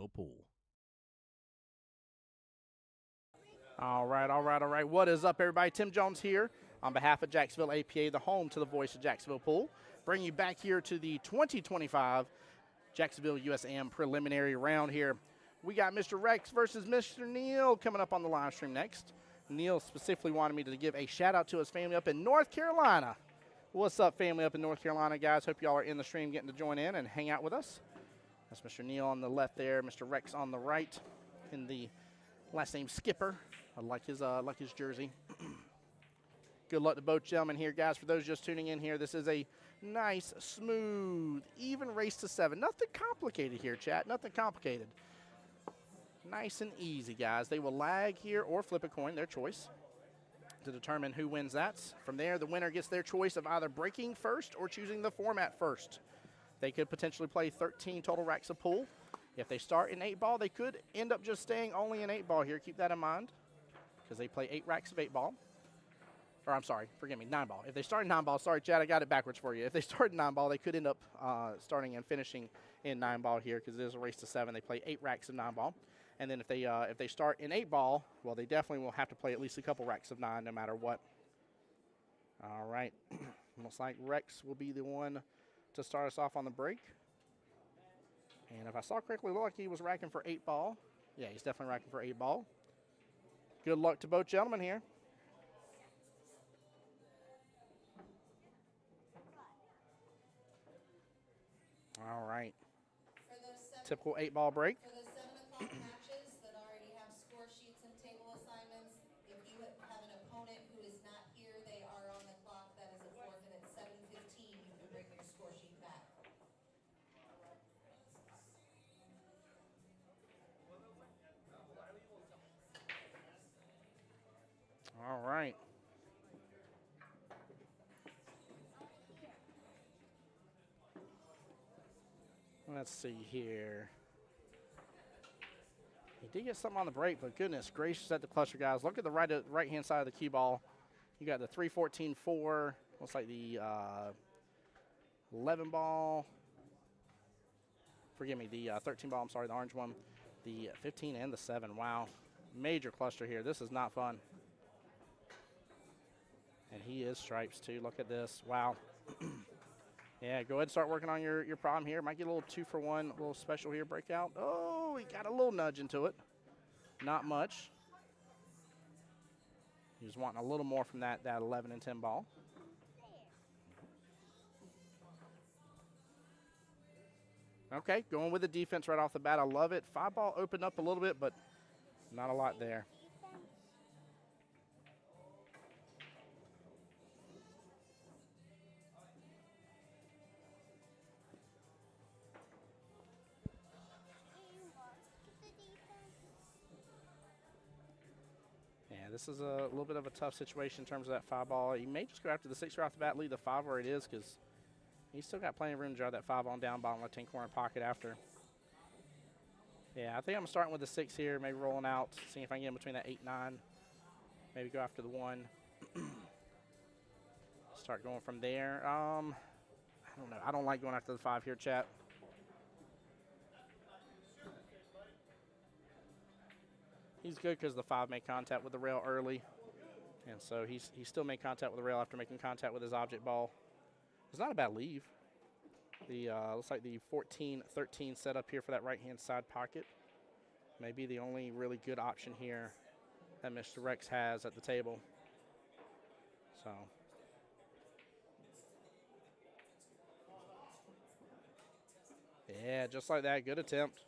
Jacksonville Pool. All right. What is up, everybody? Tim Jones here on behalf of Jacksonville APA, the home to the Voice of Jacksonville Pool. Bring you back here to the 2025 Jacksonville USAM preliminary round here. We got Mr. Rex versus Mr. Neil coming up on the live stream next. Neil specifically wanted me to give a shout out to his family up in North Carolina. What's up, family up in North Carolina, guys? Hope y'all are in the stream getting to join in and hang out with us. That's Mr. Neil on the left there, Mr. Rex on the right, in the last name Skipper. I like his jersey. Good luck to both gentlemen here, guys. For those just tuning in here, this is a nice, smooth, even race to 7. Nothing complicated here, chat. Nothing complicated. Nice and easy, guys. They will lag here or flip a coin, their choice, to determine who wins that. From there, the winner gets their choice of either breaking first or choosing the format first. They could potentially play 13 total racks of pool. If they start in 8-ball, they could end up just staying only in 8-ball here. Keep that in mind, because they play 8 racks of 8-ball. Or I'm sorry, forgive me, 9-ball. If they start in 9-ball, sorry, Chad, I got it backwards for you. If they start in 9-ball, they could end up starting and finishing in 9-ball here, because it is a race to 7. They play 8 racks of 9-ball. And then if they start in 8-ball, well, they definitely will have to play at least a couple racks of 9 no matter what. All right. Looks like Rex will be the one to start us off on the break. And if I saw correctly, it looked like he was racking for 8-ball. Yeah, he's definitely racking for 8-ball. Good luck to both gentlemen here. All right. Typical 8-ball break. For the 7 o'clock matches that already have score sheets and table assignments, if you have an opponent who is not here, they are on the clock. That is a forfeit at 7:15. You can bring your score sheet back. All right. Let's see here. He did get something on the break, but goodness gracious at the cluster, guys. Look at the right-hand side of the cue ball. You got the 3-14-4. Looks like the 11 ball. Forgive me, the 13 ball. I'm sorry, the orange one. The 15 and the 7. Wow. Major cluster here. This is not fun. And he is stripes, too. Look at this. Wow. Yeah, go ahead and start working on your problem here. Might get a little 2-for-1, a little special here, breakout. Oh, he got a little nudge into it. Not much. He was wanting a little more from that 11 and 10 ball. Okay, going with the defense right off the bat. I love it. 5-ball opened up a little bit, but not a lot there. Yeah, this is a little bit of a tough situation in terms of that 5-ball. He may just go after the 6 right off the bat, leave the 5 where it is, because he's still got plenty of room to drive that 5 on down bottom left-hand corner pocket after. Yeah, I think I'm starting with the 6 here, maybe rolling out, seeing if I can get in between that 8-9. Maybe go after the 1. Start going from there. I don't know. I don't like going after the 5 here, chat. He's good because the 5 made contact with the rail early. And so he still made contact with the rail after making contact with his object ball. It's not a bad leave. The looks like the 14-13 setup here for that right-hand side pocket may be the only really good option here that Mr. Rex has at the table. So. Yeah, just like that. Good attempt.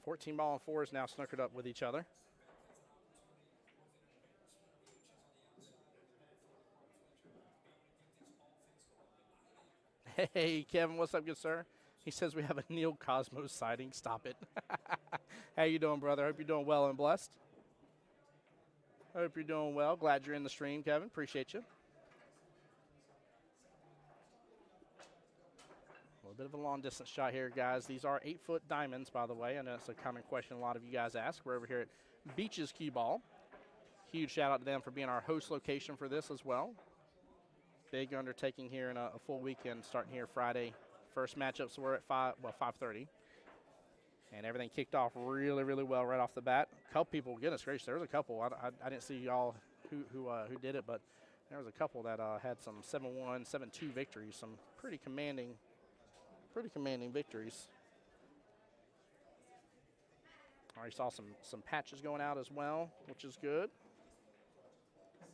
14 ball and 4 is now snookered up with each other. Hey, Kevin, what's up, good sir? He says we have a Neil Cosmos sighting. Stop it. How you doing, brother? Hope you're doing well and blessed. Hope you're doing well. Glad you're in the stream, Kevin. Appreciate you. A little bit of a long-distance shot here, guys. These are 8-foot diamonds, by the way. I know it's a common question a lot of you guys ask. We're over here at Beaches Cue Ball. Huge shout-out to them for being our host location for this as well. Big undertaking here in a full weekend starting here Friday. First matchups were at 5:30. And everything kicked off really, really well right off the bat. A couple people, goodness gracious, there was a couple. I didn't see y'all who did it, but there was a couple that had some 7-1, 7-2 victories, some pretty commanding victories. Already saw some patches going out as well, which is good.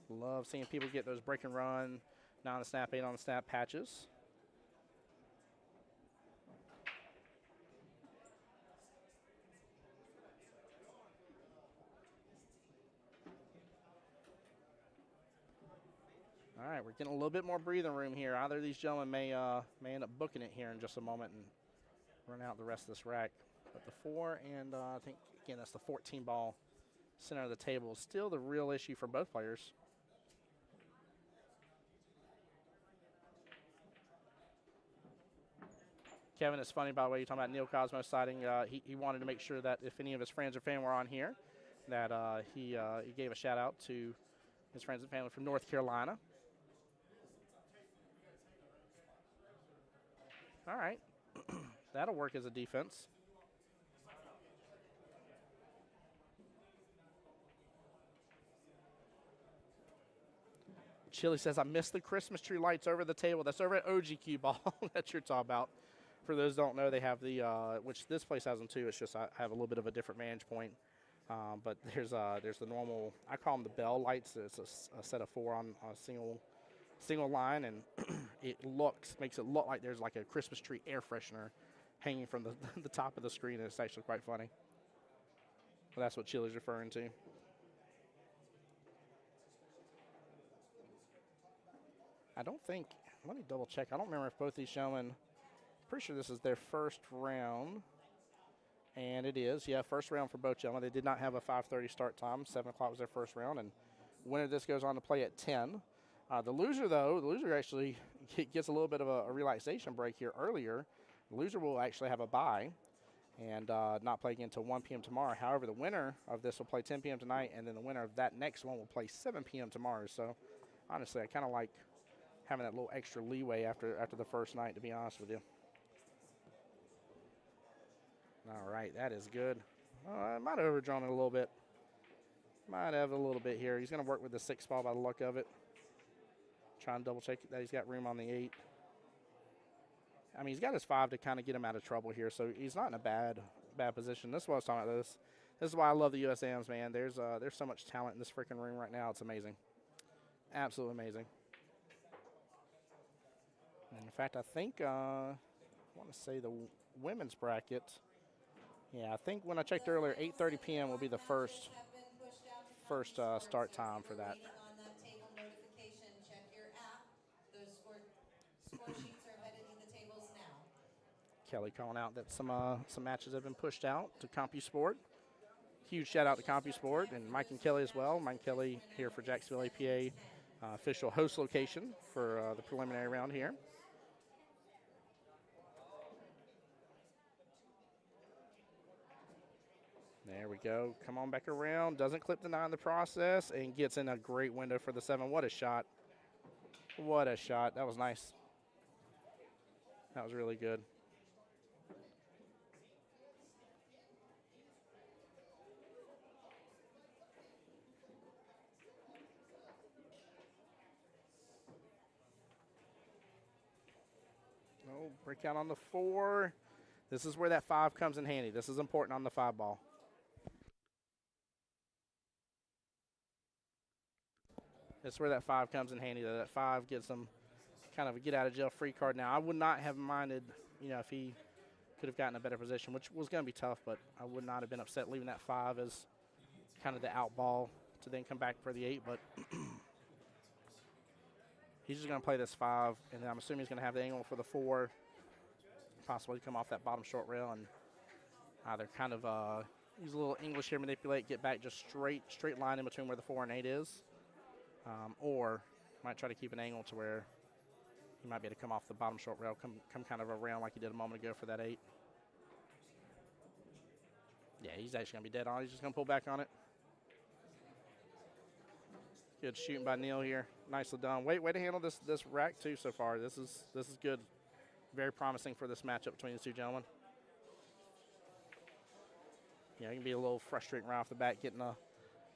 Love seeing people get those break and run, 9 on the snap, 8 on the snap patches. All right, we're getting a little bit more breathing room here. Either of these gentlemen may end up booking it here in just a moment and run out the rest of this rack. But the 4 and I think, again, that's the 14 ball center of the table is still the real issue for both players. Kevin, it's funny, by the way, you're talking about Neil Cosmo citing. He wanted to make sure that if any of his friends or family were on here, that he gave a shout out to his friends and family from North Carolina. All right. That'll work as a defense. Chili says, I missed the Christmas tree lights over the table. That's over at OGQ Ball that you're talking about. For those who don't know, they have the, which this place has them too. It's just I have a little bit of a different vantage point. But there's the normal, I call them the bell lights. It's a set of 4 on a single line, and it makes it look like there's like a Christmas tree air freshener hanging from the top of the screen, and it's actually quite funny. But that's what Chili's referring to. I don't think, let me double check. I don't remember if both these gentlemen, pretty sure this is their first round. And it is, yeah, first round for both gentlemen. They did not have a 5:30 start time. 7 o'clock was their first round, and winner of this goes on to play at 10. The loser actually gets a little bit of a relaxation break here earlier. The loser will actually have a bye and not play again until 1 p.m. tomorrow. However, the winner of this will play 10 p.m. tonight, and then the winner of that next one will play 7 p.m. tomorrow. So, honestly, I kind of like having that little extra leeway after the first night, to be honest with you. All right, that is good. I might have overdrawn it a little bit. Might have a little bit here. He's going to work with the 6 ball by the look of it. Trying to double check that he's got room on the 8. I mean, he's got his 5 to kind of get him out of trouble here, so he's not in a bad position. This is what I was talking about. This is why I love the USAMs, man. There's so much talent in this freaking room right now. It's amazing. Absolutely amazing. And in fact, I think I want to say the women's bracket. Yeah, I think when I checked earlier, 8:30 p.m. will be the first start time for that. Kelly calling out that some matches have been pushed out to CompuSport. Huge shout out to CompuSport and Mike and Kelly as well. Mike and Kelly here for Jacksonville APA, official host location for the preliminary round here. There we go. Come on back around. Doesn't clip the 9 in the process and gets in a great window for the 7. What a shot. What a shot. That was nice. That was really good. Oh, break out on the 4. This is where that 5 comes in handy. This is important on the 5 ball. That's where that 5 comes in handy. That 5 gets them kind of a get-out-of-jail-free card. Now, I would not have minded, if he could have gotten a better position, which was going to be tough, but I would not have been upset leaving that 5 as kind of the out ball to then come back for the 8. But he's just going to play this 5, and then I'm assuming he's going to have the angle for the 4, possibly come off that bottom short rail and either kind of use a little English here, manipulate, get back just straight line in between where the 4 and 8 is. Or might try to keep an angle to where he might be able to come off the bottom short rail, come kind of around like he did a moment ago for that 8. Yeah, he's actually going to be dead on. He's just going to pull back on it. Good shooting by Neil here. Nicely done. Way to handle this rack too so far. This is good. Very promising for this matchup between the two gentlemen. You know, it can be a little frustrating right off the bat getting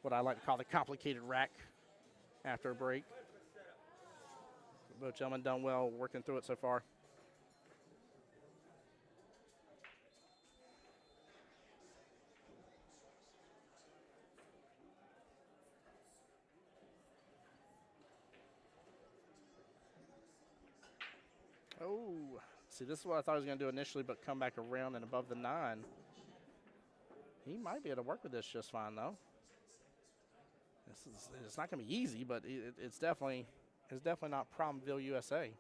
what I like to call the complicated rack after a break. Both gentlemen done well working through it so far. Oh, see, this is what I thought he was going to do initially, but come back around and above the 9. He might be able to work with this just fine, though. It's not going to be easy, but it's definitely not Problemville, USA.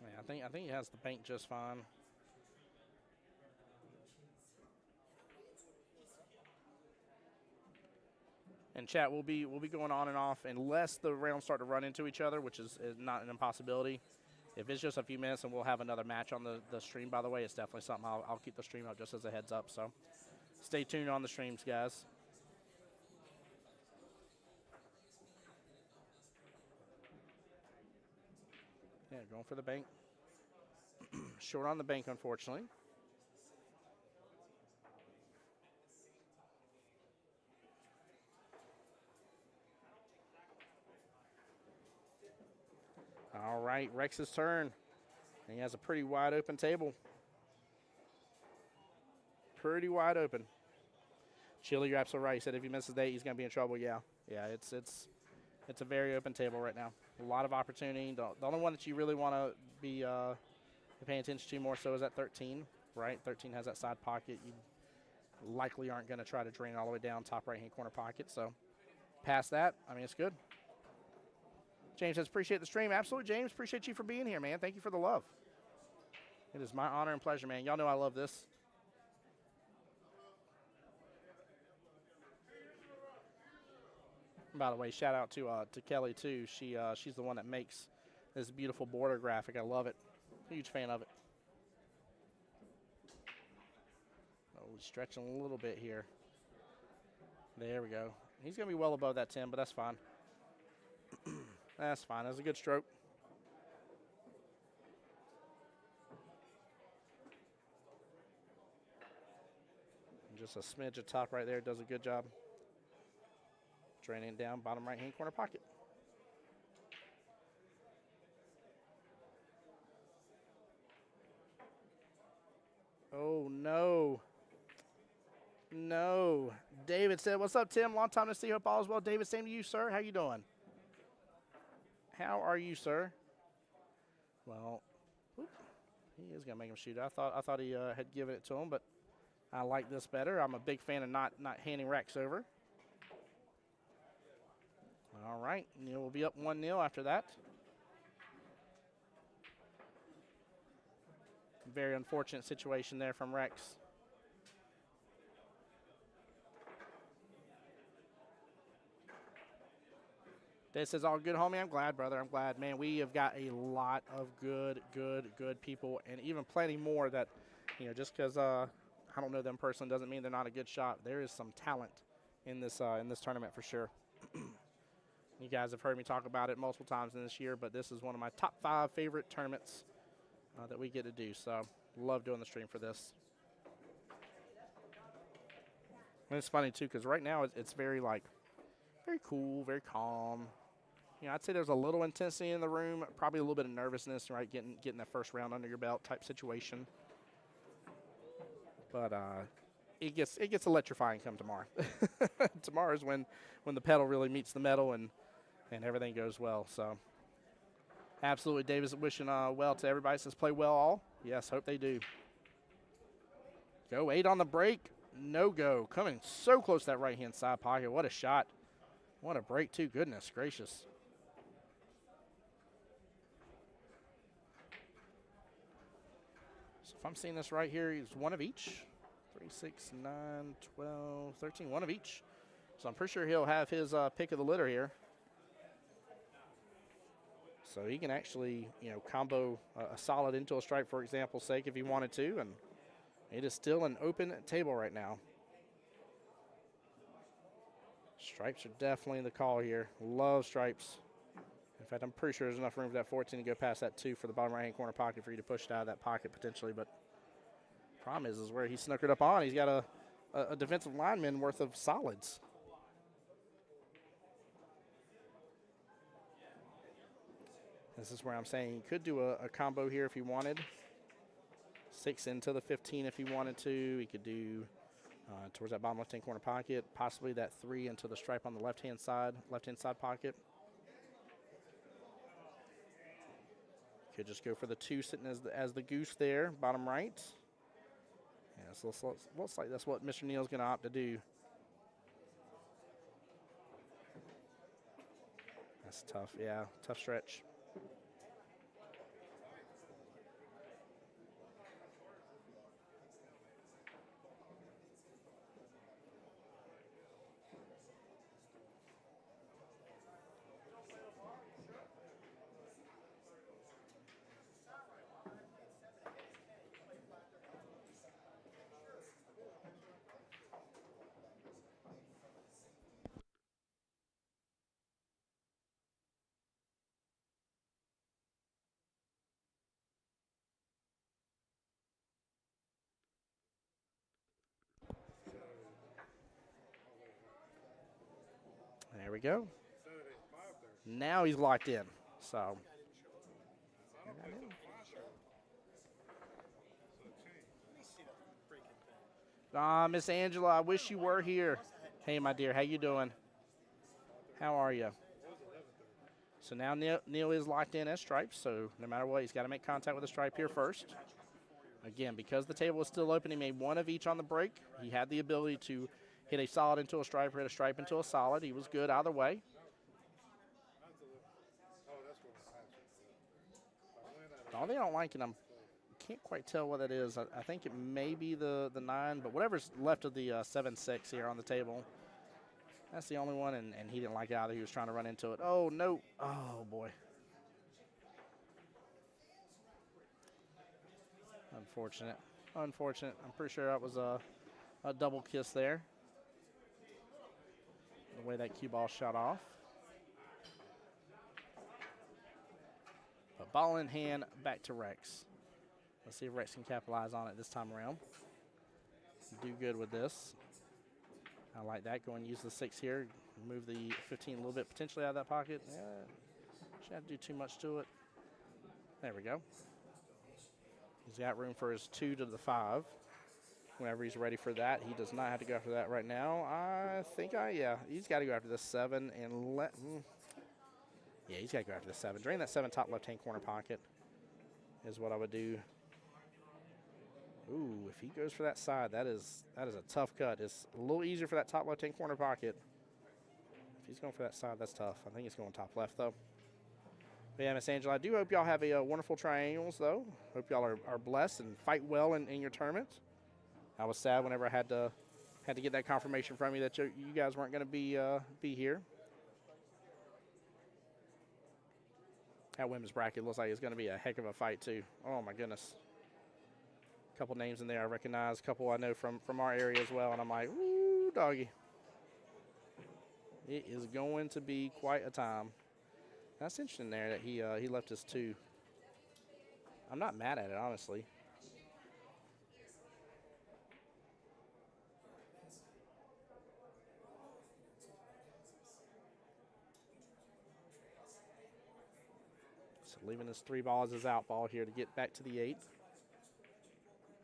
Yeah, I think he has the bank just fine. And chat, we'll be going on and off unless the rounds start to run into each other, which is not an impossibility. If it's just a few minutes and we'll have another match on the stream, by the way, it's definitely something I'll keep the stream up just as a heads up. So stay tuned on the streams, guys. Yeah, going for the bank. Short on the bank, unfortunately. All right, Rex's turn. And he has a pretty wide open table. Pretty wide open. Chili, you're absolutely right. He said if he misses the 8, he's going to be in trouble. Yeah, it's a very open table right now. A lot of opportunity. The only one that you really want to be paying attention to more so is at 13, right? 13 has that side pocket. You likely aren't going to try to drain it all the way down top right-hand corner pocket. So past that, I mean, it's good. James says, appreciate the stream. Absolutely, James. Appreciate you for being here, man. Thank you for the love. It is my honor and pleasure, man. Y'all know I love this. By the way, shout out to Kelly, too. She's the one that makes this beautiful border graphic. I love it. Huge fan of it. Oh, stretching a little bit here. There we go. He's going to be well above that 10, but that's fine. That's fine. That's a good stroke. And just a smidge of top right there does a good job. Draining it down, bottom right-hand corner pocket. Oh, no. No. David said, what's up, Tim? Long time to see. Hope all is well. David, same to you, sir. How you doing? How are you, sir? Well, whoop, he is going to make him shoot. I thought he had given it to him, but I like this better. I'm a big fan of not handing Rex over. All right, Neil will be up 1-0 after that. Very unfortunate situation there from Rex. Dave says, all good, homie. I'm glad, brother. I'm glad. Man, we have got a lot of good people, and even plenty more that, just because I don't know them personally doesn't mean they're not a good shot. There is some talent in this tournament for sure. You guys have heard me talk about it multiple times in this year, but this is one of my top 5 favorite tournaments that we get to do. So love doing the stream for this. And it's funny, too, because right now it's very cool, very calm. I'd say there's a little intensity in the room, probably a little bit of nervousness, right, getting that first round under your belt type situation. But it gets electrifying come tomorrow. Tomorrow is when the pedal really meets the metal and everything goes well. So absolutely, David's wishing well to everybody. Says play well all. Yes, hope they do. Go 8 on the break. No go. Coming so close to that right-hand side pocket. What a shot. What a break, too. Goodness gracious. So if I'm seeing this right here, he's 1 of each. 3, 6, 9, 12, 13. 1 of each. So I'm pretty sure he'll have his pick of the litter here. So he can actually, combo a solid into a stripe, for example's sake, if he wanted to. And it is still an open table right now. Stripes are definitely the call here. Love stripes. In fact, I'm pretty sure there's enough room for that 14 to go past that 2 for the bottom right-hand corner pocket for you to push it out of that pocket potentially. But problem is where he snookered up on. He's got a defensive lineman worth of solids. This is where I'm saying he could do a combo here if he wanted. 6 into the 15 if he wanted to. He could do towards that bottom left-hand corner pocket, possibly that 3 into the stripe on the left-hand side pocket. Could just go for the 2 sitting as the goose there, bottom right. Yeah, so looks like that's what Mr. Neal's going to opt to do. That's tough, yeah, tough stretch. There we go. Now he's locked in. So. Miss Angela, I wish you were here. Hey, my dear, how you doing? How are you? So now Neal is locked in as stripes, so no matter what, he's got to make contact with the stripe here first. Again, because the table is still open, he made 1 of each on the break. He had the ability to hit a solid into a stripe or hit a stripe into a solid. He was good either way. The only thing I don't like, and I can't quite tell what that is. I think it may be the 9, but whatever's left of the 7-6 here on the table, that's the only one, and he didn't like it either. He was trying to run into it. Oh, no. Oh, boy. Unfortunate. Unfortunate. I'm pretty sure that was a double kiss there. The way that cue ball shot off. But ball in hand, back to Rex. Let's see if Rex can capitalize on it this time around. Do good with this. I like that. Go and use the 6 here. Move the 15 a little bit potentially out of that pocket. Yeah, shouldn't have to do too much to it. There we go. He's got room for his 2 to the 5. Whenever he's ready for that, he does not have to go after that right now. I think yeah, he's got to go after the 7 and yeah, he's got to go after the 7. Drain that 7 top left-hand corner pocket is what I would do. Ooh, if he goes for that side, that is a tough cut. It's a little easier for that top left-hand corner pocket. If he's going for that side, that's tough. I think he's going top left, though. But yeah, Miss Angela, I do hope y'all have a wonderful triangles, though. Hope y'all are blessed and fight well in your tournament. I was sad whenever I had to get that confirmation from you that you guys weren't going to be here. That women's bracket looks like it's going to be a heck of a fight, too. Oh, my goodness. A couple names in there I recognize, a couple I know from our area as well, and I'm like, ooh, doggy. It is going to be quite a time. That's interesting there that he left his 2. I'm not mad at it, honestly. So leaving his 3 ball as his out ball here to get back to the 8.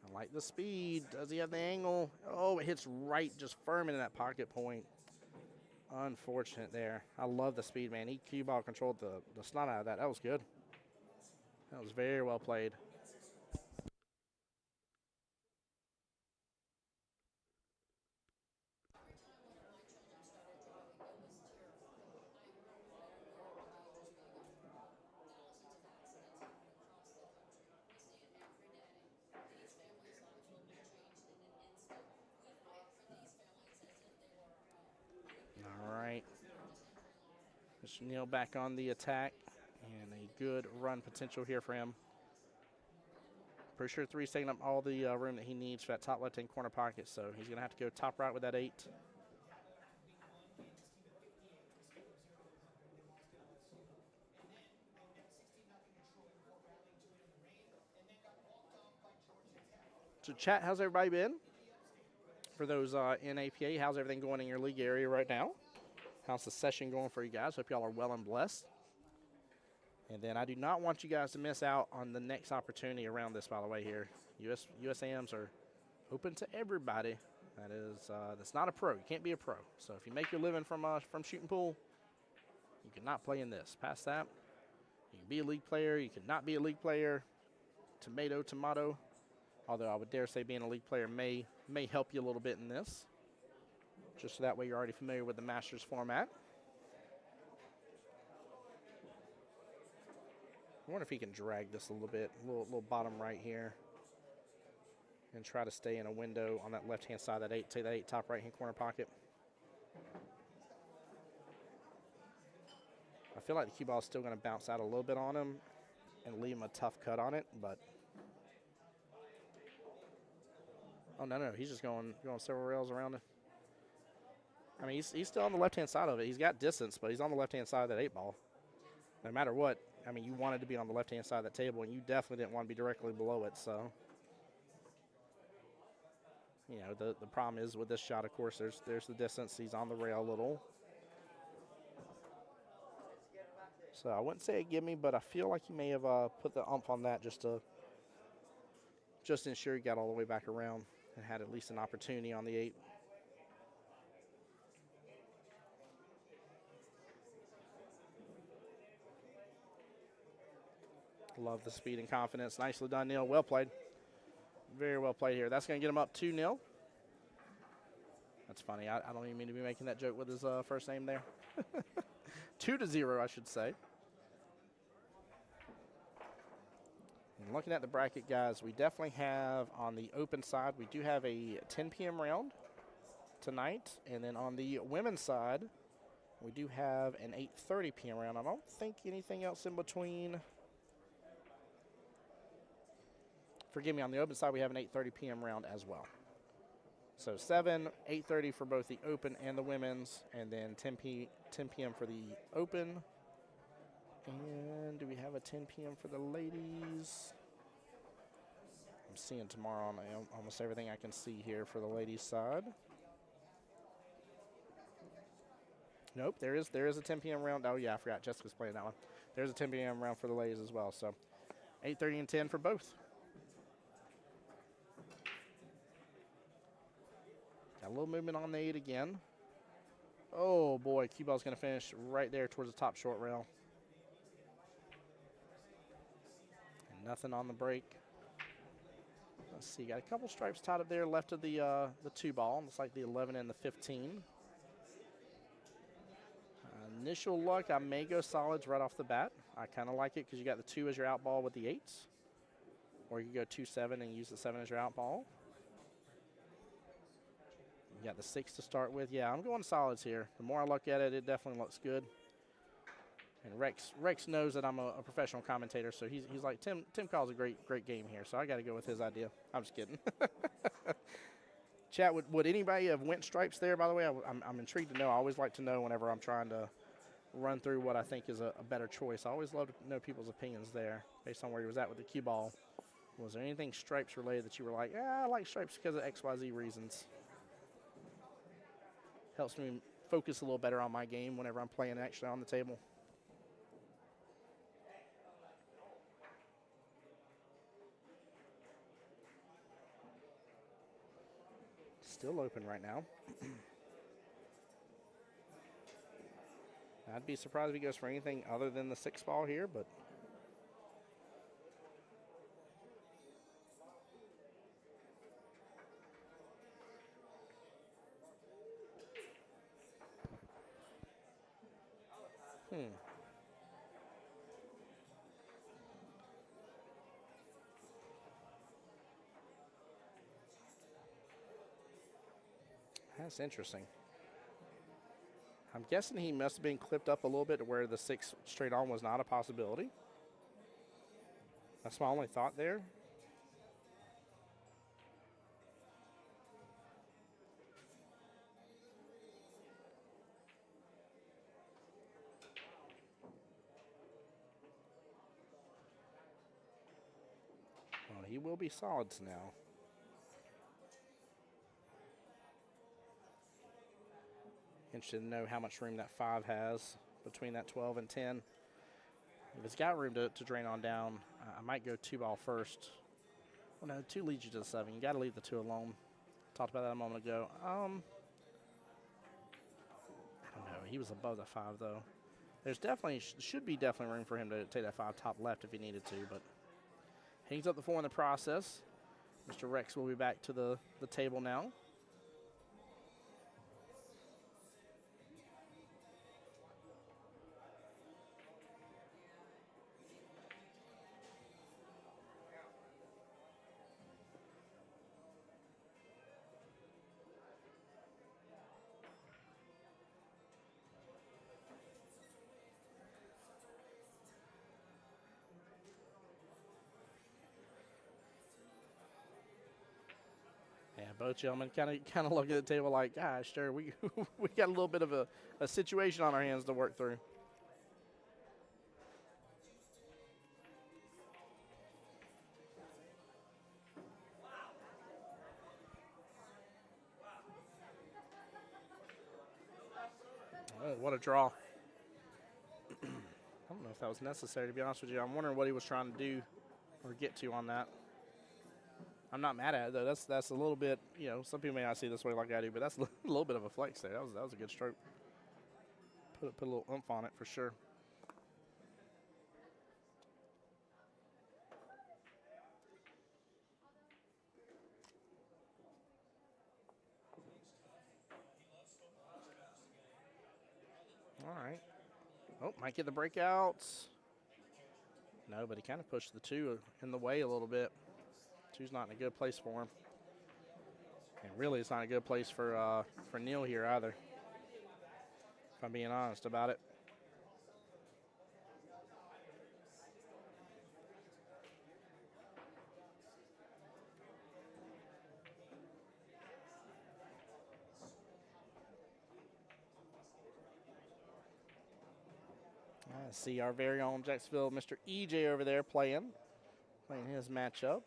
I like the speed. Does he have the angle? Oh, it hits right just firm into that pocket point. Unfortunate there. I love the speed, man. He cue ball controlled the snot out of that. That was good. That was very well played. Mr. Neal back on the attack, and a good run potential here for him. Pretty sure 3's taking up all the room that he needs for that top left-hand corner pocket, so he's going to have to go top right with that 8. So chat, how's everybody been? For those in APA, how's everything going in your league area right now? How's the session going for you guys? Hope y'all are well and blessed. And then I do not want you guys to miss out on the next opportunity around this, by the way, here. USAMs are open to everybody. That's not a pro. You can't be a pro. So if you make your living from shooting pool, you cannot play in this. Past that, you can be a league player. You cannot be a league player. Tomato, tomato. Although I would dare say being a league player may help you a little bit in this. Just so that way you're already familiar with the Masters format. I wonder if he can drag this a little bit, a little bottom right here. And try to stay in a window on that left-hand side of that 8, take that 8 top right-hand corner pocket. I feel like the cue ball is still going to bounce out a little bit on him and leave him a tough cut on it, but. Oh, no, he's just going several rails around it. I mean, he's still on the left-hand side of it. He's got distance, but he's on the left-hand side of that 8 ball. No matter what, I mean, you wanted to be on the left-hand side of that table, and you definitely didn't want to be directly below it, so. You know, the problem is with this shot, of course, there's the distance. He's on the rail a little. So I wouldn't say a gimme, but I feel like he may have put the umph on that just to ensure he got all the way back around and had at least an opportunity on the 8. Love the speed and confidence. Nicely done, Neil. Well played. Very well played here. That's going to get him up 2-0. That's funny. I don't even mean to be making that joke with his first name there. 2-0, I should say. And looking at the bracket, guys, we definitely have on the open side, we do have a 10 p.m. round tonight. And then on the women's side, we do have an 8:30 p.m. round. I don't think anything else in between. Forgive me, on the open side, we have an 8:30 p.m. round as well. So 7, 8:30 for both the open and the women's, and then 10 p.m. for the open. And do we have a 10 p.m. for the ladies? I'm seeing tomorrow on almost everything I can see here for the ladies' side. Nope, there is a 10 p.m. round. Oh, yeah, I forgot. Jessica's playing that one. There's a 10 p.m. round for the ladies as well. So 8:30 and 10 for both. Got a little movement on the 8 again. Oh, boy, cue ball's going to finish right there towards the top short rail. And nothing on the break. Let's see, got a couple stripes tied up there left of the 2 ball. Looks like the 11 and the 15. Initial look, I may go solids right off the bat. I kind of like it because you got the 2 as your out ball with the 8s. Or you can go 2-7 and use the 7 as your out ball. You got the 6 to start with. Yeah, I'm going solids here. The more I look at it, it definitely looks good. And Rex knows that I'm a professional commentator, so he's like, Tim calls a great game here, so I got to go with his idea. I'm just kidding. Chat, would anybody have went stripes there, by the way? I'm intrigued to know. I always like to know whenever I'm trying to run through what I think is a better choice. I always love to know people's opinions there based on where he was at with the cue ball. Was there anything stripes related that you were like, yeah, I like stripes because of XYZ reasons? Helps me focus a little better on my game whenever I'm playing actually on the table. Still open right now. I'd be surprised if he goes for anything other than the 6 ball here, but That's interesting. I'm guessing he must have been clipped up a little bit to where the 6 straight on was not a possibility. That's my only thought there. Well, he will be solids now. Interested to know how much room that 5 has between that 12 and 10. If it's got room to drain on down, I might go 2-ball first. Well, no, 2 leads you to the 7. You got to leave the 2 alone. Talked about that a moment ago. I don't know. He was above the 5, though. There's definitely, should be definitely room for him to take that 5 top left if he needed to, but hangs up the 4 in the process. Mr. Rex will be back to the table now. Yeah, both gentlemen kind of look at the table like, gosh, sure, we we got a little bit of a situation on our hands to work through. Oh, what a draw. I don't know if that was necessary, to be honest with you. I'm wondering what he was trying to do or get to on that. I'm not mad at it, though. That's a little bit, you know, some people may not see it this way like I do, but that's a little bit of a flex there. That was a good stroke. Put a little oomph on it for sure. All right. Oh, might get the breakouts. No, but he kind of pushed the 2 in the way a little bit. 2's not in a good place for him. And really, it's not a good place for Neil here either, if I'm being honest about it. I see our very own Jacksonville, Mr. EJ over there playing his matchup.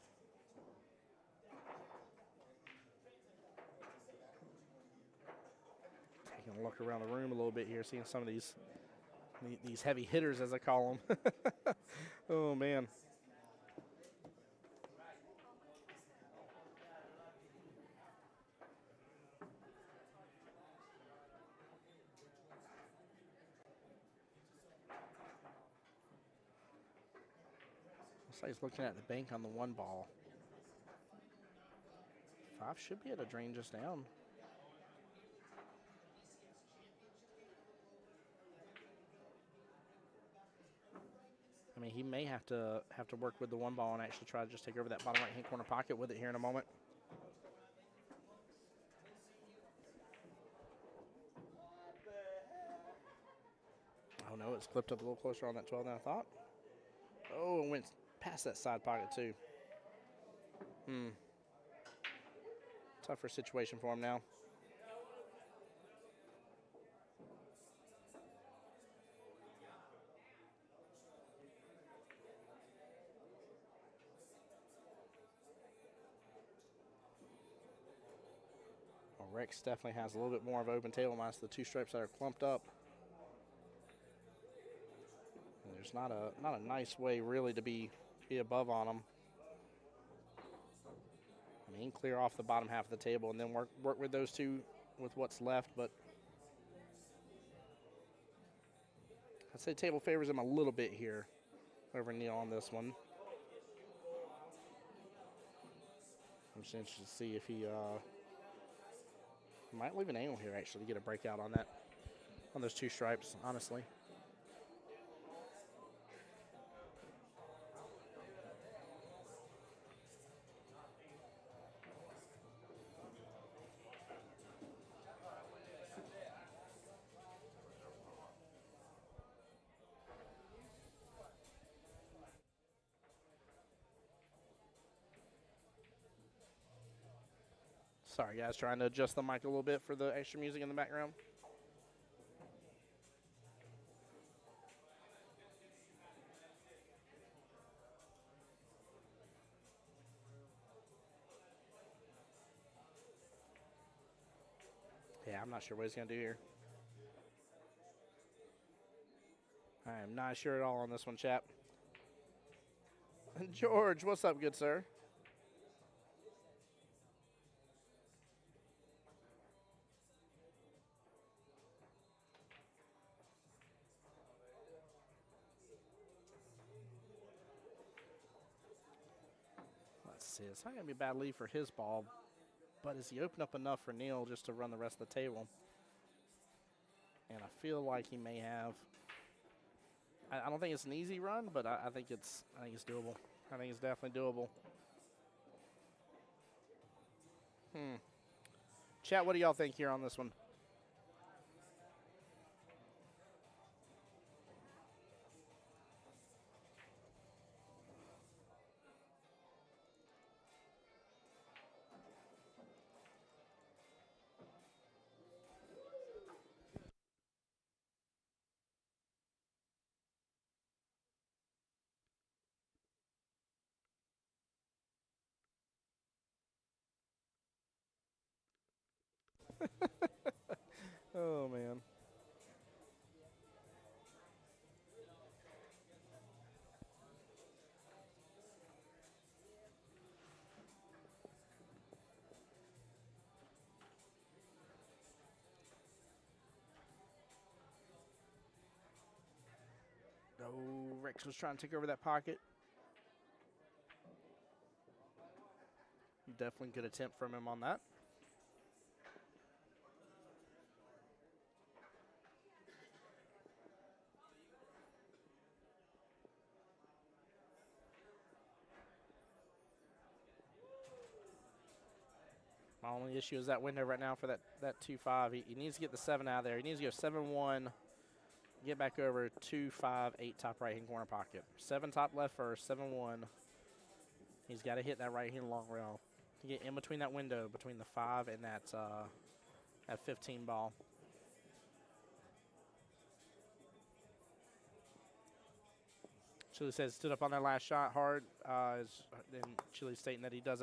Taking a look around the room a little bit here, seeing some of these heavy hitters, as I call them. Oh, man. Looks like he's looking at the bank on the 1 ball. 5 should be able to drain just down. I mean, he may have to work with the 1 ball and actually try to just take over that bottom right-hand corner pocket with it here in a moment. Oh, no, it's clipped up a little closer on that 12 than I thought. Oh, it went past that side pocket, too. Tougher situation for him now. Well, Rex definitely has a little bit more of an open table minus the 2 stripes that are clumped up. And there's not a nice way really to be above on them. I mean, he can clear off the bottom half of the table and then work with those 2 with what's left, but I'd say table favors him a little bit here over Neil on this one. I'm just interested to see if he might leave an angle here actually to get a breakout on those 2 stripes, honestly. Sorry, guys, trying to adjust the mic a little bit for the extra music in the background. Yeah, I'm not sure what he's going to do here. I am not sure at all on this one, chap. George, what's up, good sir? Let's see. It's not going to be a bad lead for his ball, but has he opened up enough for Neil just to run the rest of the table? And I feel like he may have. I don't think it's an easy run, but I think it's doable. I think it's definitely doable. Chat, what do y'all think here on this one? Oh, man. Oh, Rex was trying to take over that pocket. Definitely good attempt from him on that. My only issue is that window right now for that 2-5. He needs to get the 7 out of there. He needs to go 7-1, get back over 2-5, 8 top right-hand corner pocket. 7 top left first, 7-1. He's got to hit that right-hand long rail to get in between that window, between the 5 and that 15 ball. Chili says stood up on that last shot hard. And Chili stating that he does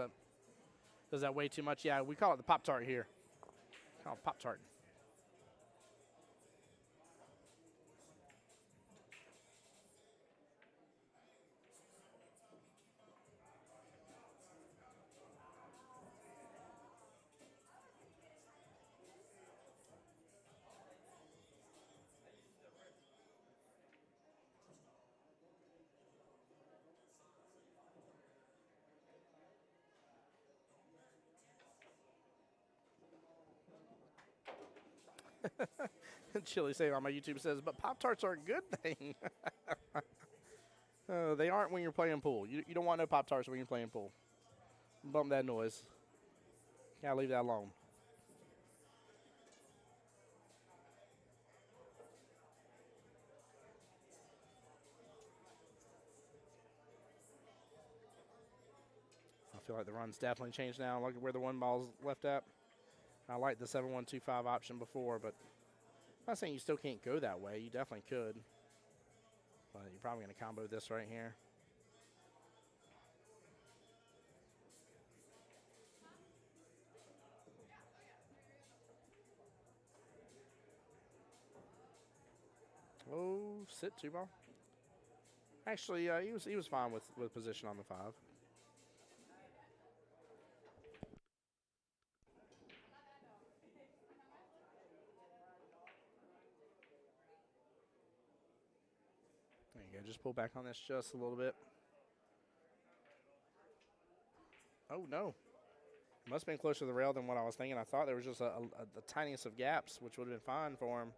that way too much. Yeah, we call it the Pop-Tart here. Call it Pop-Tart. Chili saying on my YouTube says, but Pop-Tarts are a good thing. They aren't when you're playing pool. You don't want no Pop-Tarts when you're playing pool. Bump that noise. Gotta leave that alone. I feel like the run's definitely changed now. Look at where the 1 ball's left at. I like the 7-1-2-5 option before, but I'm not saying you still can't go that way. You definitely could. But you're probably going to combo this right here. Oh, sit 2 ball. Actually, he was fine with position on the 5. There you go. Just pull back on this just a little bit. Oh, no. Must have been closer to the rail than what I was thinking. I thought there was just the tiniest of gaps, which would have been fine for him.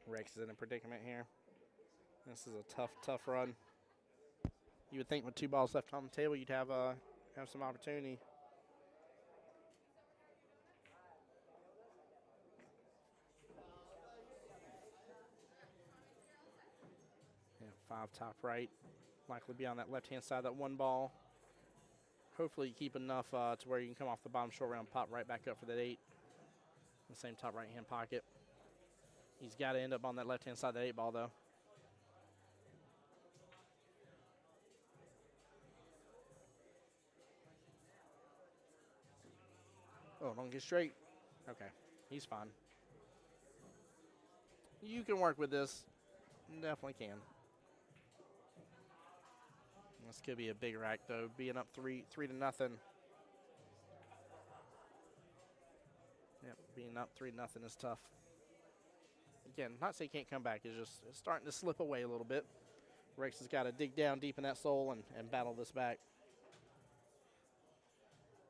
Rex is in a predicament here. This is a tough run. You would think with 2 balls left on the table, you'd have some opportunity. Yeah, 5 top right. Likely be on that left-hand side of that 1 ball. Hopefully you keep enough to where you can come off the bottom short round, pop right back up for that 8. The same top right-hand pocket. He's got to end up on that left-hand side of the 8 ball, though. Oh, Oh, don't get straight. Okay, he's fine. You can work with this. Definitely can. This could be a big rack though. Being up three to nothing. Yep, being up 3-0 is tough. Again, not to say he can't come back. It's starting to slip away a little bit. Rex has got to dig down deep in that soul and battle this back.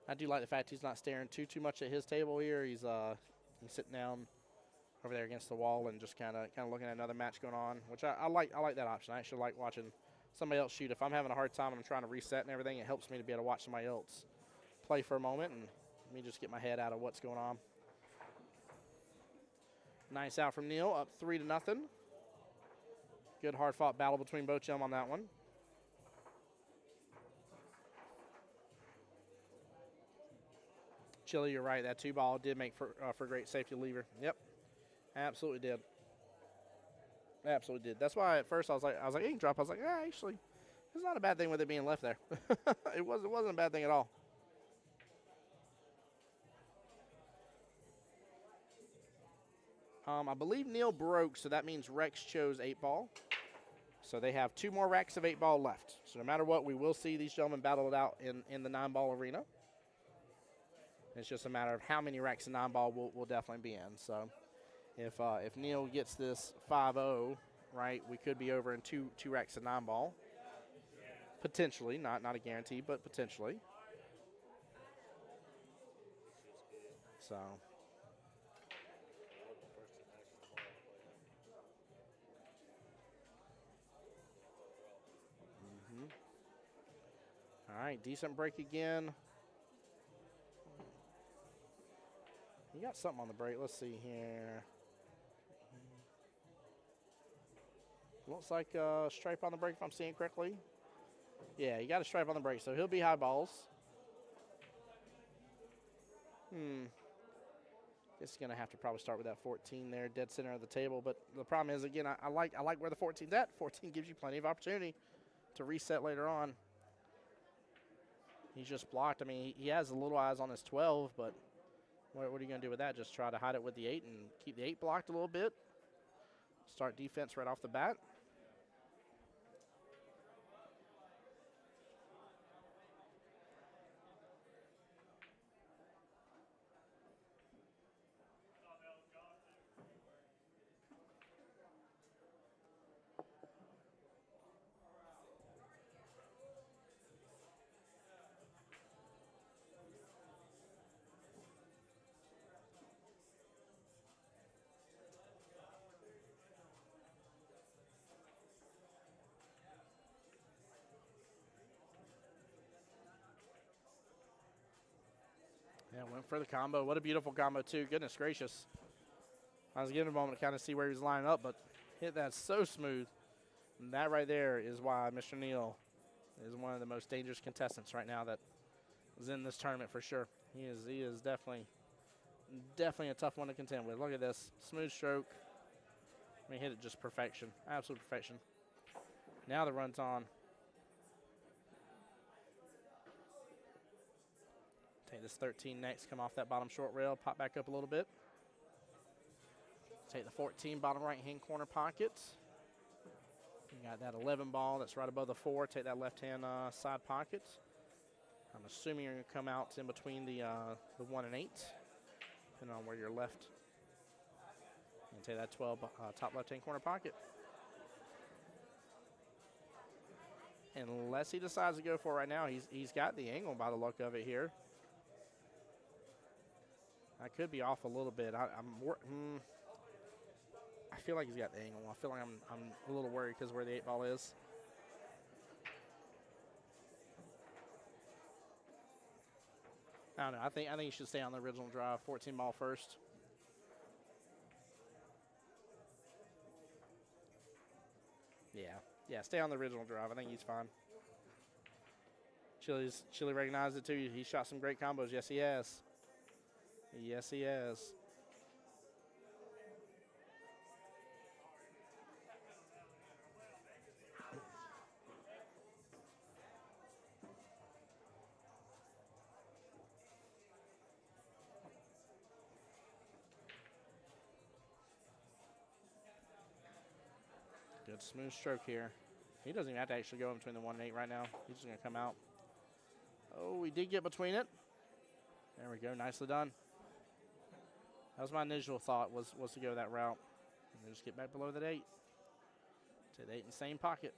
I do like the fact he's not staring too much at his table here. He's sitting down over there against the wall and just kind of looking at another match going on, which I like. I like that option. I actually like watching somebody else shoot. If I'm having a hard time and I'm trying to reset and everything, it helps me to be able to watch somebody else play for a moment and let me just get my head out of what's going on. Nice out from Neil, up 3-0. Good hard-fought battle between both gentlemen on that one. Chili, you're right. That 2-ball did make for great safety lever. Yep, absolutely did. Absolutely did. That's why at first I was like, he can drop. I was like, yeah, actually, it's not a bad thing with it being left there. It wasn't a bad thing at all. I believe Neil broke, so that means Rex chose 8-ball. So they have 2 more racks of 8-ball left. So no matter what, we will see these gentlemen battle it out in the 9-ball arena. It's just a matter of how many racks of 9-ball we'll definitely be in. So if Neil gets this 5-0, right, we could be over in two racks of 9-ball. Potentially, not a guarantee, but potentially. So. All right, decent break again. You got something on the break. Let's see here. Looks like a stripe on the break if I'm seeing correctly. Yeah, you got a stripe on the break, so he'll be high balls. Guess he's gonna have to probably start with that 14 there, dead center of the table. But the problem is, again, I like where the 14's at. 14 gives you plenty of opportunity to reset later on. He's just blocked. I mean, he has a little eyes on his 12, but what are you going to do with that? Just try to hide it with the 8 and keep the 8 blocked a little bit. Start defense right off the bat. Yeah, went for the combo. What a beautiful combo, too. Goodness gracious. I was giving a moment to kind of see where he was lining up, but hit that so smooth. And that right there is why Mr. Neal is one of the most dangerous contestants right now that is in this tournament for sure. He is definitely a tough one to contend with. Look at this. Smooth stroke. I mean, hit it just perfection. Absolute perfection. Now the run's on. Take this 13 next, come off that bottom short rail, pop back up a little bit. Take the 14 bottom right-hand corner pocket. You got that 11 ball that's right above the 4. Take that left-hand side pocket. I'm assuming you're going to come out in between the 1 and 8, depending on where you're left. And take that 12 top left-hand corner pocket. Unless he decides to go for it right now, he's got the angle by the look of it here. I could be off a little bit. I feel like he's got the angle. I feel like I'm a little worried because where the 8-ball is. I don't know. I think he should stay on the original drive. 14 ball first. Yeah. Stay on the original drive. I think he's fine. Chili recognized it too. He shot some great combos. Yes, he has. Yes, he has. Good smooth stroke here. He doesn't even have to actually go in between the 1 and 8 right now. He's just going to come out. Oh, he did get between it. There we go. Nicely done. That was my initial thought was to go that route. And then just get back below that 8. To the 8 in the same pocket.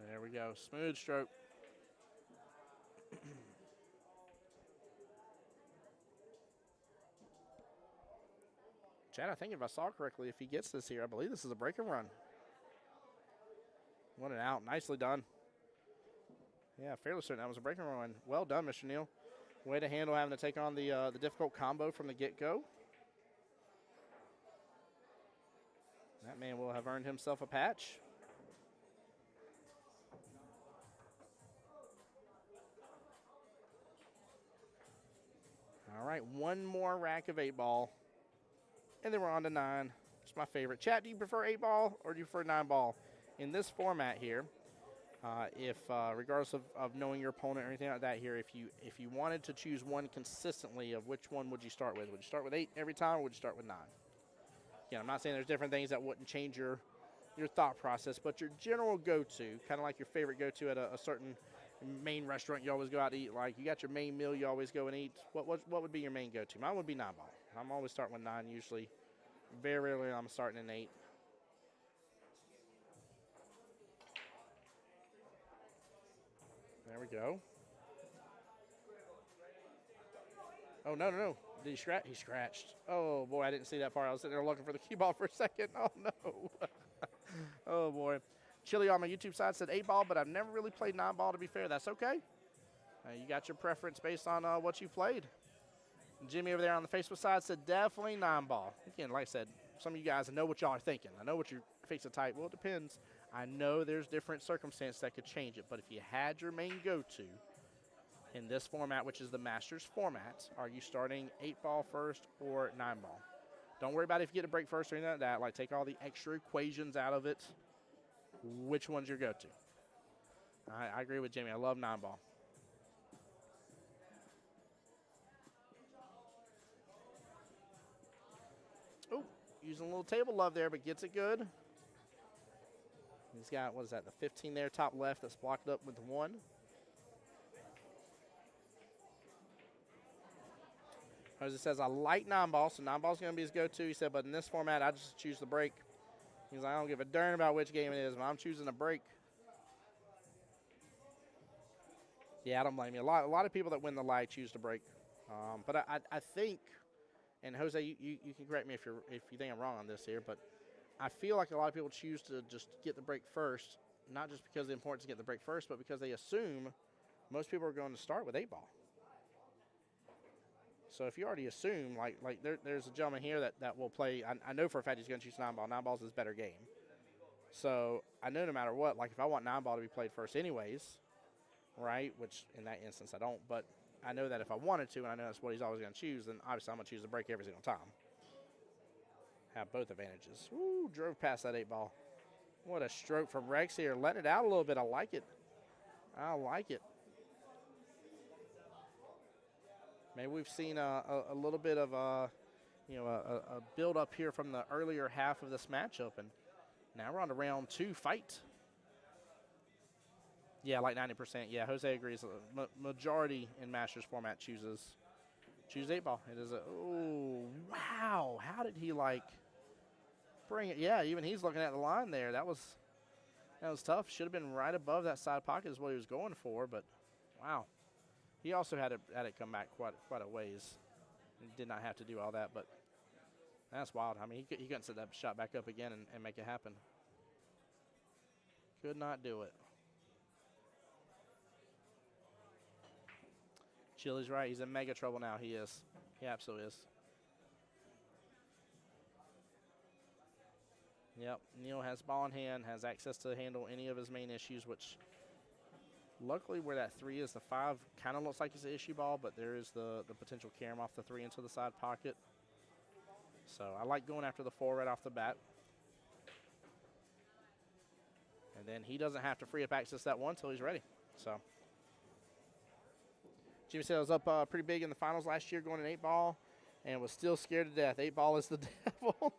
There we go. Smooth stroke. Chad, I think if I saw correctly, if he gets this here, I believe this is a break and run. 1 and out. Nicely done. Yeah, fairly certain that was a break and run. Well done, Mr. Neal. Way to handle having to take on the difficult combo from the get-go. That man will have earned himself a patch. All right, 1 more rack of 8-ball. And then we're on to 9. It's my favorite. Chat, do you prefer 8-ball or do you prefer 9-ball? In this format here, regardless of knowing your opponent or anything like that here, if you wanted to choose one consistently, of which one would you start with? Would you start with 8 every time, or would you start with 9? Again, I'm not saying there's different things that wouldn't change your thought process, but your general go-to, kind of like your favorite go-to at a certain main restaurant you always go out to eat, like you got your main meal you always go and eat, what would be your main go-to? Mine would be 9-ball. I'm always starting with 9 usually. Very rarely I'm starting in 8. There we go. Oh, no. Did he scratch? He scratched. Oh, boy, I didn't see that part. I was sitting there looking for the cue ball for a second. Oh, no. Oh, boy. Chili on my YouTube side said 8-ball, but I've never really played 9-ball, to be fair. That's okay. You got your preference based on what you played. Jimmy over there on the Facebook side said definitely 9-ball. Again, like I said, some of you guys, I know what y'all are thinking. I know what you're fixing to type. Well, it depends. I know there's different circumstances that could change it, but if you had your main go-to in this format, which is the Masters format, are you starting 8-ball first or 9-ball? Don't worry about if you get a break first or anything like that. Like, take all the extra equations out of it. Which one's your go-to? I agree with Jimmy. I love 9-ball. Oh, using a little table love there, but gets it good. He's got, what is that, the 15 there, top left, that's blocked up with 1. Jose says, I like 9-ball, so 9-ball is going to be his go-to. He said, but in this format, I just choose the break. He's like, I don't give a darn about which game it is, but I'm choosing a break. Yeah, I don't blame you. A lot of people that win the light choose to break. But I think, and Jose, you can correct me if you think I'm wrong on this here, but I feel like a lot of people choose to just get the break first, not just because of the importance to get the break first, but because they assume most people are going to start with 8-ball. So if you already assume, like there's a gentleman here that will play, I know for a fact he's going to choose 9-ball. 9-ball is his better game. So I know no matter what, like if I want 9-ball to be played first anyways, right, which in that instance I don't, but I know that if I wanted to, and I know that's what he's always going to choose, then obviously I'm going to choose the break every single time. Have both advantages. Woo, drove past that 8-ball. What a stroke from Rex here. Let it out a little bit. I like it. I like it. Maybe we've seen a little bit of a build up here from the earlier half of this matchup, and now we're on to round 2 fight. Yeah, like 90%. Yeah, Jose agrees. Majority in Masters format choose 8-ball. It is oh, wow. How did he bring it? Yeah, even he's looking at the line there. That was tough. Should have been right above that side pocket is what he was going for, but wow. He also had it come back quite a ways. He did not have to do all that, but that's wild. I mean, he couldn't set that shot back up again and make it happen. Could not do it. Chili's right. He's in mega trouble now. He is. He absolutely is. Yep. Neal has ball in hand, has access to handle any of his main issues, which luckily where that 3 is, the 5 kind of looks like it's an issue ball, but there is the potential carom off the 3 into the side pocket. So I like going after the 4 right off the bat. And then he doesn't have to free up access that 1 until he's ready. So Jimmy said I was up pretty big in the finals last year going in 8-ball and was still scared to death. 8-ball is the devil.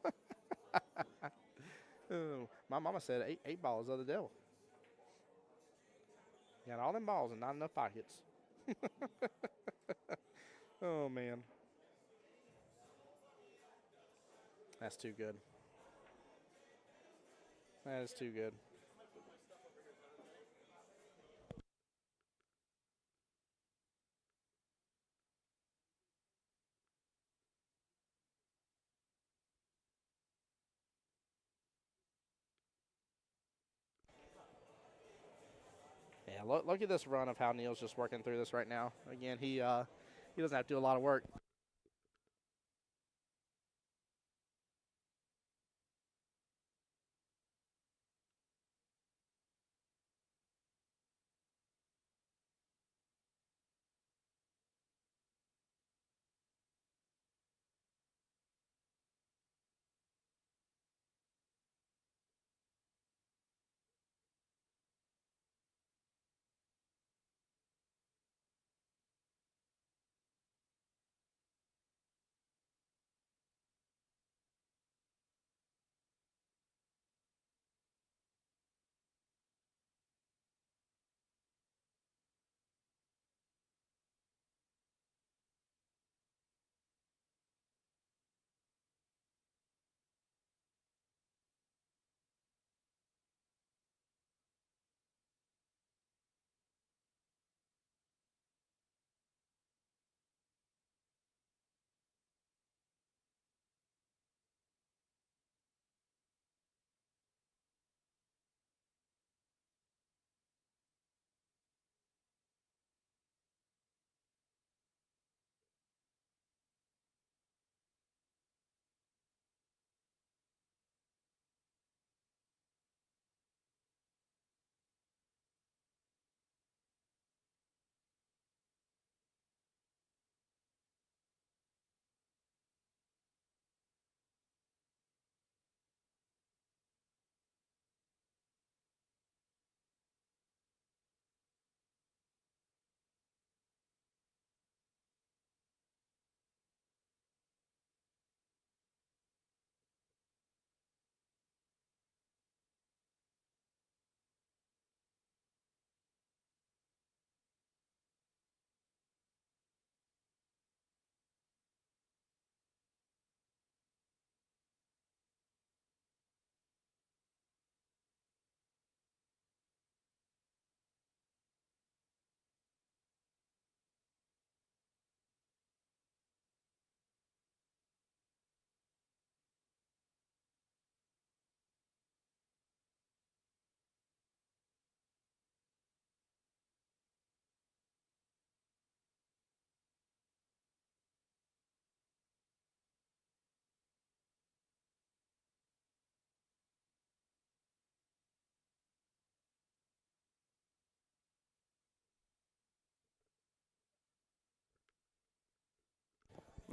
Oh, my mama said eight balls of the devil. Got all them balls and not enough pockets. Oh, man. That's too good. That is too good. Yeah, look at this run of how Neil's just working through this right now. Again, he doesn't have to do a lot of work.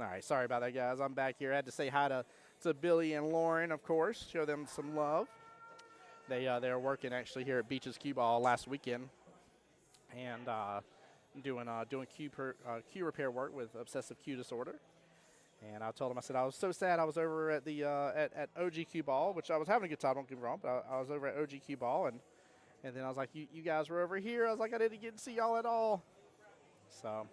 All right, sorry about that, guys. I'm back here. I had to say hi to Billy and Lauren, of course, show them some love. They were working actually here at Beaches Cue Ball last weekend, and doing cue repair work with obsessive cue disorder. And I told them, I said I was so sad. I was over at the at OG Cue Ball, which I was having a good time. Don't get me wrong, but I was over at OG Cue Ball, and then I was like, you guys were over here. I was like, I didn't get to see y'all at all. So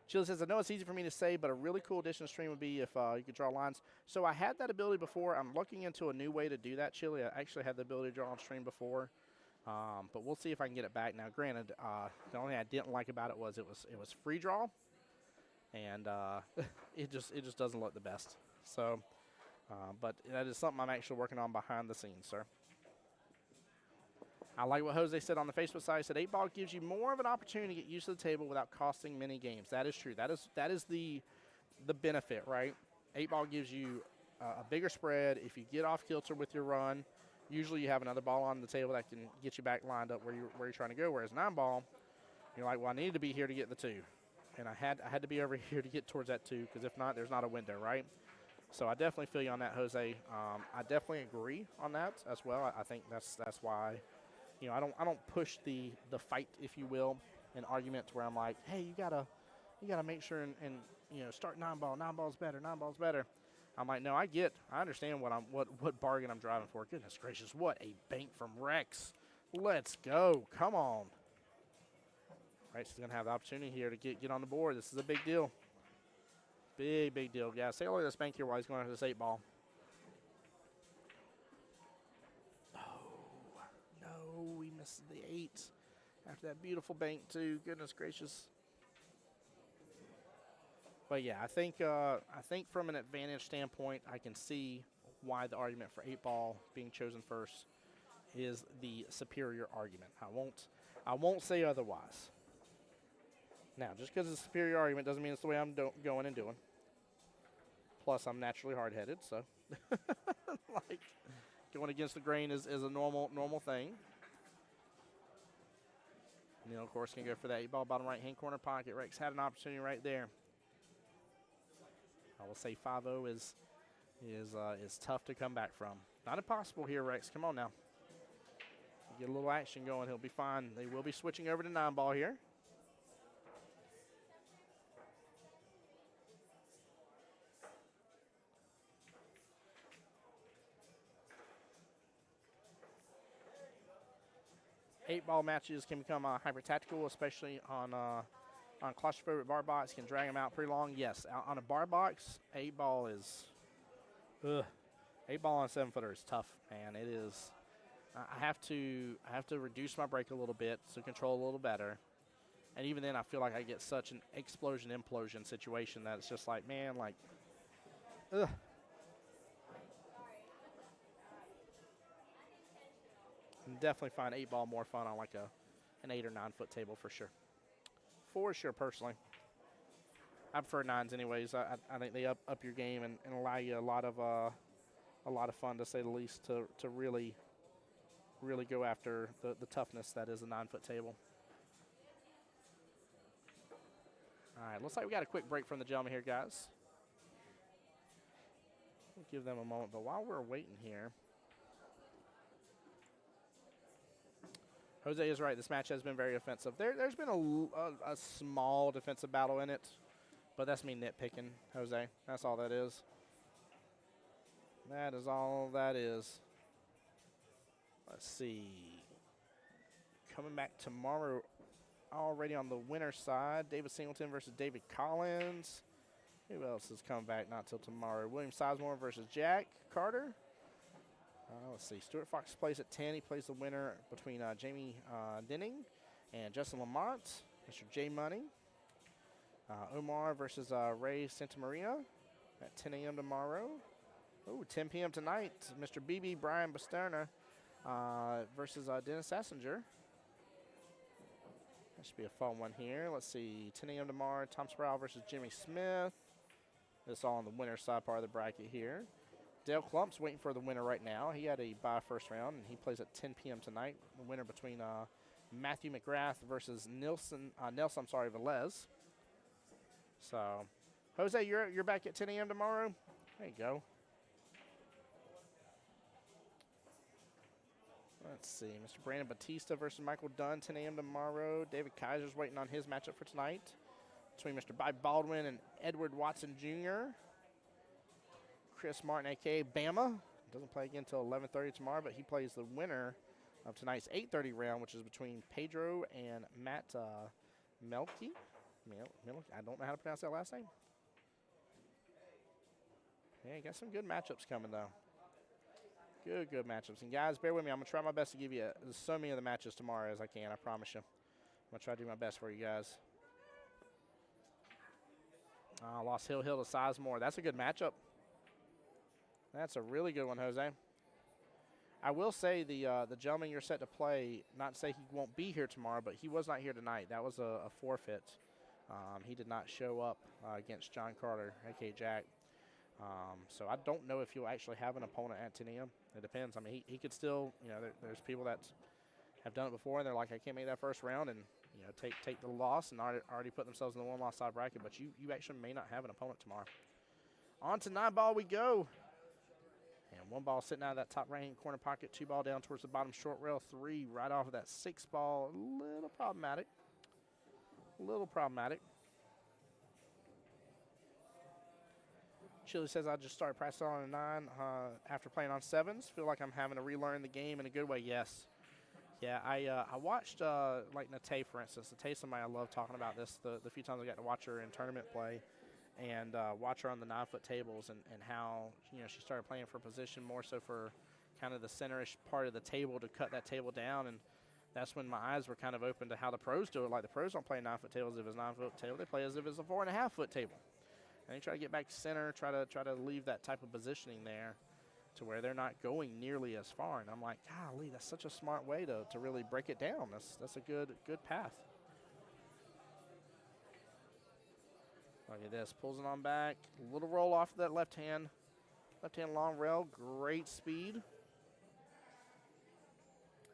Chili says, I know it's easy for me to say, but a really cool addition to stream would be if you could draw lines. So I had that ability before. I'm looking into a new way to do that, Chili. I actually had the ability to draw on stream before, but we'll see if I can get it back. Now, granted, the only thing I didn't like about it was it was free draw, and it just doesn't look the best. So, but that is something I'm actually working on behind the scenes, sir. I like what Jose said on the Facebook side. He said 8-ball gives you more of an opportunity to get used to the table without costing many games. That is true. That is the benefit, right? 8-ball gives you a bigger spread. If you get off kilter with your run, usually you have another ball on the table that can get you back lined up where you're trying to go. Whereas 9-ball, you're like, well, I need to be here to get the 2, and I had to be over here to get towards that 2 because if not, there's not a window, right? So I definitely feel you on that, Jose. I definitely agree on that as well. I think that's why. I don't push the fight, if you will, in arguments where I'm like, hey, you gotta make sure and start 9-ball. 9-ball's better. 9-ball's better. I'm like, no, I understand what bargain I'm driving for. Goodness gracious, what a bank from Rex. Let's go. Come on. Rex is going to have the opportunity here to get on the board. This is a big deal. Big deal, guys. Take a look at this bank here while he's going after this 8-ball. No, we missed the 8 after that beautiful bank too. Goodness gracious. But yeah, I think from an advantage standpoint, I can see why the argument for 8-ball being chosen first is the superior argument. I won't say otherwise. Now, just because it's a superior argument doesn't mean it's the way I'm going and doing. Plus, I'm naturally hard-headed, so like going against the grain is a normal thing. Neil, of course, can go for that 8-ball bottom right-hand corner pocket. Rex had an opportunity right there. I will say 5-0 is tough to come back from. Not impossible here, Rex. Come on now. Get a little action going. He'll be fine. They will be switching over to 9-ball here. Eight-ball matches can become hyper tactical, especially on claustrophobic bar box. Can drag them out pretty long. Yes, on a bar box, 8-ball is. 8-ball on 7-footer is tough, man. It is. I have to reduce my brake a little bit to control a little better, and even then, I feel like I get such an explosion implosion situation that it's just like, man, like, ugh. Definitely find 8-ball more fun on like an 8 or 9 foot table for sure. For sure, personally. I prefer 9s anyways. I think they up your game and allow you a lot of fun, to say the least, to really go after the toughness that is a 9 foot table. All right, looks like we got a quick break from the gentleman here, guys. We'll give them a moment, but while we're waiting here, Jose is right. This match has been very offensive. There's been a small defensive battle in it, but that's me nitpicking, Jose. That's all that is. That is all that is. Let's see. Coming back tomorrow already on the winner's side. David Singleton versus David Collins. Who else is coming back not till tomorrow? William Sizemore versus Jack Carter. Let's see. Stuart Fox plays at 10. He plays the winner between Jamie Denning and Justin Lamont. Mr. J Money. Omar versus Ray Santamaria at 10 a.m. tomorrow. Oh, 10 p.m. tonight. Mr. BB Brian Basterna versus Dennis Sassinger. That should be a fun one here. Let's see. 10 a.m. tomorrow. Tom Sproul versus Jimmy Smith. This all on the winner's side part of the bracket here. Dale Klump's waiting for the winner right now. He had a bye first round, and he plays at 10 p.m. tonight. The winner between Matthew McGrath versus Nelson Velez. So, Jose, you're back at 10 a.m. tomorrow? There you go. Let's see. Mr. Brandon Batista versus Michael Dunn, 10 a.m. tomorrow. David Kaiser's waiting on his matchup for tonight between Mr. Bob Baldwin and Edward Watson Jr. Chris Martin, a.k.a. Bama, doesn't play again until 11:30 tomorrow, but he plays the winner of tonight's 8:30 round, which is between Pedro and Matt Melky. I don't know how to pronounce that last name. Yeah, got some good matchups coming, though. Good matchups. And, guys, bear with me. I'm going to try my best to give you so many of the matches tomorrow as I can. I promise you. I'm going to try to do my best for you guys. Lost Hill to Sizemore. That's a good matchup. That's a really good one, Jose. I will say the gentleman you're set to play, not to say he won't be here tomorrow, but he was not here tonight. That was a forfeit. He did not show up against John Carter, a.k.a. Jack. So I don't know if he'll actually have an opponent at 10 a.m. It depends. I mean, he could still, there's people that have done it before, and they're like, I can't make that first round, and, take the loss and already put themselves in the one-loss side bracket, but you actually may not have an opponent tomorrow. On to 9-ball we go. And 1-ball sitting out of that top right-hand corner pocket, 2-ball down towards the bottom short rail, 3 right off of that 6-ball. A little problematic. Chili says I just started practicing on a 9 after playing on 7s. Feel like I'm having to relearn the game in a good way. Yes. Yeah, I watched like Nate, for instance. Nate's somebody I love talking about this. The few times I got to watch her in tournament play, and watch her on the 9-foot tables, and how she started playing for position more so for kind of the centerish part of the table to cut that table down, and that's when my eyes were kind of open to how the pros do it. Like the pros don't play 9-foot tables as if it's a 9-foot table; they play as if it's a 4.5-foot table, and they try to get back to center, try to leave that type of positioning there, to where they're not going nearly as far. And I'm like, golly, that's such a smart way to really break it down. That's a good path. Look at this, pulls it on back, a little roll off of that left hand long rail, great speed.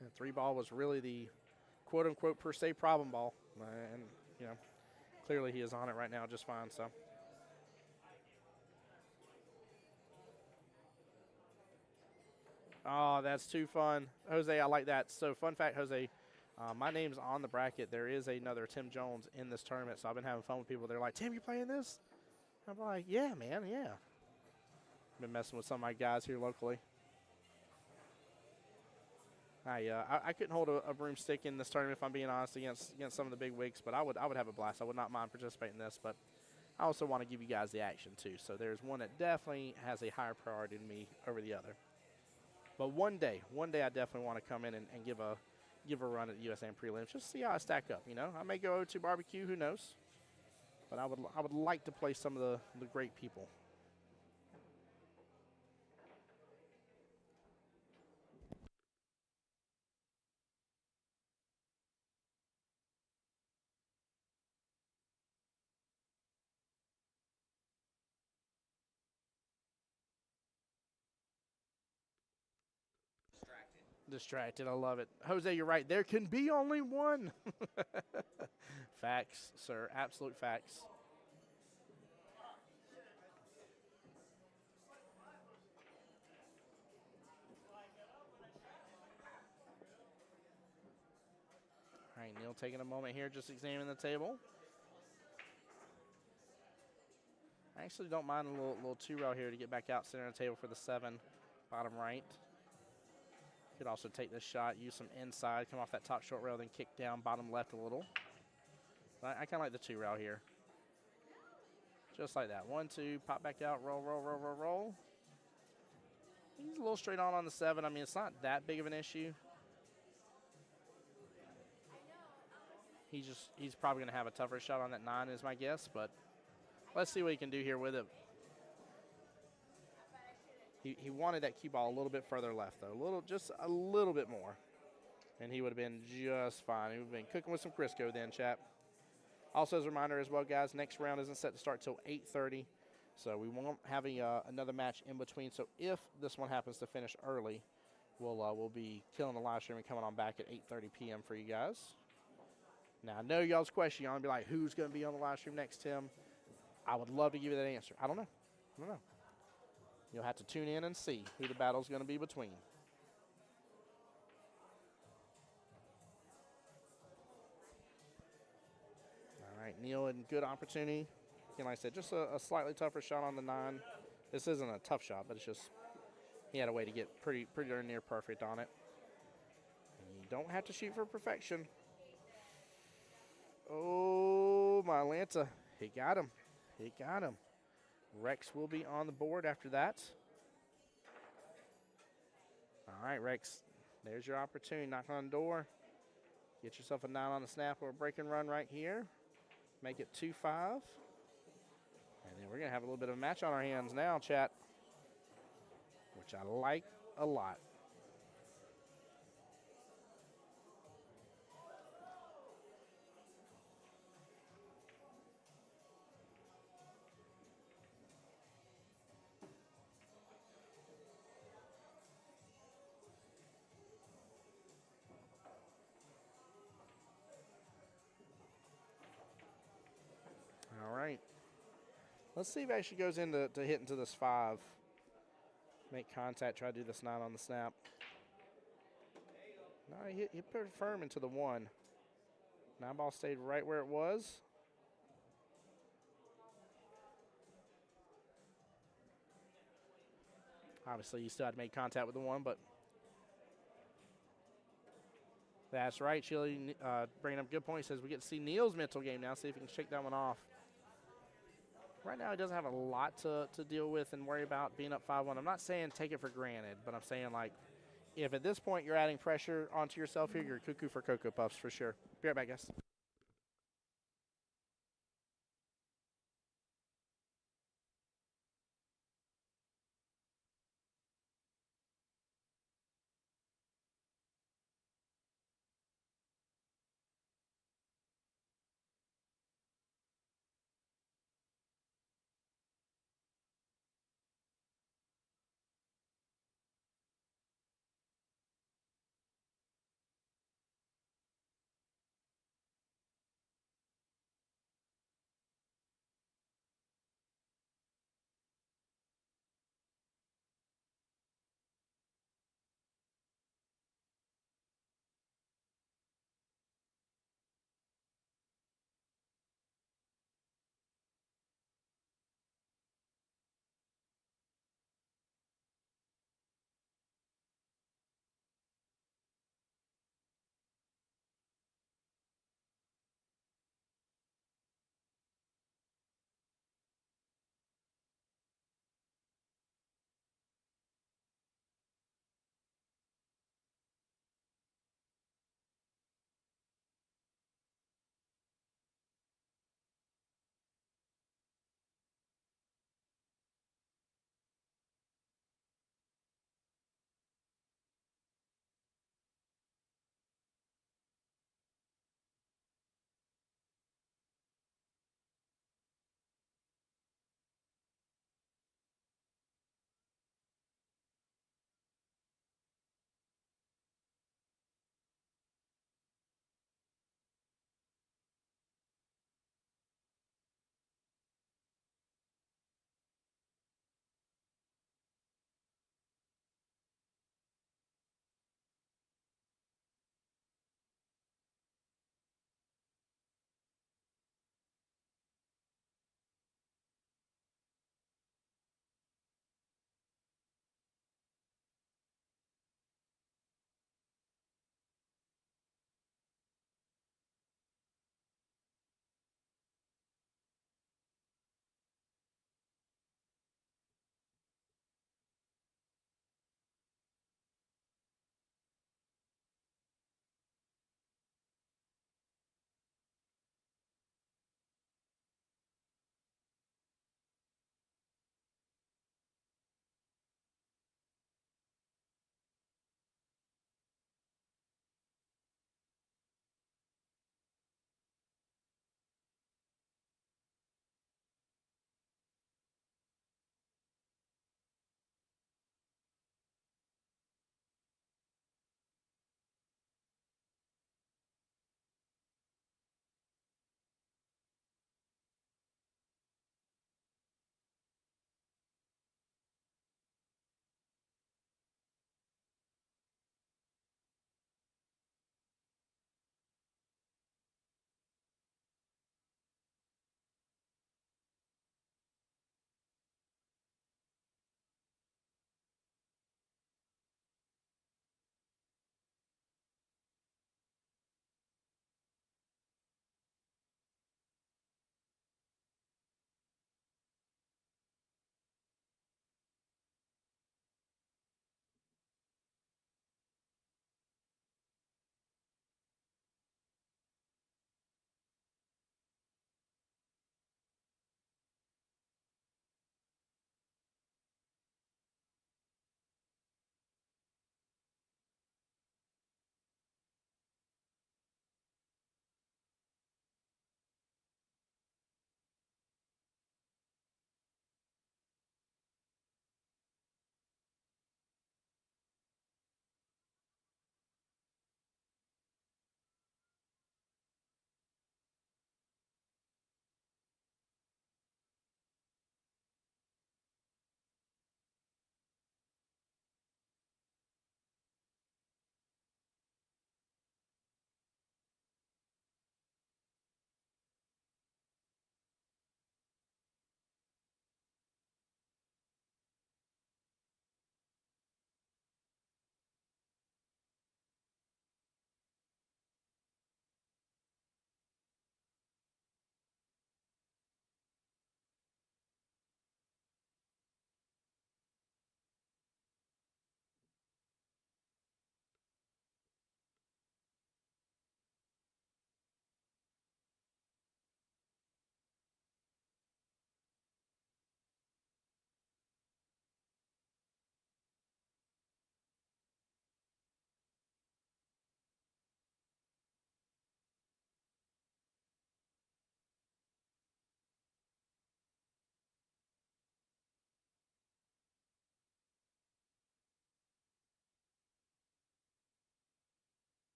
And 3-ball was really the quote-unquote per se problem ball, and clearly he is on it right now just fine. So. Oh, that's too fun. Jose, I like that. So, fun fact, Jose, my name's on the bracket. There is another Tim Jones in this tournament, so I've been having fun with people. They're like, Tim, you playing this? I'm like, yeah, man, yeah. Been messing with some of my guys here locally. I couldn't hold a broomstick in this tournament, if I'm being honest, against some of the big wigs, but I would have a blast. I would not mind participating in this, but I also want to give you guys the action, too. So, there's one that definitely has a higher priority than me over the other. But one day I definitely want to come in and give a run at the USAM prelims, just see how I stack up. I may go to barbecue, who knows? But I would like to play some of the great people. Distracted, I love it. Jose, you're right. There can be only one. Facts, sir. Absolute facts. All right, Neil taking a moment here, just examining the table. I actually don't mind a little 2-rail here to get back out center of the table for the 7, bottom right. Could also take this shot, use some inside, come off that top short rail, then kick down bottom left a little. But I kind of like the 2-rail here. Just like that. 1, 2, pop back out, roll, roll, roll, roll, roll. He's a little straight on the 7. I mean, it's not that big of an issue. He's probably going to have a tougher shot on that 9 is my guess, but let's see what he can do here with it. He wanted that cue ball a little bit further left, though. Just a little bit more. And he would have been just fine. He would have been cooking with some Crisco then, chap. Also, as a reminder as well, guys, next round isn't set to start till 8:30. So we won't have another match in between. So if this one happens to finish early, we'll be killing the live stream and coming on back at 8:30 p.m. for you guys. Now, I know y'all's question. Y'all going to be like, who's going to be on the live stream next, Tim? I would love to give you that answer. I don't know. You'll have to tune in and see who the battle's going to be between. All right, Neil in good opportunity. Again, like I said, just a slightly tougher shot on the 9. This isn't a tough shot, but it's just he had a way to get pretty darn near perfect on it. And you don't have to shoot for perfection. Oh, my Atlanta. He got him. Rex will be on the board after that. All right, Rex, there's your opportunity. Knock on the door. Get yourself a 9 on the snap or a break and run right here. Make it 2-5. And then we're going to have a little bit of a match on our hands now, chat, which I like a lot. All right. Let's see if it actually goes into hitting to this 5. Make contact, try to do this 9 on the snap. No, he put it firm into the 1. 9 ball stayed right where it was. Obviously, you still had to make contact with the one, but that's right. Chili bringing up a good point. He says we get to see Neil's mental game now, see if he can shake that one off. Right now, he doesn't have a lot to deal with and worry about being up 5-1. I'm not saying take it for granted, but I'm saying, like, if at this point you're adding pressure onto yourself here, you're cuckoo for Cocoa Puffs for sure. Be right back, guys.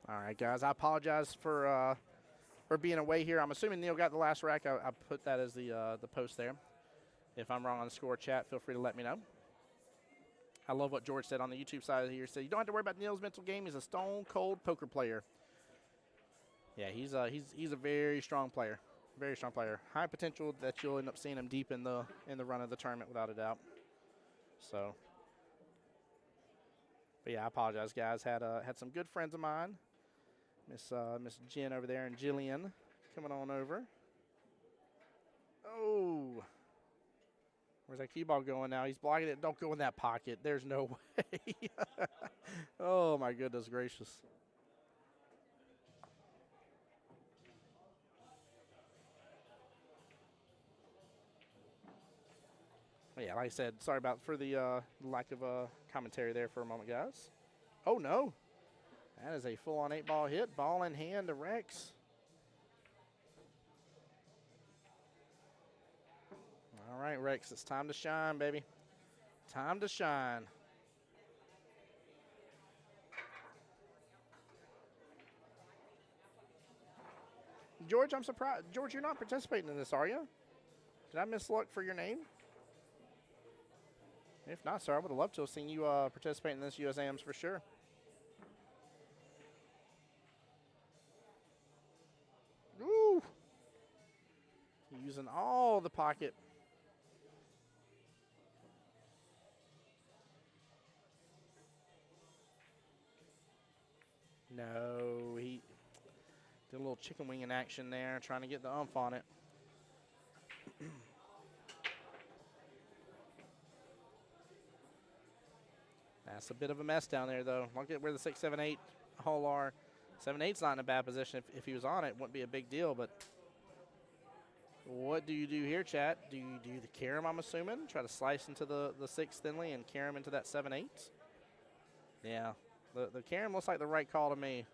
All right, guys. I apologize for being away here. I'm assuming Neil got the last rack. I put that as the post there. If I'm wrong on the score chat, feel free to let me know. I love what George said on the YouTube side here. He said, you don't have to worry about Neil's mental game. He's a stone-cold poker player. Yeah, he's a very strong player. Very strong player. High potential that you'll end up seeing him deep in the run of the tournament without a doubt. So, but yeah, I apologize, guys. Had some good friends of mine, Miss Jen over there and Jillian, coming on over. Oh, where's that cue ball going now? He's blocking it. Don't go in that pocket. There's no way. Oh my goodness gracious. Yeah, like I said, sorry for the lack of commentary there for a moment, guys. Oh, no. That is a full-on 8-ball hit. Ball in hand to Rex. All right, Rex, it's time to shine, baby. Time to shine. George, I'm surprised. George, you're not participating in this, are you? Did I mislook for your name? If not, sir, I would have loved to have seen you participate in this USAMs for sure. Woo! Using all the pocket. No, he did a little chicken wing in action there, trying to get the umph on it. That's a bit of a mess down there, though. Look at where the 6, 7, 8 all are. 7, 8's not in a bad position. If he was on it, it wouldn't be a big deal, but what do you do here, chat? Do you do the carom, I'm assuming? Try to slice into the 6 thinly and carom into that 7, 8? Yeah, the carom looks like the right call to me.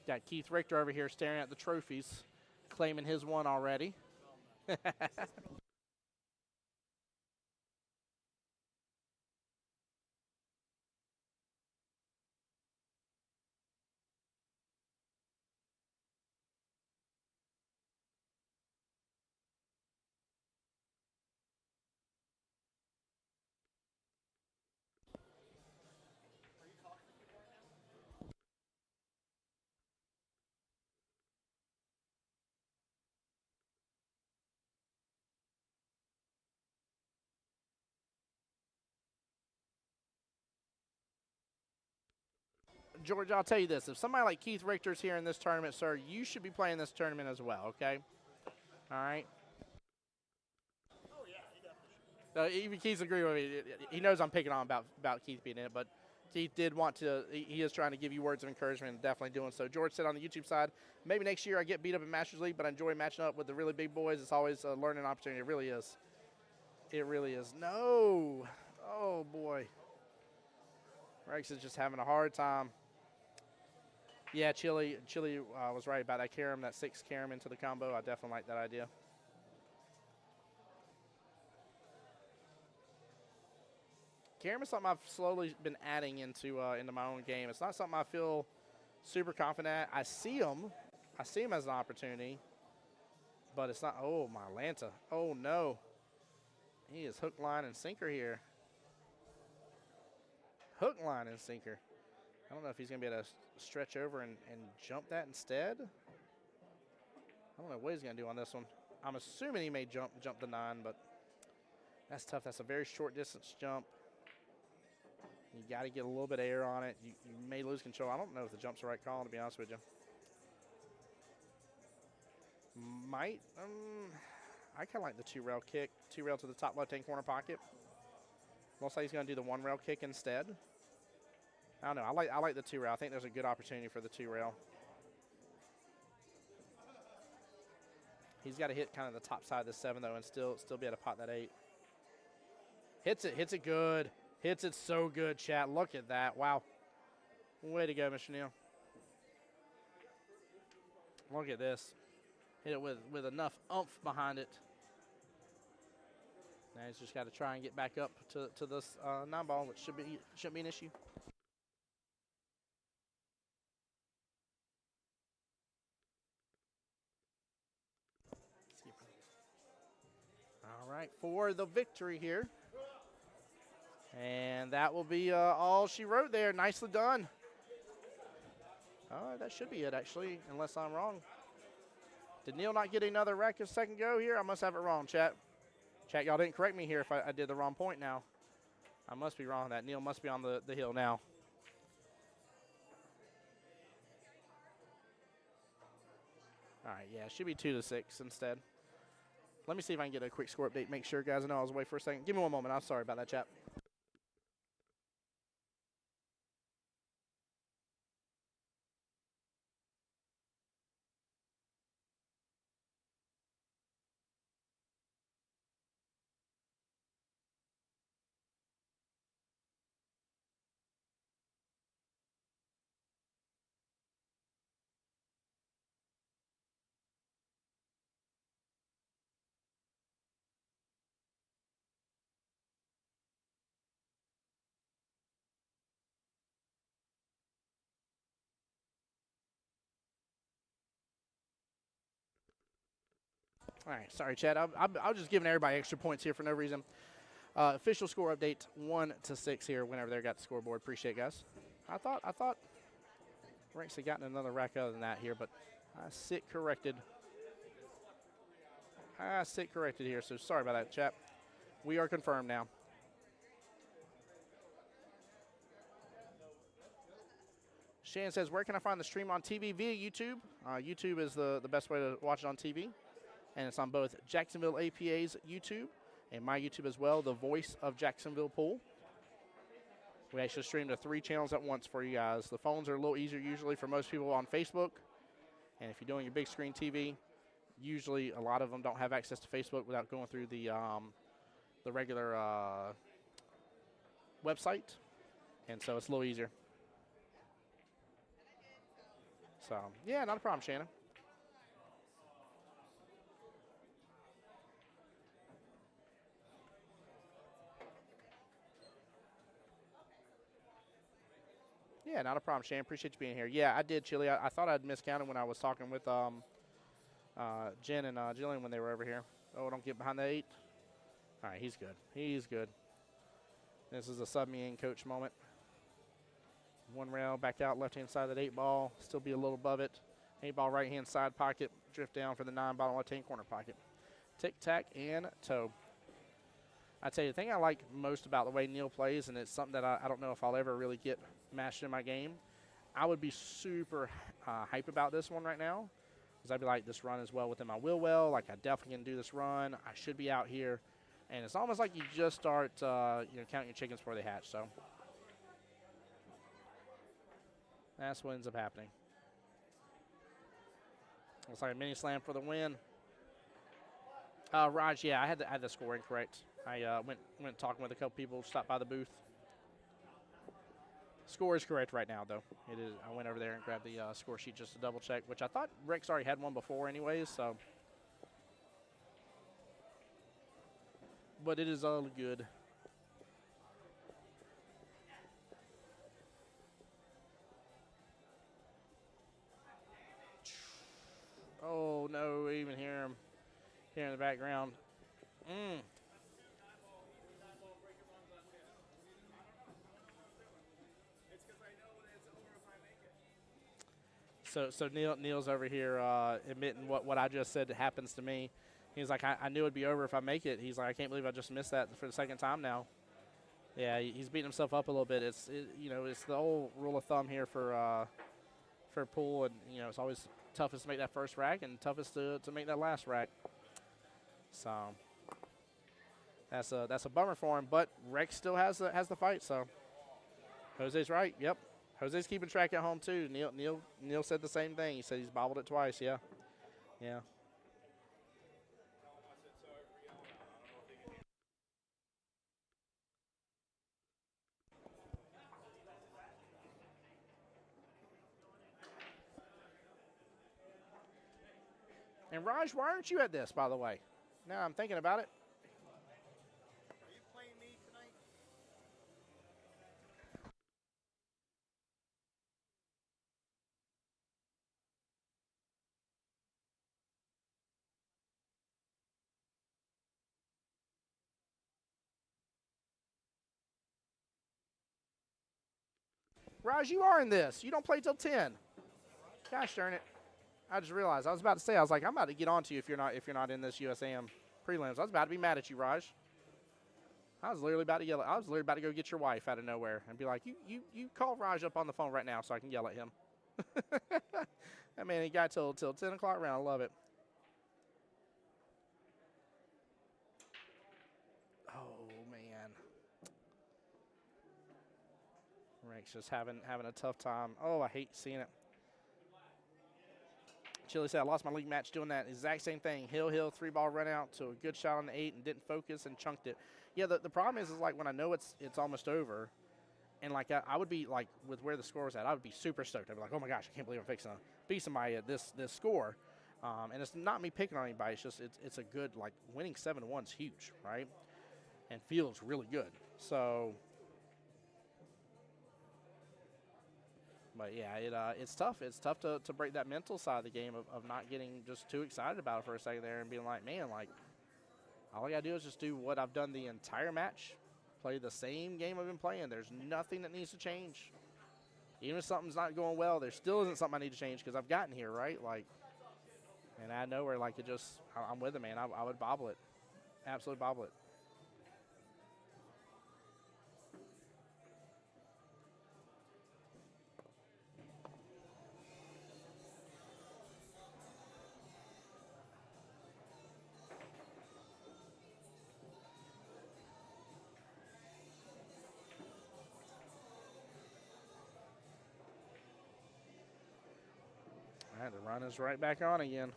Got Keith Richter over here staring at the trophies, claiming his one already. George, I'll tell you this. If somebody like Keith Richter's here in this tournament, sir, you should be playing this tournament as well, okay? All right? Even Keith's agreeing with me. He knows I'm picking on about Keith being in it, but Keith did want to. He is trying to give you words of encouragement and definitely doing so. George said on the YouTube side, maybe next year I get beat up in Masters League, but I enjoy matching up with the really big boys. It's always a learning opportunity. It really is. It really is. No. Oh, boy. Rex is just having a hard time. Yeah, Chili was right about that carom, that 6 carom into the combo. I definitely like that idea. Carom is something I've slowly been adding into my own game. It's not something I feel super confident at. I see him as an opportunity, but it's not. Oh, my Atlanta. Oh, no. He is hook, line, and sinker here. Hook, line, and sinker. I don't know if he's going to be able to stretch over and jump that instead. I don't know what he's going to do on this one. I'm assuming he may jump the 9, but that's tough. That's a very short distance jump. You got to get a little bit of air on it. You may lose control. I don't know if the jump's the right call, to be honest with you. Might. I kind of like the 2-rail kick. 2-rail to the top left-hand corner pocket. Looks like he's going to do the 1-rail kick instead. I don't know. I like the 2-rail. I think there's a good opportunity for the 2-rail. He's got to hit kind of the top side of the 7, though, and still be able to pot that 8. Hits it good. Hits it so good, chat. Look at that. Wow. Way to go, Mr. Neal. Look at this. Hit it with enough oomph behind it. Now he's just got to try and get back up to this 9-ball, which shouldn't be an issue. All right, for the victory here. And that will be all she wrote there. Nicely done. That should be it, actually, unless I'm wrong. Did Neil not get another rack a second go here? I must have it wrong, chat. Chat, y'all didn't correct me here if I did the wrong point now. I must be wrong on that. Neil must be on the hill now. All right, yeah, it should be 2-6 instead. Let me see if I can get a quick score update. Make sure, guys, I know I was away for a second. Give me one moment. I'm sorry about that, chat. All right, sorry, Chad. I was just giving everybody extra points here for no reason. Official score update 1-6 here. Whenever they got the scoreboard, appreciate it, guys. I thought Rex had gotten another rack other than that here, but I sit corrected. Here, so sorry about that, chat. We are confirmed now. Shannon says, where can I find the stream on TV? Via YouTube. YouTube is the best way to watch it on TV. And it's on both Jacksonville APA's YouTube and my YouTube as well, the Voice of Jacksonville Pool. We actually stream to 3 channels at once for you guys. The phones are a little easier usually for most people on Facebook. And if you're doing your big screen TV, usually a lot of them don't have access to Facebook without going through the regular website. And so it's a little easier. So, yeah, not a problem, Shannon. Yeah, not a problem, Shannon. Appreciate you being here. Yeah, I did, Chili. I thought I'd miscounted when I was talking with Jen and Jillian when they were over here. Oh, don't get behind the 8. All right, he's good. He's good. This is a sub me in coach moment. 1 rail, back out left-hand side of that 8-ball. Still be a little above it. 8-ball right-hand side pocket. Drift down for the 9-ball left-hand corner pocket. Tic-tac and toe. I tell you, the thing I like most about the way Neil plays, and it's something that I don't know if I'll ever really get mastered in my game, I would be super hype about this one right now, because I'd be like, this run is well within my will well. Like, I definitely can do this run. I should be out here. And it's almost like you just start counting your chickens before they hatch. So that's what ends up happening. Looks like a mini slam for the win. Raj, yeah, I had the score incorrect. I went talking with a couple people, stopped by the booth. Score is correct right now, though. It is. I went over there and grabbed the score sheet just to double check, which I thought Rex already had one before anyways, so. But it is all good. Oh, no, even hear him here in the background. So Neil's over here admitting what I just said happens to me. He's like, I knew it'd be over if I make it. He's like, I can't believe I just missed that for the second time now. Yeah, he's beating himself up a little bit. It's the old rule of thumb here for pool, and it's always toughest to make that first rack and toughest to make that last rack. So that's a bummer for him, but Rex still has the fight. So Jose's right. Yep. Jose's keeping track at home too. Neil said the same thing. He said he's bobbled it twice. Yeah. And Raj, why aren't you at this, by the way? Now I'm thinking about it. Raj, you are in this. You don't play till 10. Gosh darn it. I just realized. I was about to say, I was like, I'm about to get on to you if you're not in this USAM prelims. I was about to be mad at you, Raj. I was literally about to yell. I was literally about to go get your wife out of nowhere and be like, you call Raj up on the phone right now so I can yell at him. That man, he got till 10 o'clock around. I love it. Oh man, Rex just having a tough time. Oh, I hate seeing it. Chili said, I lost my league match doing that exact same thing. Hill, 3-ball run out to a good shot on the 8 and didn't focus and chunked it. Yeah, the problem is like when I know it's almost over, and like I would be like with where the score was at, I would be super stoked. I'd be like, oh my gosh, I can't believe I'm fixing to beat somebody at this score. And it's not me picking on anybody. It's just it's a good, like, winning 7-1 is huge, right? And feels really good. So. But yeah, it's tough. It's tough to break that mental side of the game of not getting just too excited about it for a second there and being like, man, like, all I got to do is just do what I've done the entire match, play the same game I've been playing. There's nothing that needs to change. Even if something's not going well, there still isn't something I need to change because I've gotten here, right? Like, and out of nowhere, like, it just, I'm with it, man. I would bobble it. Absolutely bobble it. All right, the run is right back on again.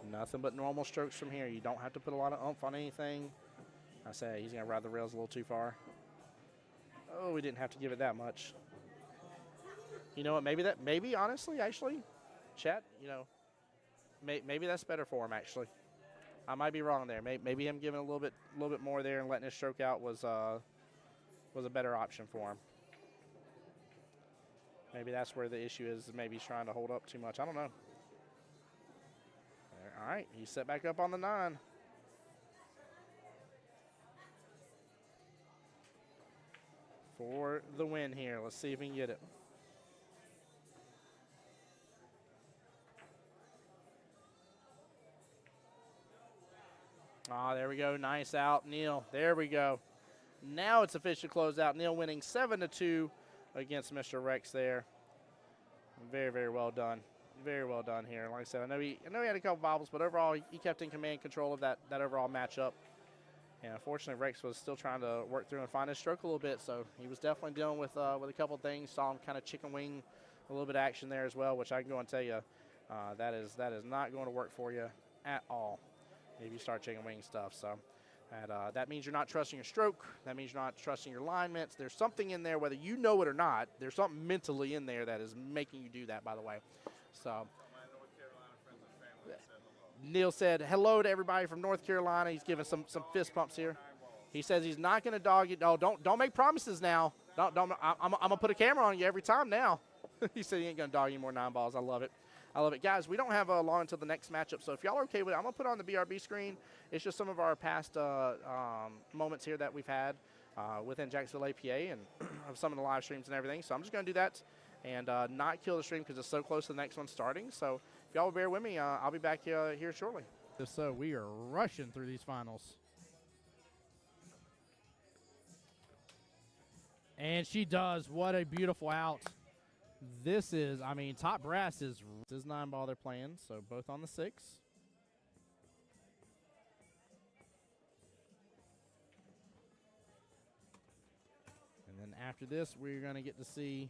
Nothing but normal strokes from here. You don't have to put a lot of oomph on anything. I say he's going to ride the rails a little too far. Oh, we didn't have to give it that much. You know what? Maybe honestly, actually, chat, you know, maybe that's better for him, actually. I might be wrong there. Maybe him giving a little bit more there and letting his stroke out was a better option for him. Maybe that's where the issue is. Maybe he's trying to hold up too much. I don't know. All right, he's set back up on the 9. For the win here. Let's see if we can get it. Ah, there we go. Nice out, Neil. There we go. Now it's official closeout. Neil winning 7-2 against Mr. Rex there. Very, very well done. Very well done here. Like I said, I know he had a couple bobbles, but overall he kept in command control of that overall matchup. And unfortunately, Rex was still trying to work through and find his stroke a little bit, so he was definitely dealing with a couple things. Saw him kind of chicken wing a little bit of action there as well, which I can go and tell you that is not going to work for you at all if you start chicken wing stuff. So that means you're not trusting your stroke. That means you're not trusting your alignments. There's something in there, whether you know it or not. There's something mentally in there that is making you do that, by the way. So Neil said hello to everybody from North Carolina. He's giving some fist pumps here. He says he's not going to dog you. Oh, don't make promises now. I'm gonna put a camera on you every time now. He said he ain't gonna dog you more 9 balls. I love it. I love it. Guys, we don't have long until the next matchup, so if y'all are okay with it, I'm going to put it on the BRB screen. It's just some of our past moments here that we've had within Jacksonville APA and of some of the live streams and everything. So I'm just going to do that and not kill the stream because it's so close to the next one starting. So if y'all will bear with me, I'll be back here shortly. So we are rushing through these finals. And she does. What a beautiful out. This is, I mean, top brass is 9 ball they're playing, so both on the 6. And then after this, we're going to get to see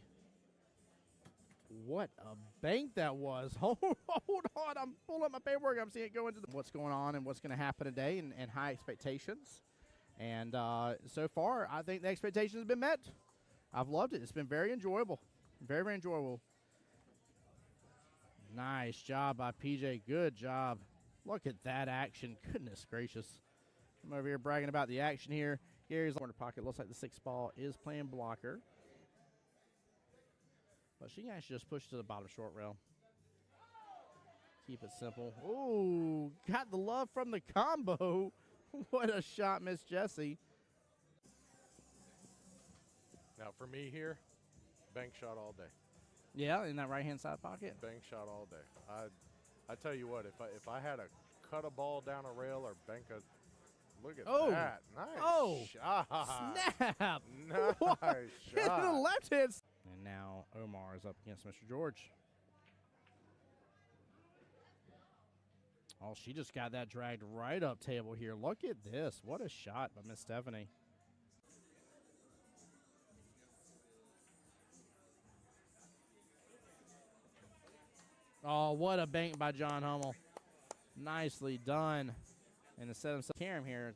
what a bank that was. Hold on, I'm pulling up my paperwork. I'm seeing it go into what's going on and what's going to happen today and high expectations. And so far, I think the expectations have been met. I've loved it. It's been very enjoyable. Very, very enjoyable. Nice job by PJ. Good job. Look at that action. Goodness gracious. I'm over here bragging about the action here. Gary's corner pocket. Looks like the 6 ball is playing blocker. But she can actually just push to the bottom short rail. Keep it simple. Ooh, got the love from the combo. What a shot, Miss Jessie. for me here, bank shot all day. Yeah, in that right-hand side pocket. Bank shot all day. I tell you what, if I had to cut a ball down a rail or bank a, look at that. Nice shot. Snap. Nice Hit shot. the left hand. And now Omar is up against Mr. George. Oh, she just got that dragged right up table here. Look at this. What a shot by Miss Stephanie. Oh, what a bank by John Hummel. Nicely done. And to set himself Karam here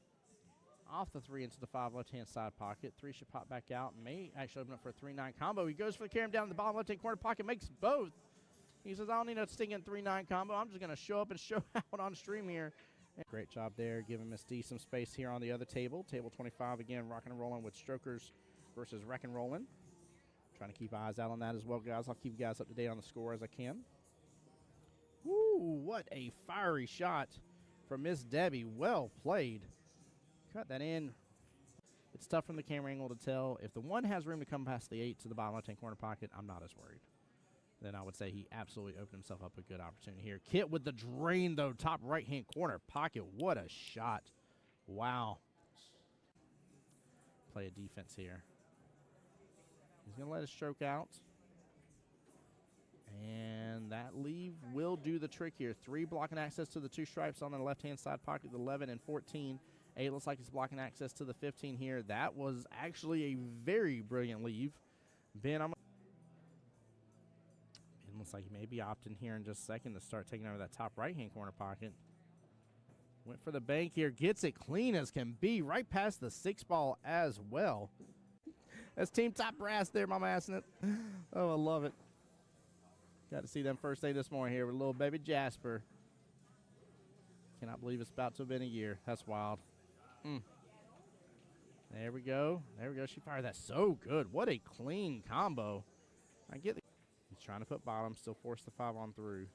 off the 3 into the 5 left-hand side pocket. 3 should pop back out. May actually open up for a 3-9 combo. He goes for the Karam down the bottom left-hand corner pocket, makes both. He says, I don't need a stinging 3-9 combo. I'm just going to show up and show out on stream here. Great job there, giving Miss D some space here on the other table. Table 25, again, rocking and rolling with strokers versus wreck and rolling. Trying to keep eyes out on that as well, guys. I'll keep you guys up to date on the score as I can. Woo, what a fiery shot from Miss Debbie. Well played. Cut that in. It's tough from the camera angle to tell. If the 1 has room to come past the 8 to the bottom left-hand corner pocket, I'm not as worried. Then I would say he absolutely opened himself up a good opportunity here. Kit with the drain, though, top right-hand corner pocket. What a shot. Wow. Play a defense here. He's going to let it stroke out. And that leave will do the trick here. 3 blocking access to the 2 stripes on the left-hand side pocket, the 11 and 14. 8 looks like it's blocking access to the 15 here. That was actually a very brilliant leave. Ben, it looks like he may be opting here in just a second to start taking over that top right-hand corner pocket. Went for the bank here. Gets it clean as can be. Right past the 6 ball as well. That's Team Top Brass there, Mama Assing it. Oh, I love it. Got to see them first day this morning here with little baby Jasper. Cannot believe it's about to have been a year. That's wild. There we go. There we go. She fired that so good. What a clean combo. I get the. He's trying to put bottom, still force the 5 on through.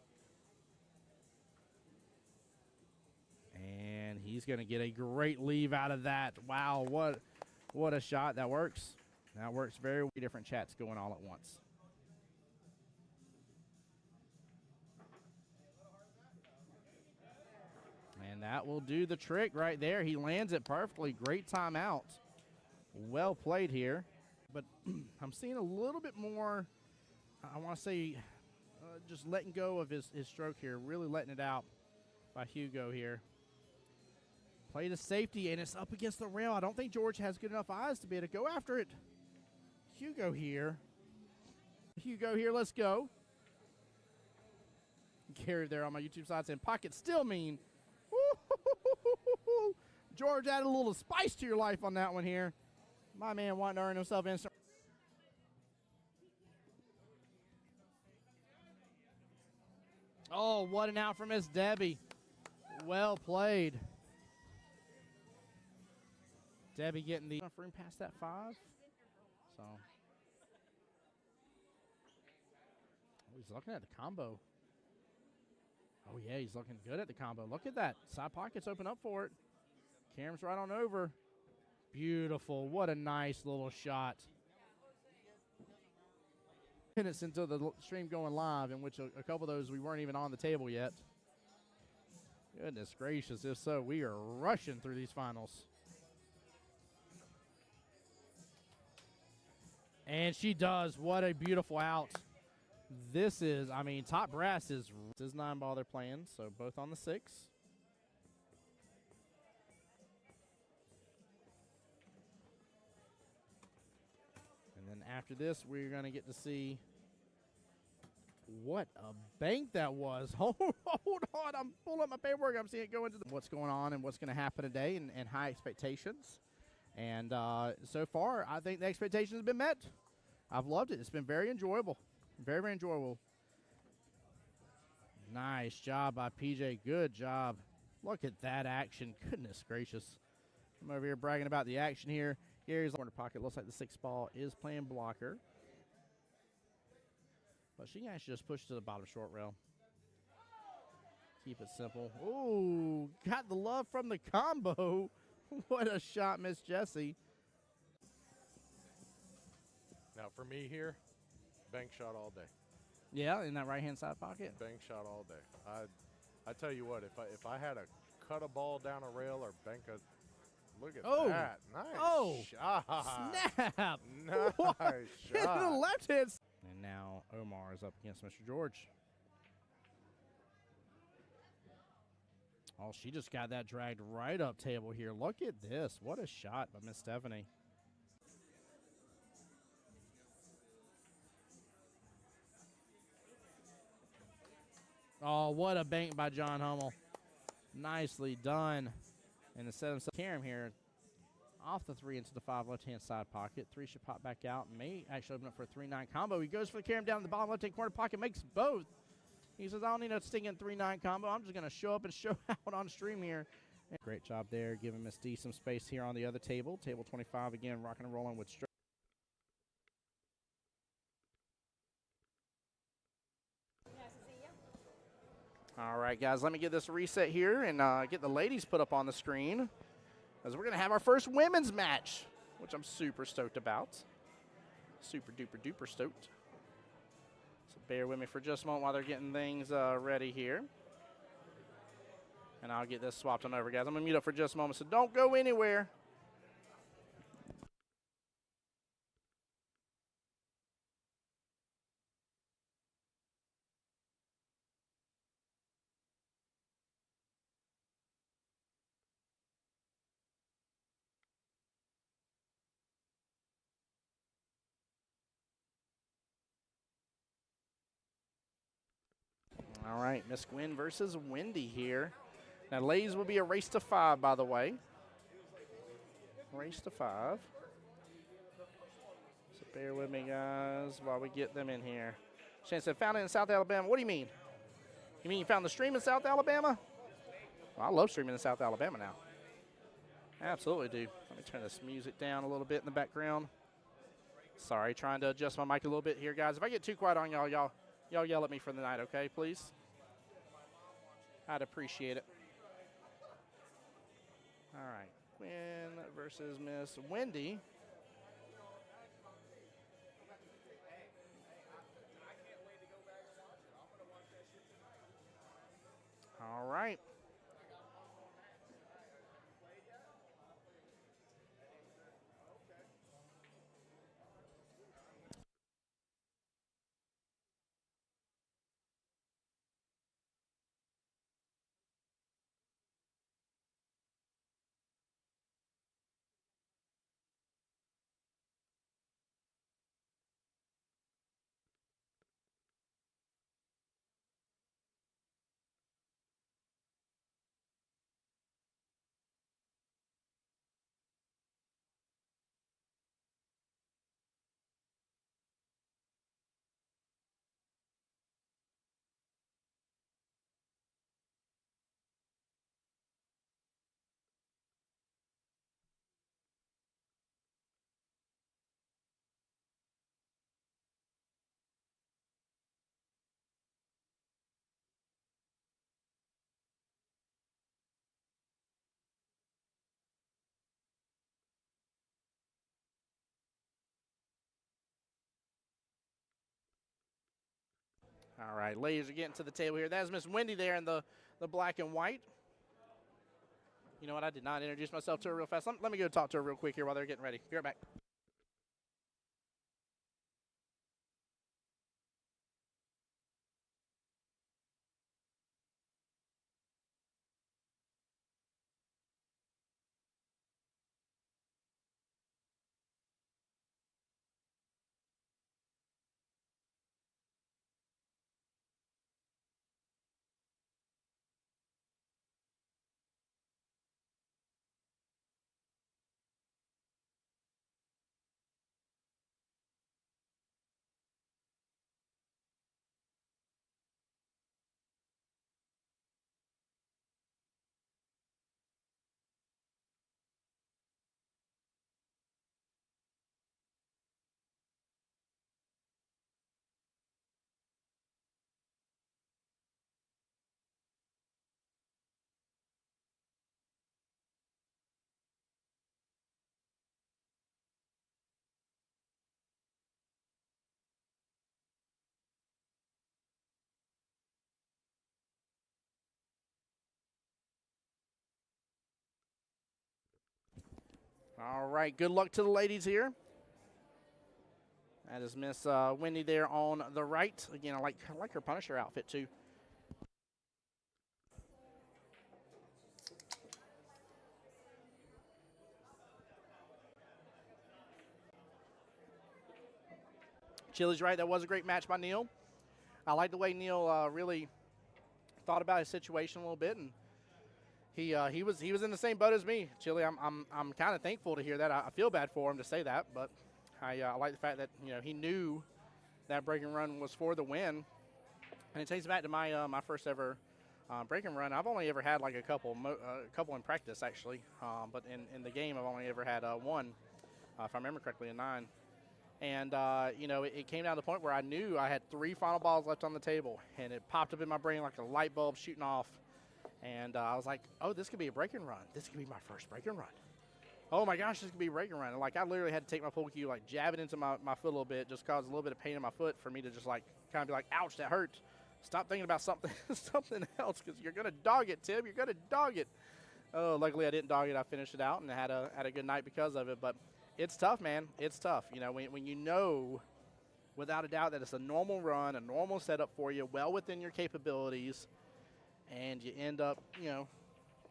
And he's going to get a great leave out of that. Wow, what a shot. That works. That works very well. Different chats going all at once. And that will do the trick right there. He lands it perfectly. Great timeout. Well played here. But I'm seeing a little bit more, I want to say, just letting go of his stroke here. Really letting it out by Hugo here. Play the safety, and it's up against the rail. I don't think George has good enough eyes to be able to go after it. Hugo here. Hugo here, let's go. Gary there on my YouTube side saying, pocket still mean. Woo-hoo-hoo-hoo-hoo-hoo. George added a little spice to your life on that one here. My man wanting to earn himself instant. Oh, what an out from Miss Debbie. Well played. Debbie getting the room past that 5. So. Oh, he's looking at the combo. Oh, yeah, he's looking good at the combo. Look at that. Side pockets open up for it. Karam's right on over. Beautiful. What a nice little shot. Minutes into the stream going live, in which a couple of those we weren't even on the table yet. Goodness gracious. If so, we are rushing through these finals. And she does. What a beautiful out. This is, I mean, Top Brass is 9 ball they're playing, so both on the 6. And then after this, we're going to get to see what a bank that was. Hold on. I'm pulling up my paperwork. I'm seeing it go into what's going on and what's going to happen today and high expectations. And so far, I think the expectations have been met. I've loved it. It's been very enjoyable. Very, very enjoyable. Nice job by PJ. Good job. Look at that action. Goodness gracious. I'm over here bragging about the action here. Gary's corner pocket. Looks like the 6 ball is playing blocker. But she can actually just push to the bottom short rail. Keep it simple. Ooh, got the love from the combo. What a shot, Miss Jessie. Now for me here, bank shot all day. Yeah, in that right-hand side pocket. Bank shot all day. I tell you what, if I had to cut a ball down a rail or bank a, look at that, nice shot, snap, nice hit shot. the left hand. And now Omar is up against Mr. George. Oh, she just got that dragged right up table here. Look at this. What a shot by Miss Stephanie. Oh, what a bank by John Hummel. Nicely done. And to set himself Karam here off the 3 into the 5 left-hand side pocket. 3 should pop back out. May actually open up for a 3-9 combo. He goes for the Karam down in the bottom left-hand corner pocket, makes both. He says, I don't need a stinking 3-9 combo. I'm just going to show up and show out on stream here. And great job there, giving Miss D some space here on the other table. Table 25 again, rocking and rolling with straight. All right, guys, let me get this reset here and get the ladies put up on the screen, as we're going to have our first women's match, which I'm super stoked about. Super duper duper stoked. So bear with me for just a moment while they're getting things ready here. And I'll get this swapped on over, guys. I'm going to mute up for just a moment, so don't go anywhere. All right, Miss Gwynn versus Wendy here. Now, ladies will be a race to 5, by the way. Race to 5. So bear with me, guys, while we get them in here. Shane said, found it in South Alabama. What do you mean? You mean you found the stream in South Alabama? Well, I love streaming in South Alabama now. Absolutely do. Let me turn this music down a little bit in the background. Sorry, trying to adjust my mic a little bit here, guys. If I get too quiet on y'all yell at me for the night, okay, please? I'd appreciate it. All right, Quinn versus Miss Wendy. All right. All right, ladies are getting to the table here. That's Miss Wendy there in the black and white. You know what? I did not introduce myself to her real fast. Let me go talk to her real quick here while they're getting ready. Be right back. All right, good luck to the ladies here. That is Miss Wendy there on the right. Again, I like her Punisher outfit too. Chili's right. That was a great match by Neil. I like the way Neil really thought about his situation a little bit, and he was in the same boat as me. Chili, I'm kind of thankful to hear that. I feel bad for him to say that, but I like the fact that he knew that breaking run was for the win, and it takes me back to my my first ever breaking run. I've only ever had like a couple in practice actually, but in the game I've only ever had one, if I remember correctly, a 9. And, it came down to the point where I knew I had 3 final balls left on the table, and it popped up in my brain like a light bulb shooting off. And I was like, oh, this could be a breaking run. This could be my first breaking run. Oh, my gosh, this could be a breaking run. And, I literally had to take my pool cue, jab it into my foot a little bit, just cause a little bit of pain in my foot for me to just, kind of be like, ouch, that hurt. Stop thinking about something something else, because you're going to dog it, Tim. You're going to dog it. Oh, luckily I didn't dog it. I finished it out and had a good night because of it. But it's tough, man. It's tough. When you know without a doubt that it's a normal run, a normal setup for you, well within your capabilities, and you end up,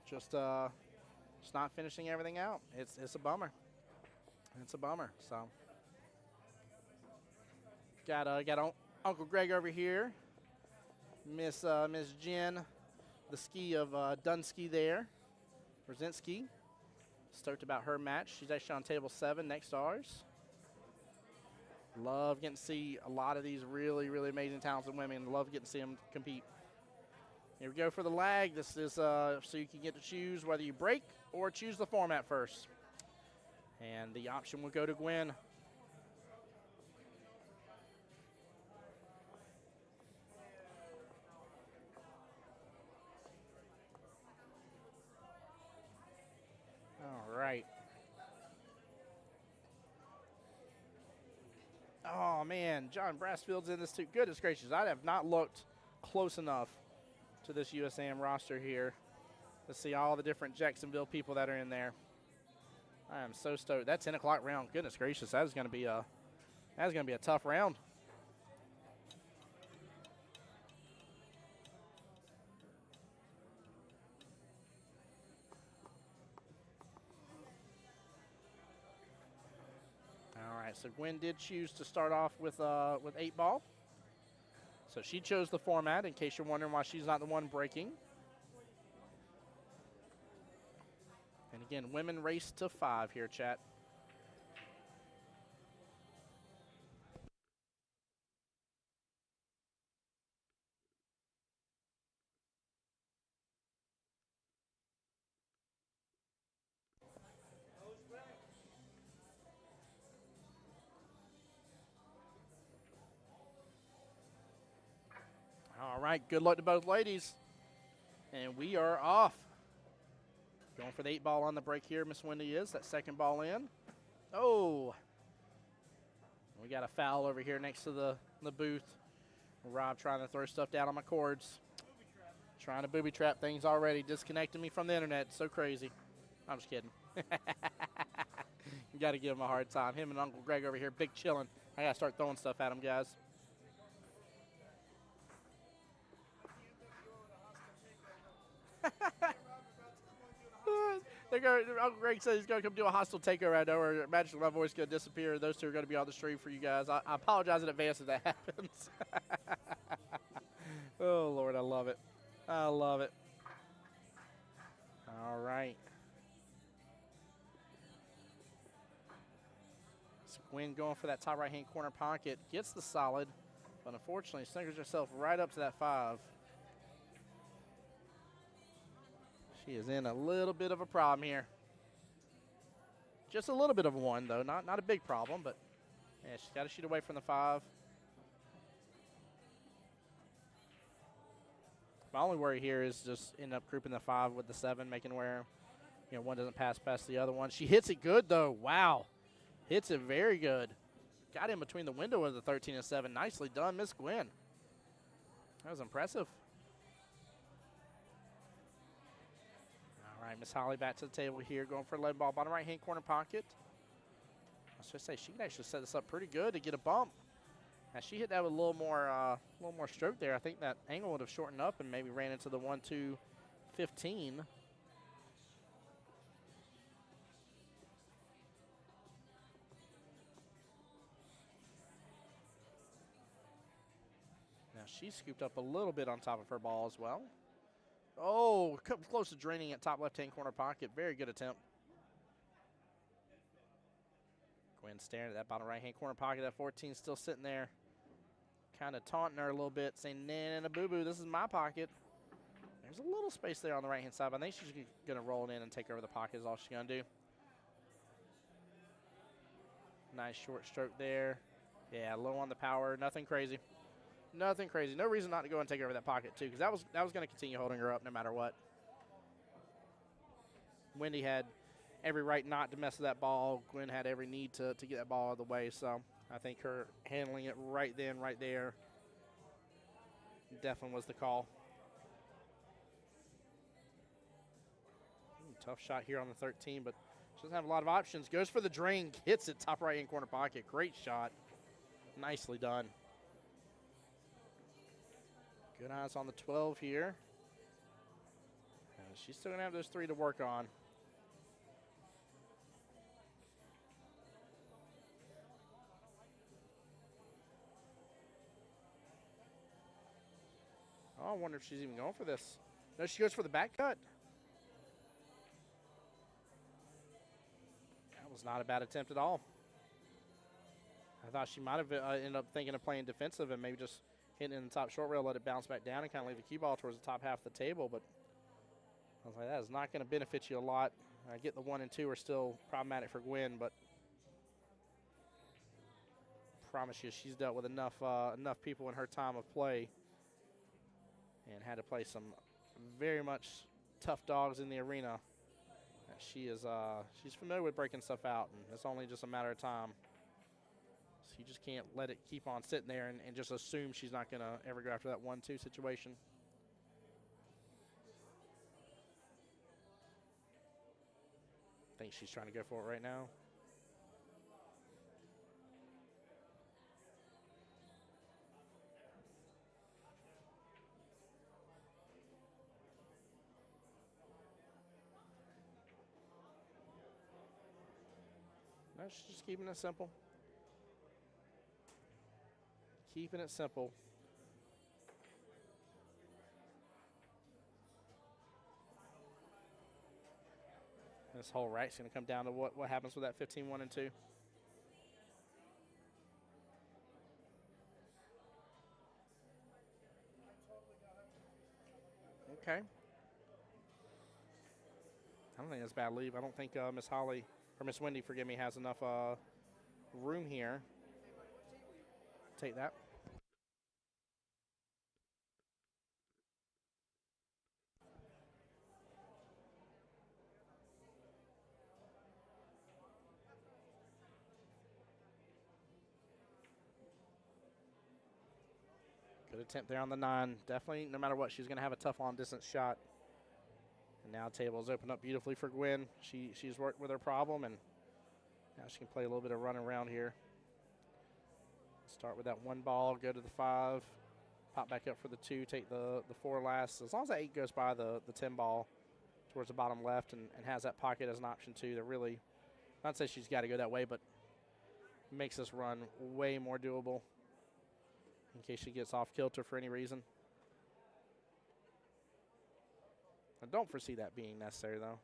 just not finishing everything out. It's a bummer. It's a bummer. So got Uncle Greg over here, Miss Jen, the ski of Dunsky there, Brzezinski. Stoked about her match. She's actually on table 7 next to ours. Love getting to see a lot of these really, really amazing, talented women. Love getting to see them compete. Here we go for the lag. This is so you can get to choose whether you break or choose the format first. And the option will go to Gwen. All right. Oh, man, John Brassfield's in this too. Goodness gracious, I have not looked close enough to this USAM roster here to see all the different Jacksonville people that are in there. I am so stoked. That 10 o'clock round, goodness gracious, that is going to be a tough round. All right, so Gwen did choose to start off with 8 ball. So she chose the format, in case you're wondering why she's not the one breaking. And again, women race to 5 here, chat. All right, good luck to both ladies. And we are off. Going for the 8 ball on the break here, Miss Wendy is. That second ball in. Oh. We got a foul over here next to the booth. Rob trying to throw stuff down on my cords. Trying to booby trap things already. Disconnecting me from the internet. So crazy. I'm just kidding. You got to give him a hard time. Him and Uncle Greg over here, big chillin'. I got to start throwing stuff at him, guys. Uncle Greg says he's going to come do a hostile takeover. I know, or magically my voice is going to disappear. Those 2 are going to be on the stream for you guys. I apologize in advance if that happens. Oh, Lord, I love it. I love it. All right. So Gwen going for that top right-hand corner pocket. Gets the solid, but unfortunately snickers herself right up to that 5. She is in a little bit of a problem here. Just a little bit of one, though. Not a big problem, but yeah, she's got to shoot away from the 5. My only worry here is just end up grouping the 5 with the 7, making where, one doesn't pass past the other one. She hits it good, though. Wow. Hits it very good. Got in between the window of the 13 and 7. Nicely done, Miss Gwen. That was impressive. All All right, Miss Holly back to the table here, going for a lead ball, bottom right-hand corner pocket. I was going to say, she can actually set this up pretty good to get a bump. Now, she hit that with a little more stroke there. I think that angle would have shortened up and maybe ran into the 1-2-15. Now, she scooped up a little bit on top of her ball as well. Oh, close to draining at top left-hand corner pocket. Very good attempt. Gwen staring at that bottom right-hand corner pocket. That 14 still sitting there, kind of taunting her a little bit, saying, "Nana, boo-boo, this is my pocket." There's a little space there on the right-hand side, but I think she's going to roll it in and take over the pocket is all she's going to do. Nice short stroke there. Yeah, low on the power. Nothing crazy. Nothing crazy. No reason not to go and take over that pocket, too, because that was going to continue holding her up no matter what. Wendy had every right not to mess with that ball. Gwen had every need to get that ball out of the way. So I think her handling it right then, right there, definitely was the call. Tough shot here on the 13, but she doesn't have a lot of options. Goes for the drain, hits it top right-hand corner pocket. Great shot. Nicely done. Good eyes on the 12 here. She's still going to have those 3 to work on. Oh, I wonder if she's even going for this. No, she goes for the back cut. That was not a bad attempt at all. I thought she might have ended up thinking of playing defensive and maybe just hitting in the top short rail, let it bounce back down and kind of leave the cue ball towards the top half of the table. But I was like, that is not going to benefit you a lot. I get the 1 and 2 are still problematic for Gwen, but I promise you she's dealt with enough people in her time of play and had to play some very much tough dogs in the arena. She's familiar with breaking stuff out, and it's only just a matter of time. So you just can't let it keep on sitting there and just assume she's not going to ever go after that 1-2 situation. I think she's trying to go for it right now. No, she's just keeping it simple. Keeping it simple. This whole rack's going to come down to what happens with that 15, 1 and 2. Okay. I don't think that's a bad leave. I don't think Miss Holly, or Miss Wendy, forgive me, has enough room here. Take that. Good attempt there on the 9. Definitely, no matter what, she's going to have a tough long-distance shot. And now table's opened up beautifully for Gwen. She's worked with her problem, and now she can play a little bit of run around here. Start with that 1 ball, go to the 5, pop back up for the 2, take the 4 last. As long as that 8 goes by the 10 ball towards the bottom left and has that pocket as an option too, that really, not to say she's got to go that way, but makes this run way more doable in case she gets off kilter for any reason. I don't foresee that being necessary, though.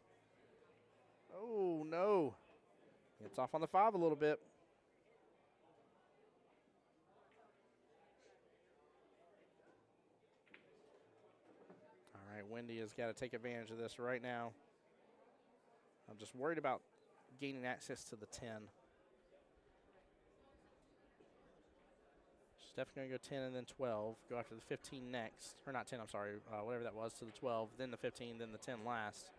Oh, no. It's off on the 5 a little bit. All right, Wendy has got to take advantage of this right now. I'm just worried about gaining access to the 10. She's definitely going to go 10 and then 12. Go after the 15 next. Or not 10, I'm sorry. Whatever that was, to the 12. Then the 15, then the 10 last.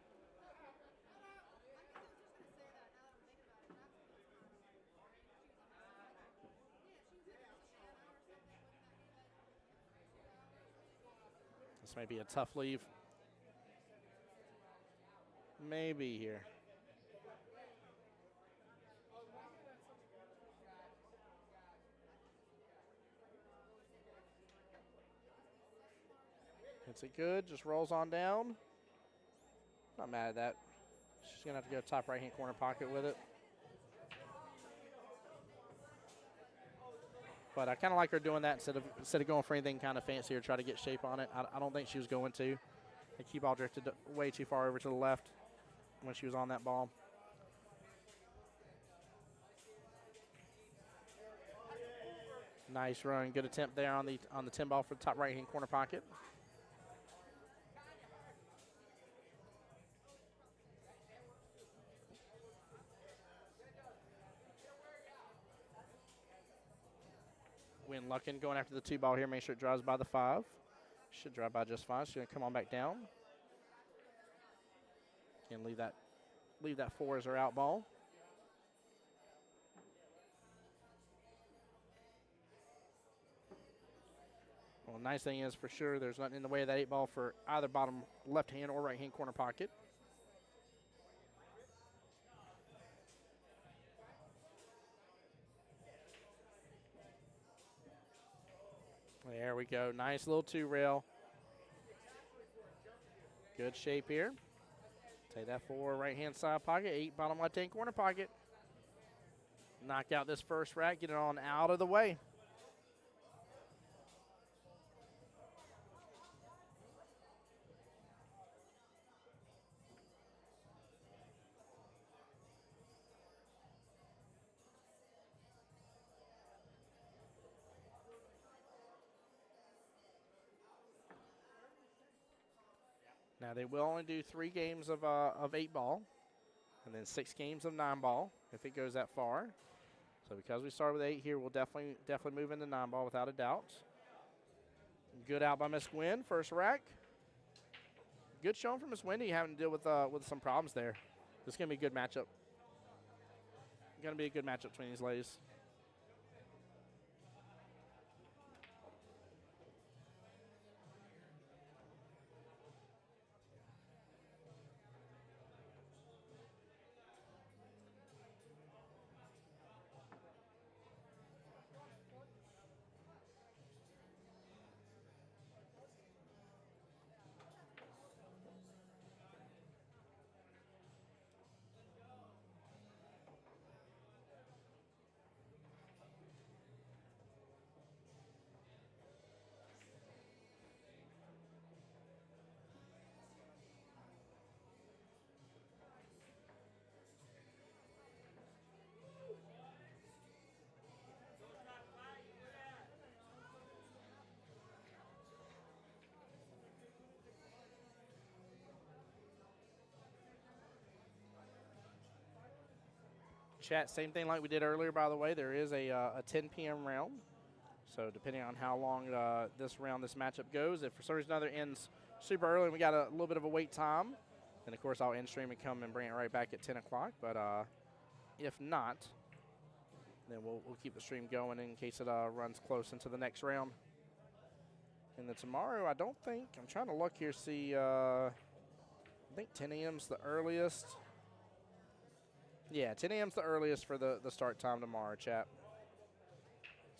This may be a tough leave. Maybe here. Hits it good, just rolls on down. Not mad at that. She's going to have to go top right-hand corner pocket with it. But I kind of like her doing that instead of going for anything kind of fancy or try to get shape on it. I don't think she was going to. The key ball drifted way too far over to the left when she was on that ball. Nice run, good attempt there on the 10 ball for the top right-hand corner pocket. Win Luckin going after the 2 ball here. Make sure it drives by the 5. Should drive by just fine. She's going to come on back down. And leave that 4 as her out ball. Well, nice thing is for sure there's nothing in the way of that 8 ball for either bottom left-hand or right-hand corner pocket. There we go. Nice little 2 rail. Good shape here. Take that 4 right-hand side pocket, 8 bottom left-hand corner pocket. Knock out this first rack, get it on out of the way. Now they will only do 3 games of 8 ball, and then 6 games of 9 ball if it goes that far. So because we started with 8 here, we'll definitely move into 9 ball without a doubt. Good out by Miss Gwen, first rack. Good showing from Miss Wendy, having to deal with some problems there. This is gonna be a good matchup. Gonna be a good matchup between these ladies. Chat, same thing like we did earlier, by the way. There is a 10 p.m. round. So depending on how long this matchup goes, if for some reason another ends super early and we got a little bit of a wait time, then of course I'll end stream and come and bring it right back at 10 o'clock. But if not, then we'll keep the stream going in case it runs close into the next round. And then tomorrow, I'm trying to look here, see, I think 10 a.m.'s the earliest. Yeah, 10 a.m.'s the earliest for the start time tomorrow, chat.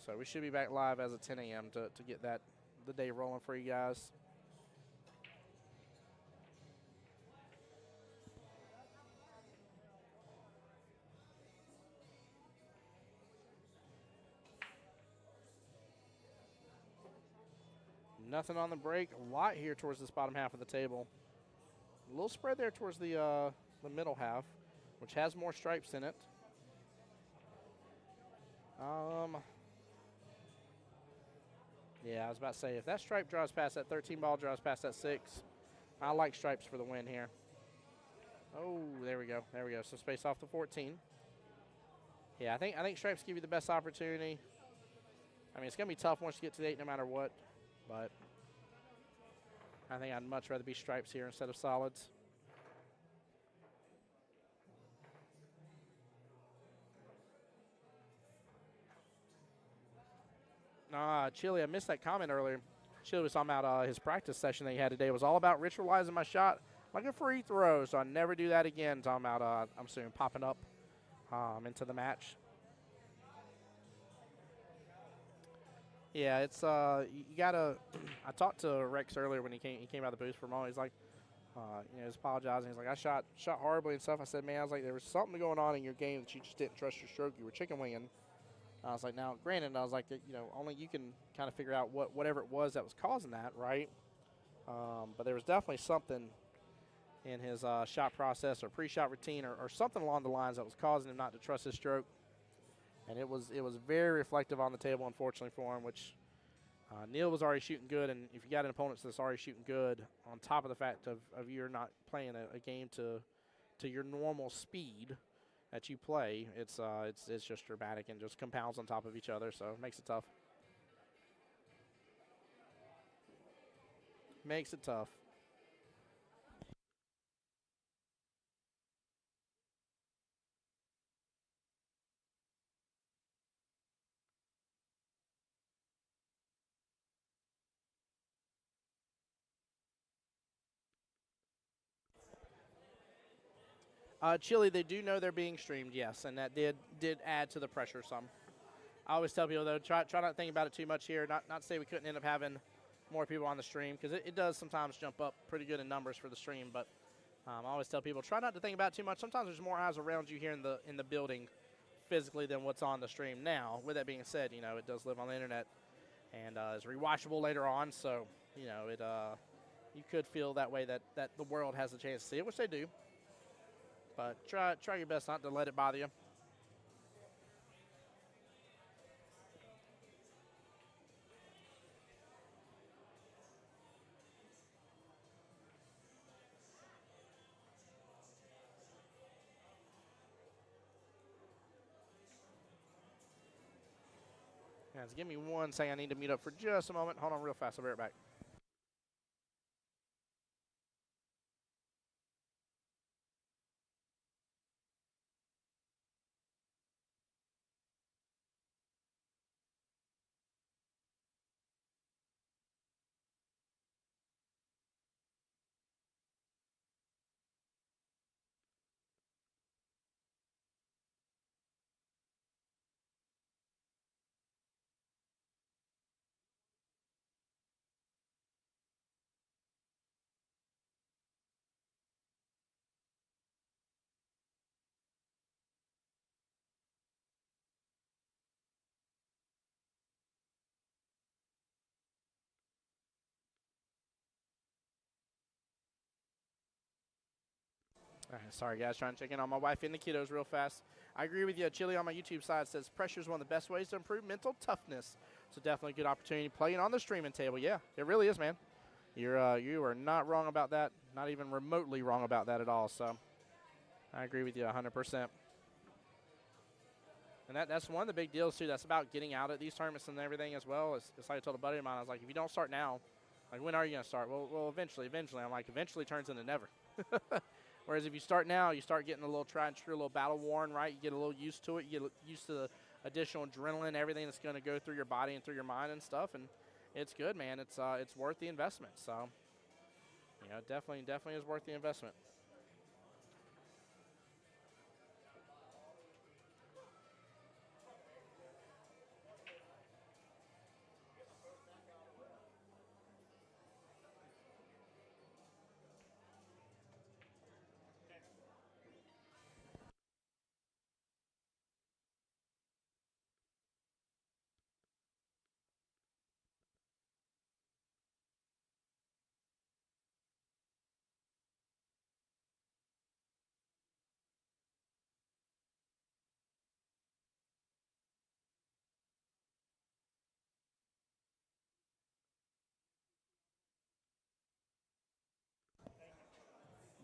So we should be back live as of 10 a.m. to get the day rolling for you guys. Nothing on the break. A lot here towards this bottom half of the table. A little spread there towards the middle half, which has more stripes in it. Yeah, I was about to say, if that stripe draws past that 13 ball, draws past that 6, I like stripes for the win here. Oh, there we go. There we go. So space off the 14. Yeah, I think stripes give you the best opportunity. I mean, it's going to be tough once you get to the 8 no matter what, but I think I'd much rather be stripes here instead of solids. Chili, I missed that comment earlier. Chili was talking about his practice session that he had today. It was all about ritualizing my shot like a free throw, so I never do that again. Talking about, I'm assuming, popping up into the match. Yeah, it's you gotta. I talked to Rex earlier when he came out of the booth for a moment. He's like, you know, he's apologizing. He's like, I shot horribly and stuff. I said, man, I was like, there was something going on in your game that you just didn't trust your stroke. You were chicken winging. I was like, now, granted, I was like, you know, only you can kind of figure out whatever it was that was causing that, right? But there was definitely something in his shot process or pre-shot routine or something along the lines that was causing him not to trust his stroke. And it was very reflective on the table, unfortunately for him, which Neil was already shooting good. And if you got an opponent that's already shooting good, on top of the fact of you're not playing a game to your normal speed that you play, it's just dramatic and just compounds on top of each other, so it makes it tough. Makes it tough. Chile, they do know they're being streamed, yes, and that did add to the pressure some. I always tell people, though, try not to think about it too much here. Not to say we couldn't end up having more people on the stream, because it does sometimes jump up pretty good in numbers for the stream, but I always tell people, try not to think about it too much. Sometimes there's more eyes around you here in the building physically than what's on the stream. Now, with that being said, you know, it does live on the internet and is rewatchable later on, so, you know, you could feel that way that the world has a chance to see it, which they do. But try your best not to let it bother you. Guys, give me 1 second. I need to mute up for just a moment. Hold on real fast. I'll be right back. All right, sorry, guys. Trying to check in on my wife and the kiddos real fast. I agree with you. Chili on my YouTube side says pressure is one of the best ways to improve mental toughness. So definitely a good opportunity playing on the streaming table. Yeah, it really is, man. You are not wrong about that. Not even remotely wrong about that at all. So I agree with you 100%. And that's one of the big deals, too. That's about getting out at these tournaments and everything as well. It's like I told a buddy of mine. I was like, if you don't start now, like, when are you going to start? Well, eventually. I'm like, eventually turns into never. Whereas if you start now, you start getting a little tried and true, a little battle worn, right? You get a little used to it. You get used to the additional adrenaline, everything that's going to go through your body and through your mind and stuff. And it's good, man. It's worth the investment. So, you know, definitely is worth the investment.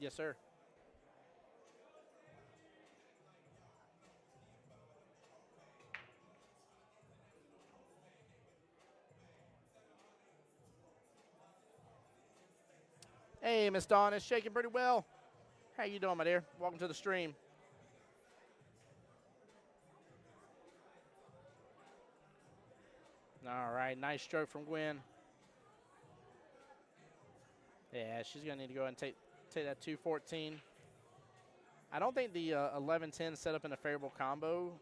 Yes, sir. Hey, Miss Dawn, it's shaking pretty well. How you doing, my dear? Welcome to the stream. All right, nice stroke from Gwen. Yeah, she's going to need to go ahead and take that 2-14. I don't think the 11-10 set up in a favorable combo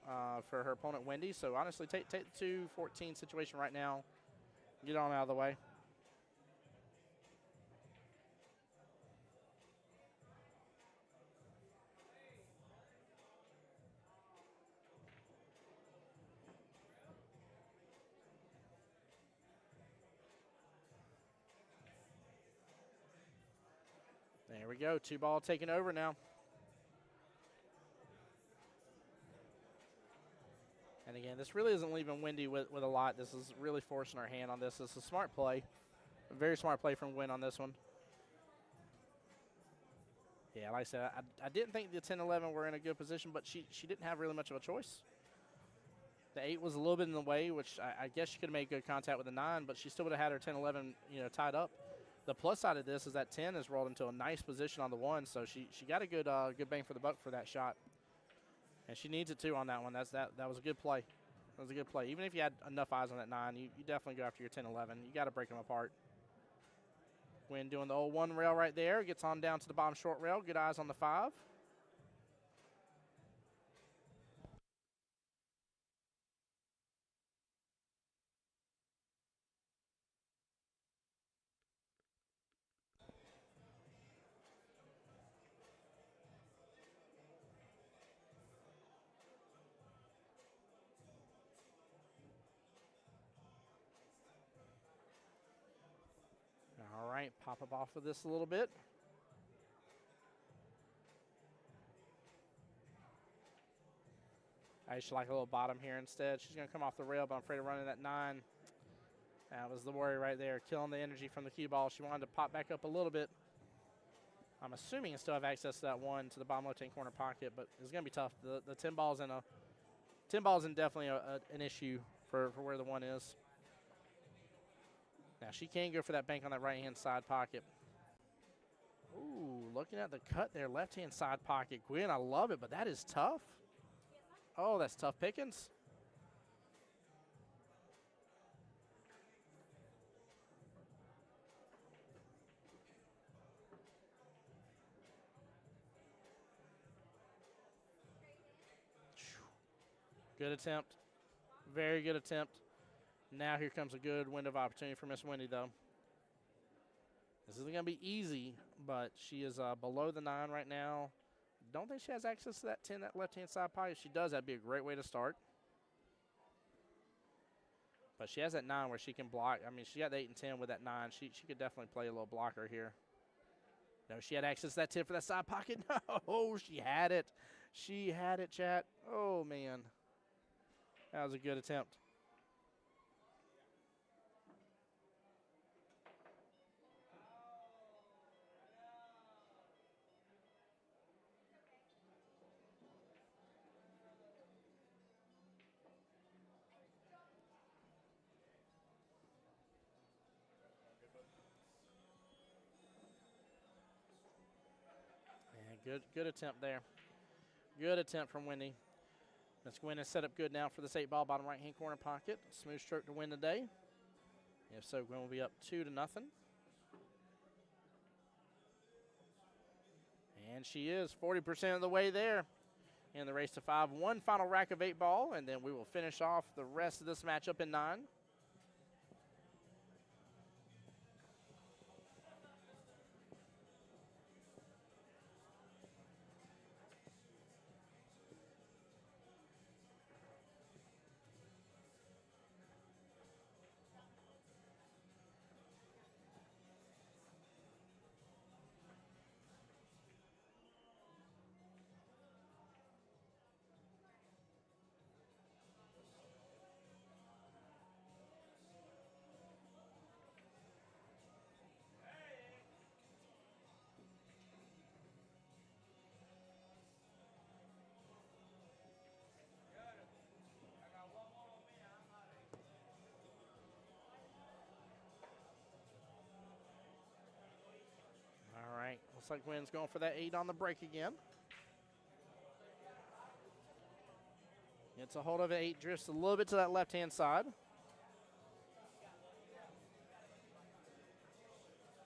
for her opponent, Wendy. So, honestly, take the 2-14 situation right now. Get on out of the way. There we go. 2-ball taking over now. And again, this really isn't leaving Wendy with a lot. This is really forcing her hand on this. This is a smart play. A very smart play from Gwen on this one. Yeah, like I said, I didn't think the 10-11 were in a good position, but she didn't have really much of a choice. The 8 was a little bit in the way, which I guess she could have made good contact with the 9, but she still would have had her 10-11, tied up. The plus side of this is that 10 is rolled into a nice position on the 1, so she got a good bang for the buck for that shot. And she needs it, too, on that one. That was a good play. That was a good play. Even if you had enough eyes on that 9, you definitely go after your 10-11. You got to break them apart. Gwen doing the old 1 rail right there. Gets on down to the bottom short rail. Good eyes on the 5. All right, pop up off of this a little bit. I should like a little bottom here instead. She's going to come off the rail, but I'm afraid of running that 9. That was the worry right there, killing the energy from the cue ball. She wanted to pop back up a little bit. I'm assuming it still have access to that 1 to the bottom left-hand corner pocket, but it's going to be tough. The 10 ball's in definitely an issue for where the 1 is. Now she can go for that bank on that right-hand side pocket. Ooh, looking at the cut there, left-hand side pocket. Gwen, I love it, but that is tough. Oh, that's tough pickings. Good attempt. Very good attempt. Now here comes a good window of opportunity for Miss Wendy, though. This isn't going to be easy, but she is below the 9 right now. Don't think she has access to that 10, that left-hand side pocket. If she does, that'd be a great way to start. But she has that 9 where she can block. I mean, she got the 8 and 10 with that 9. She could definitely play a little blocker here. No, she had access to that 10 for that side pocket. No, she had it. She had it, chat. Oh, man. That was a good attempt. Good attempt there. Good attempt from Wendy. Miss Gwen is set up good now for this 8 ball bottom right-hand corner pocket. Smooth stroke to win today. If so, Gwen will be up 2-0. And she is 40% of the way there in the race to 5. One final rack of 8 ball, and then we will finish off the rest of this matchup in 9. All right, looks like Gwen's going for that 8 on the break again. Gets a hold of it, 8 drifts a little bit to that left-hand side.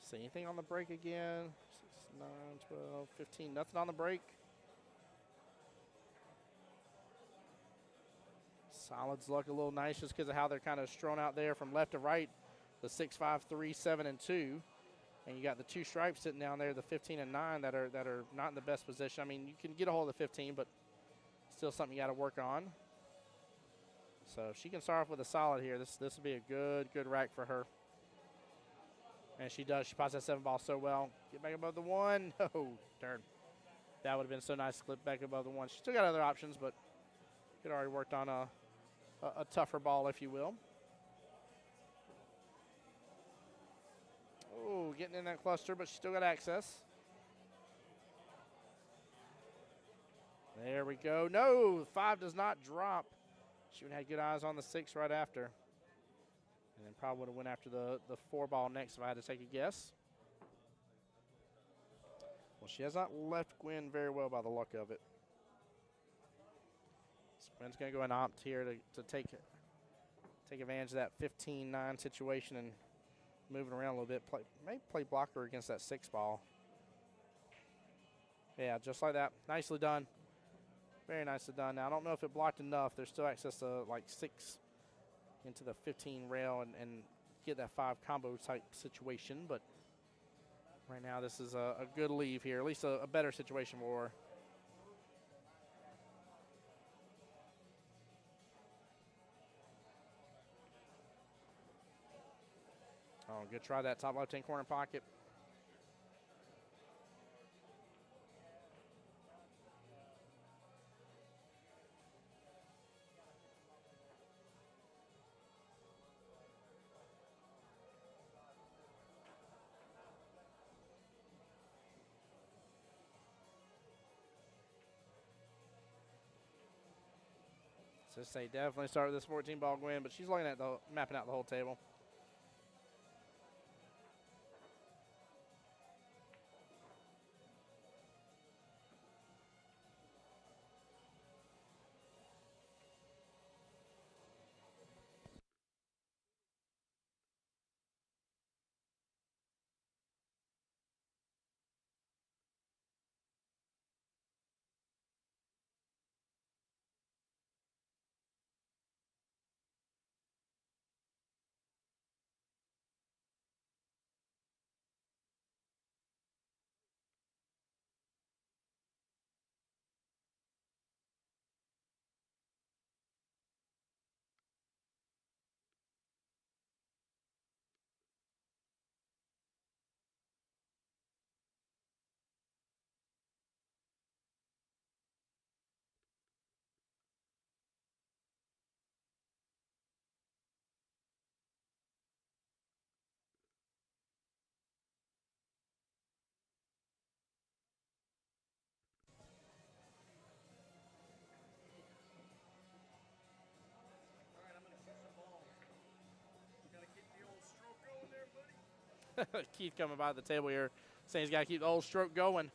See anything on the break again? 9, 12, 15. Nothing on the break. Solids look a little nice just because of how they're kind of strewn out there from left to right. The 6, 5, 3, 7, and 2. And you got the 2 stripes sitting down there, the 15 and 9 that are not in the best position. I mean, you can get a hold of the 15, but still something you got to work on. So if she can start off with a solid here, this will be a good rack for her. And she does. She pots that 7 ball so well. Get back above the 1. No, darn. That would have been so nice to clip back above the 1. She still got other options, but could already worked on a tougher ball, if you will. Oh, getting in that cluster, but she still got access. There we go. No, 5 does not drop. She would have had good eyes on the 6 right after. And then probably would have went after the 4 ball next if I had to take a guess. Well, she has not left Gwen very well by the luck of it. So Gwen's going to go and opt here to take advantage of that 15-9 situation and moving around a little bit. Maybe play blocker against that 6 ball. Yeah, just like that. Nicely done. Very nicely done. Now, I don't know if it blocked enough. There's still access to like 6 into the 15 rail and get that 5 combo type situation. But right now, this is a good leave here, at least a better situation for her. Oh, good try that top left-hand corner pocket. So say definitely start with this 14 ball Gwen, but she's looking at mapping out the whole table. Keith coming by the table here saying he's got to keep the old stroke going.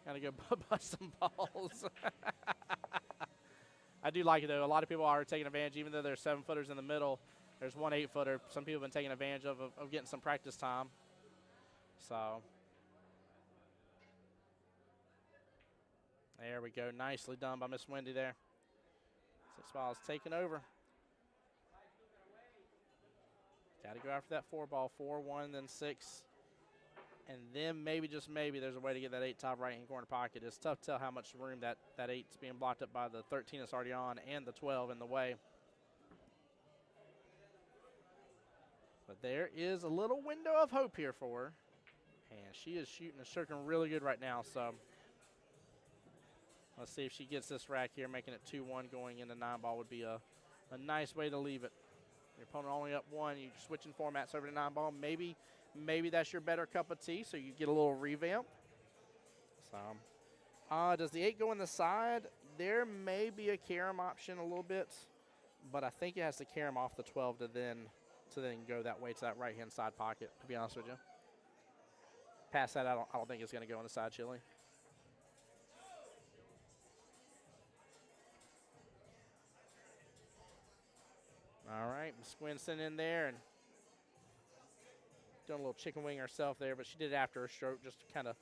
Got to go bust some balls. I do like it, though. A lot of people are taking advantage, even though there's 7-footers in the middle. There's one 8-footer. Some people have been taking advantage of getting some practice time. So there we go. Nicely done by Miss Wendy there. 6 balls taken over. Got to go after that 4 ball. 4, 1, then 6. And then maybe, just maybe, there's a way to get that 8 top right-hand corner pocket. It's tough to tell how much room that 8's being blocked up by the 13 that's already on and the 12 in the way. But there is a little window of hope here for her. And she is shooting and circling really good right now. So let's see if she gets this rack here, making it 2-1 going into 9 ball would be a nice way to leave it. Your opponent only up 1. You're switching formats over to 9 ball. Maybe that's your better cup of tea, so you get a little revamp. So, does the 8 go in the side? There may be a carom option a little bit, but I think it has to carom off the 12 to then go that way to that right-hand side pocket, to be honest with you. Past that, I don't think it's going to go in the side chili. All right, Miss Gwen sitting in there and doing a little chicken wing herself there, but she did it after her stroke just to kind of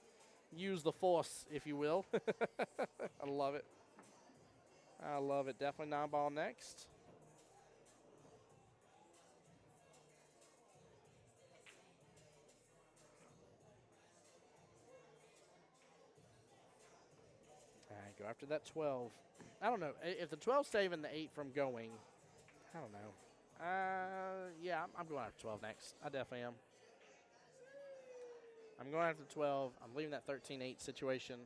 use the force, if you will. I love it. I love it. Definitely 9-ball next. All right, go after that 12. I don't know. If the 12's saving the 8 from going, I don't know. Yeah, I'm going after 12 next. I definitely am. I'm going after 12. I'm leaving that 13-8 situation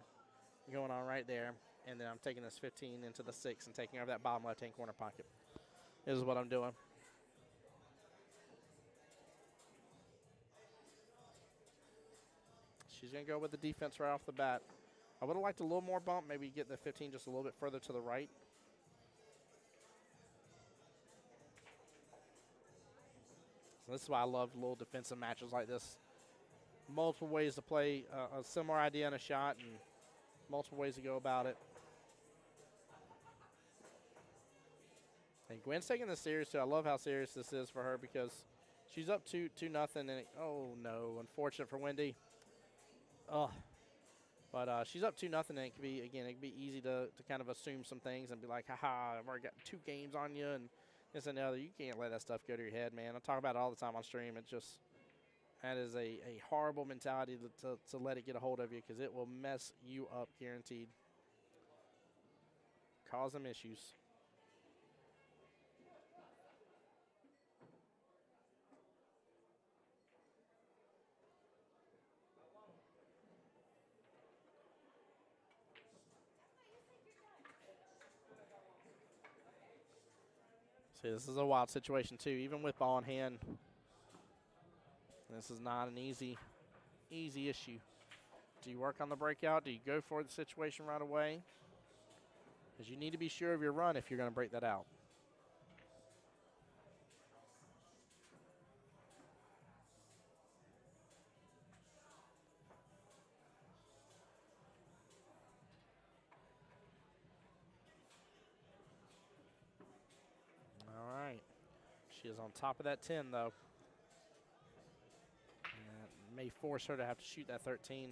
going on right there. And then I'm taking this 15 into the 6 and taking over that bottom left-hand corner pocket. This is what I'm doing. She's going to go with the defense right off the bat. I would have liked a little more bump, maybe get the 15 just a little bit further to the right. So this is why I love little defensive matches like this. Multiple ways to play a similar idea in a shot and multiple ways to go about it. And Gwen's taking this serious too. I love how serious this is for her because she's up 2-0 and oh no, unfortunate for Wendy. Oh, but she's up 2-0 and it could be, again, it could be easy to kind of assume some things and be like, haha, I've already got 2 games on you and this and the other. You can't let that stuff go to your head, man. I talk about it all the time on stream. It just, that is a horrible mentality to let it get a hold of you because it will mess you up, guaranteed. Cause them issues. See, this is a wild situation too, even with ball in hand. This is not an easy issue. Do you work on the breakout? Do you go for the situation right away? Because you need to be sure of your run if you're going to break that out. All right. She is on top of that 10, though. And may force her to have to shoot that 13.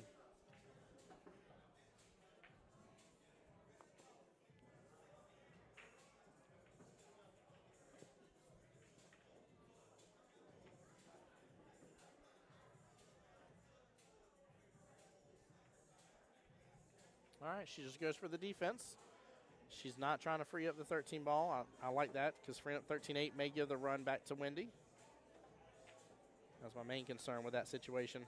All right, she just goes for the defense. She's not trying to free up the 13 ball. I like that because freeing up 13-8 may give the run back to Wendy. That's my main concern with that situation.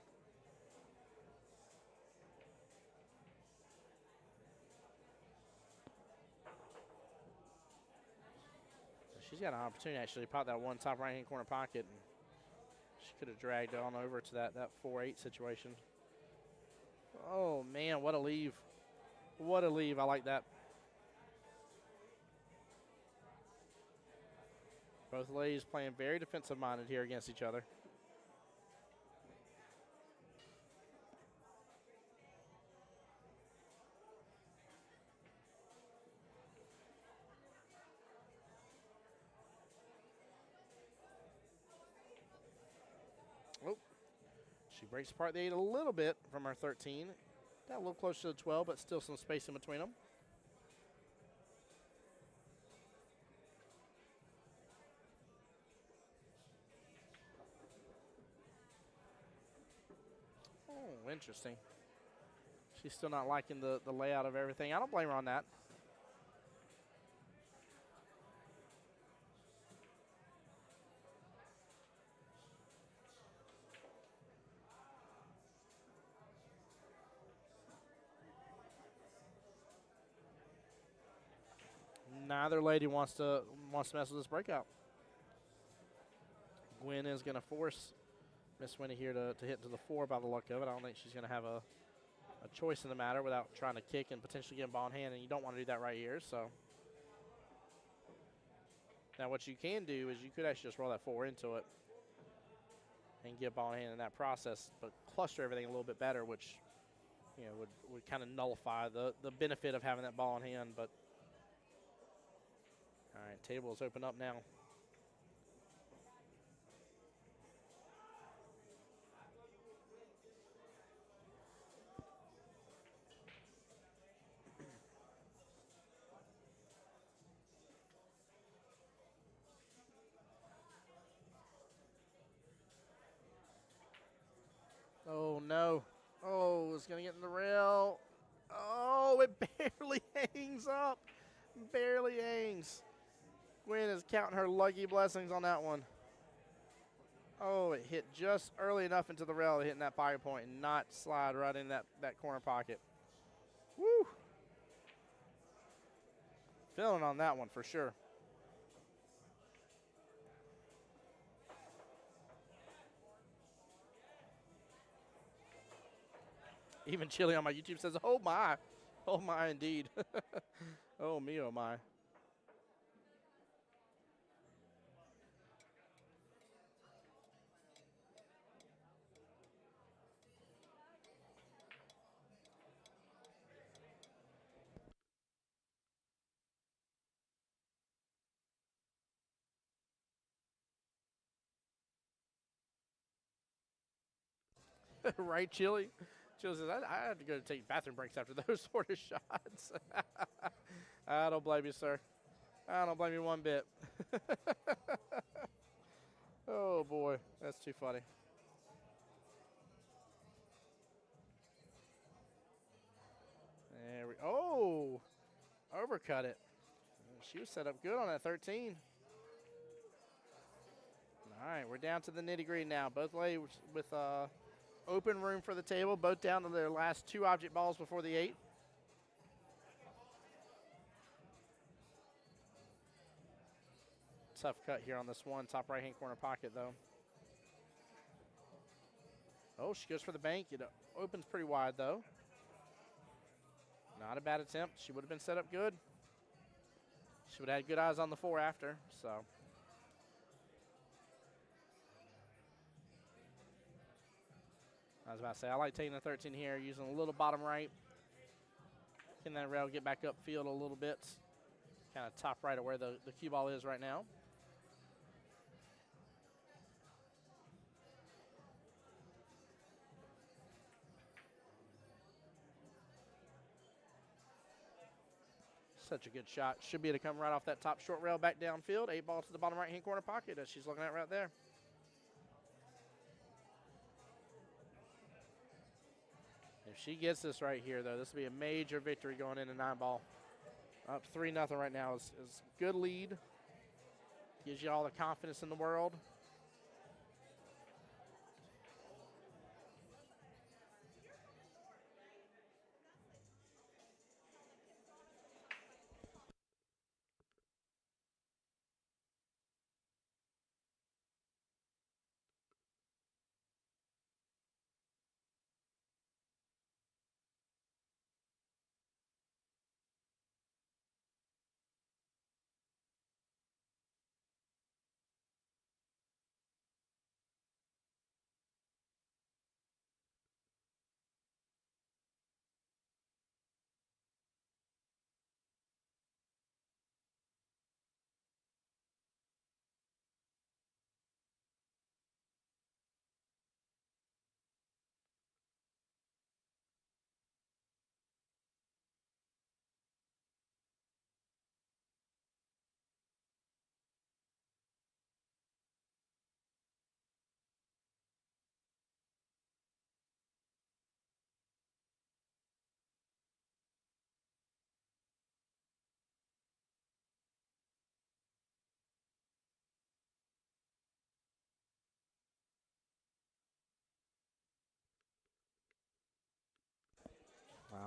She's got an opportunity actually to pop that one top right-hand corner pocket. And she could have dragged it on over to that 4-8 situation. Oh, man, what a leave. What a leave. I like that. Both ladies playing very defensive-minded here against each other. Oh, she breaks apart the 8 a little bit from her 13. Got a little closer to the 12, but still some space in between them. Oh, interesting. She's still not liking the layout of everything. I don't blame her on that. Neither lady wants to mess with this breakout. Gwen is going to force Miss Winnie here to hit to the 4 by the luck of it. I don't think she's going to have a choice in the matter without trying to kick and potentially get a ball in hand, and you don't want to do that right here. So now what you can do is you could actually just roll that 4 into it and get ball in hand in that process, but cluster everything a little bit better, which would kind of nullify the benefit of having that ball in hand. But all right, table is open up now. Oh, no. Oh, it's going to get in the rail. Oh, it barely hangs up. Barely hangs. Gwen is counting her lucky blessings on that one. Oh, it hit just early enough into the rail to hit in that pocket point and not slide right in that corner pocket. Woo! Feeling on that one for sure. Even Chili on my YouTube says, oh my indeed. Oh me, oh my. Right, Chili? Chili says, I have to go take bathroom breaks after those sort of shots. I don't blame you, sir. I don't blame you one bit. Oh, boy. That's too funny. There we oh, overcut it. She was set up good on that 13. All right, we're down to the nitty-gritty now. Both ladies with open room for the table, both down to their last 2 object balls before the 8. Tough cut here on this one, top right-hand corner pocket, though. Oh, she goes for the bank. It opens pretty wide, though. Not a bad attempt. She would have been set up good. She would have had good eyes on the 4 after, so. I was about to say, I like taking the 13 here, using a little bottom right. Can that rail get back upfield a little bit? Kind of top right of where the cue ball is right now. Such a good shot. Should be able to come right off that top short rail back downfield. 8 ball to the bottom right-hand corner pocket that she's looking at right there. If she gets this right here, though, this will be a major victory going into 9 ball. Up 3-0 right now is good lead. Gives you all the confidence in the world.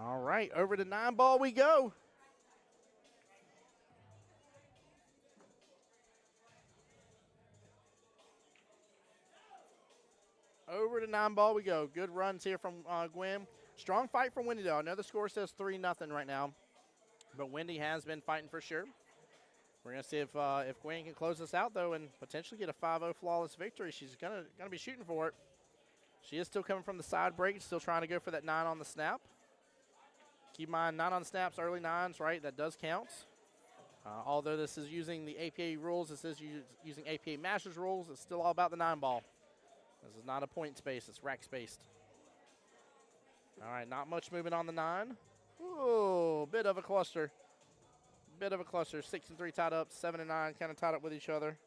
All right, over to 9 ball we go. Over to 9 ball we go. Good runs here from Gwen. Strong fight from Wendy, though. I know the score says 3-0 right now, but Wendy has been fighting for sure. We're going to see if Gwen can close this out, though, and potentially get a 5-0 flawless victory. She's gonna be shooting for it. She is still coming from the side break, still trying to go for that 9 on the snap. Keep in mind, 9 on snaps, early 9s, right? That does count. Although this is using the APA rules, this is using APA Masters rules, it's still all about the 9 ball. This is not a point space, it's rack spaced. All right, not much movement on the 9. Ooh, bit of a cluster. Bit of a cluster. 6 and 3 tied up, 7 and 9 kind of tied up with each other.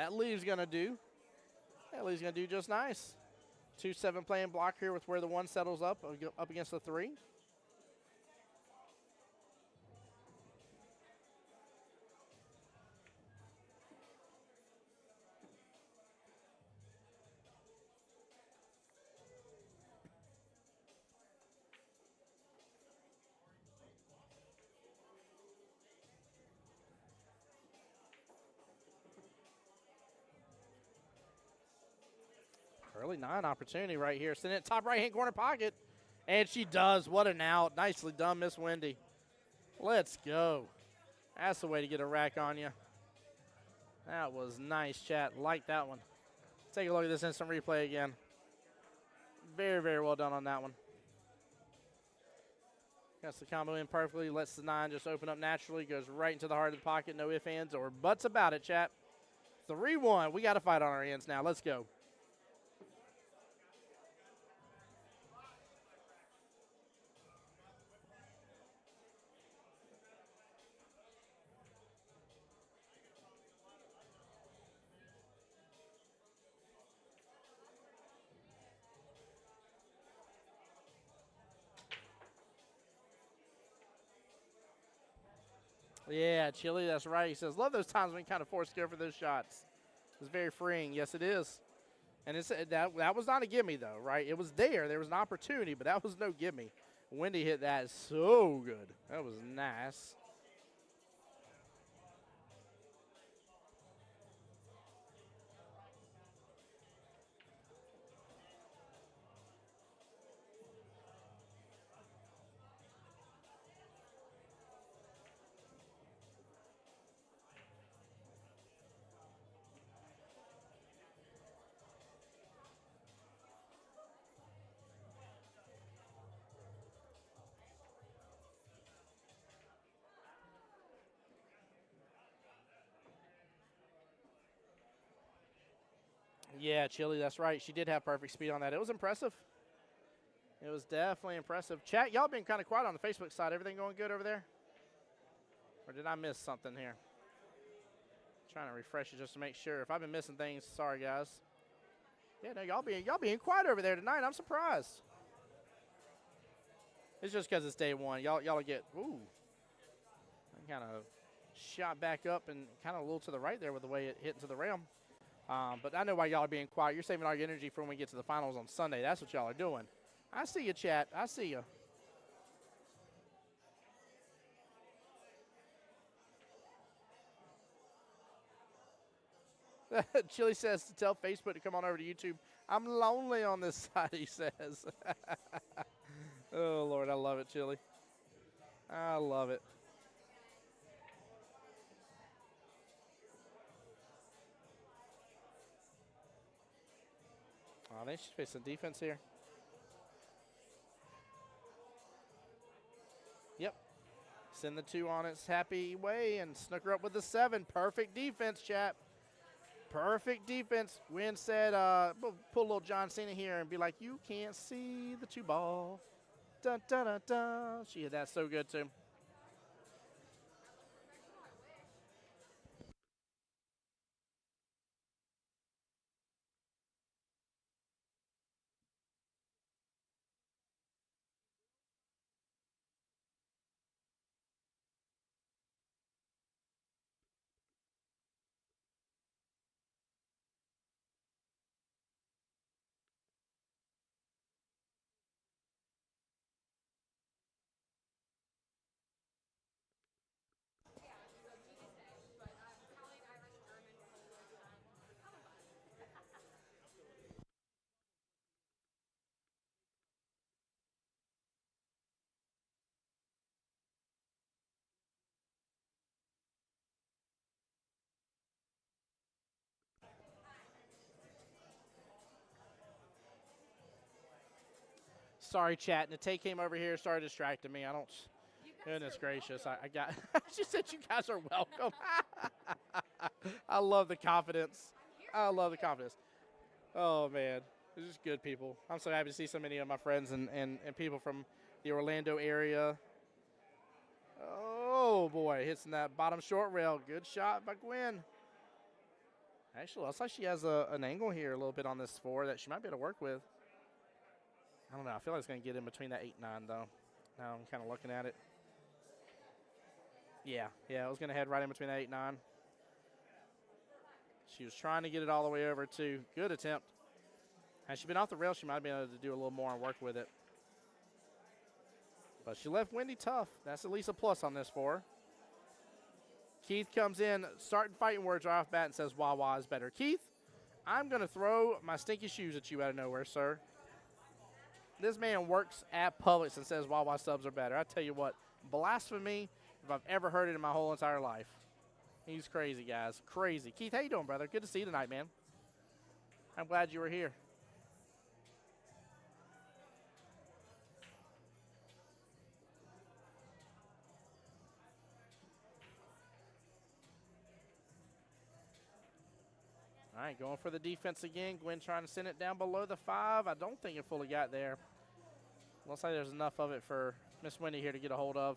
That leave's going to do. That leave's going to do just nice. 2-7 playing block here with where the 1 settles up against the 3. Early 9 opportunity right here. Send it top right-hand corner pocket. And she does. What an out. Nicely done, Miss Wendy. Let's go. That's the way to get a rack on you. That was nice, chat. Like that one. Take a look at this instant replay again. Very, very well done on that one. Gets the combo in perfectly. Lets the 9 just open up naturally. Goes right into the heart of the pocket. No ifs, ands, or buts about it, chat. 3-1. We got to fight on our ends now. Let's go. Yeah, Chili, that's right. He says, love those times when you kind of forced to go for those shots. It's very freeing. Yes, it is. And that was not a gimme, though, right? It was there. There was an opportunity, but that was no gimme. Wendy hit that so good. That was nice. Yeah, Chili, that's right. She did have perfect speed on that. It was impressive. It was definitely impressive. Chat, y'all been kind of quiet on the Facebook side. Everything going good over there? Or did I miss something here? Trying to refresh it just to make sure. If I've been missing things, sorry, guys. Yeah, no, y'all being quiet over there tonight. I'm surprised. It's just because it's day one. Y'all will get, ooh. Kind of shot back up and kind of a little to the right there with the way it hit into the rim. But I know why y'all are being quiet. You're saving all your energy for when we get to the finals on Sunday. That's what y'all are doing. I see you, chat. I see you. Chili says to tell Facebook to come on over to YouTube. I'm lonely on this side, he says. Oh, Lord, I love it, Chili. I love it. Oh, they should face some defense here. Yep. Send the 2 on its happy way and snook her up with the 7. Perfect defense, chat. Perfect defense. Wynn said, pull a little John Cena here and be like, you can't see the 2 ball. Dun, dun, dun, dun. She hit that so good, too. Sorry, chat. Nate came over here, started distracting me. I don't. Goodness gracious. I got. She said you guys are welcome. I love the confidence. I love the confidence. Oh, man. They're just good people. I'm so happy to see so many of my friends and people from the Orlando area. Oh, boy. Hits in that bottom short rail. Good shot by Gwen. Actually, looks like she has an angle here a little bit on this 4 that she might be able to work with. I don't know. I feel like it's going to get in between that 8-9, though. Now I'm kind of looking at it. Yeah, it was going to head right in between that 8-9. She was trying to get it all the way over, too. Good attempt. Had she been off the rail, she might have been able to do a little more and work with it. But she left Wendy tough. That's at least a plus on this for her. Keith comes in, starting fighting words right off bat and says, Wawa is better. Keith, I'm going to throw my stinky shoes at you out of nowhere, sir. This man works at Publix and says Wawa subs are better. I tell you what, blasphemy if I've ever heard it in my whole entire life. He's crazy, guys. Crazy. Keith, how you doing, brother? Good to see you tonight, man. I'm glad you were here. All right, going for the defense again. Gwen trying to send it down below the 5. I don't think it fully got there. Looks like there's enough of it for Miss Wendy here to get a hold of.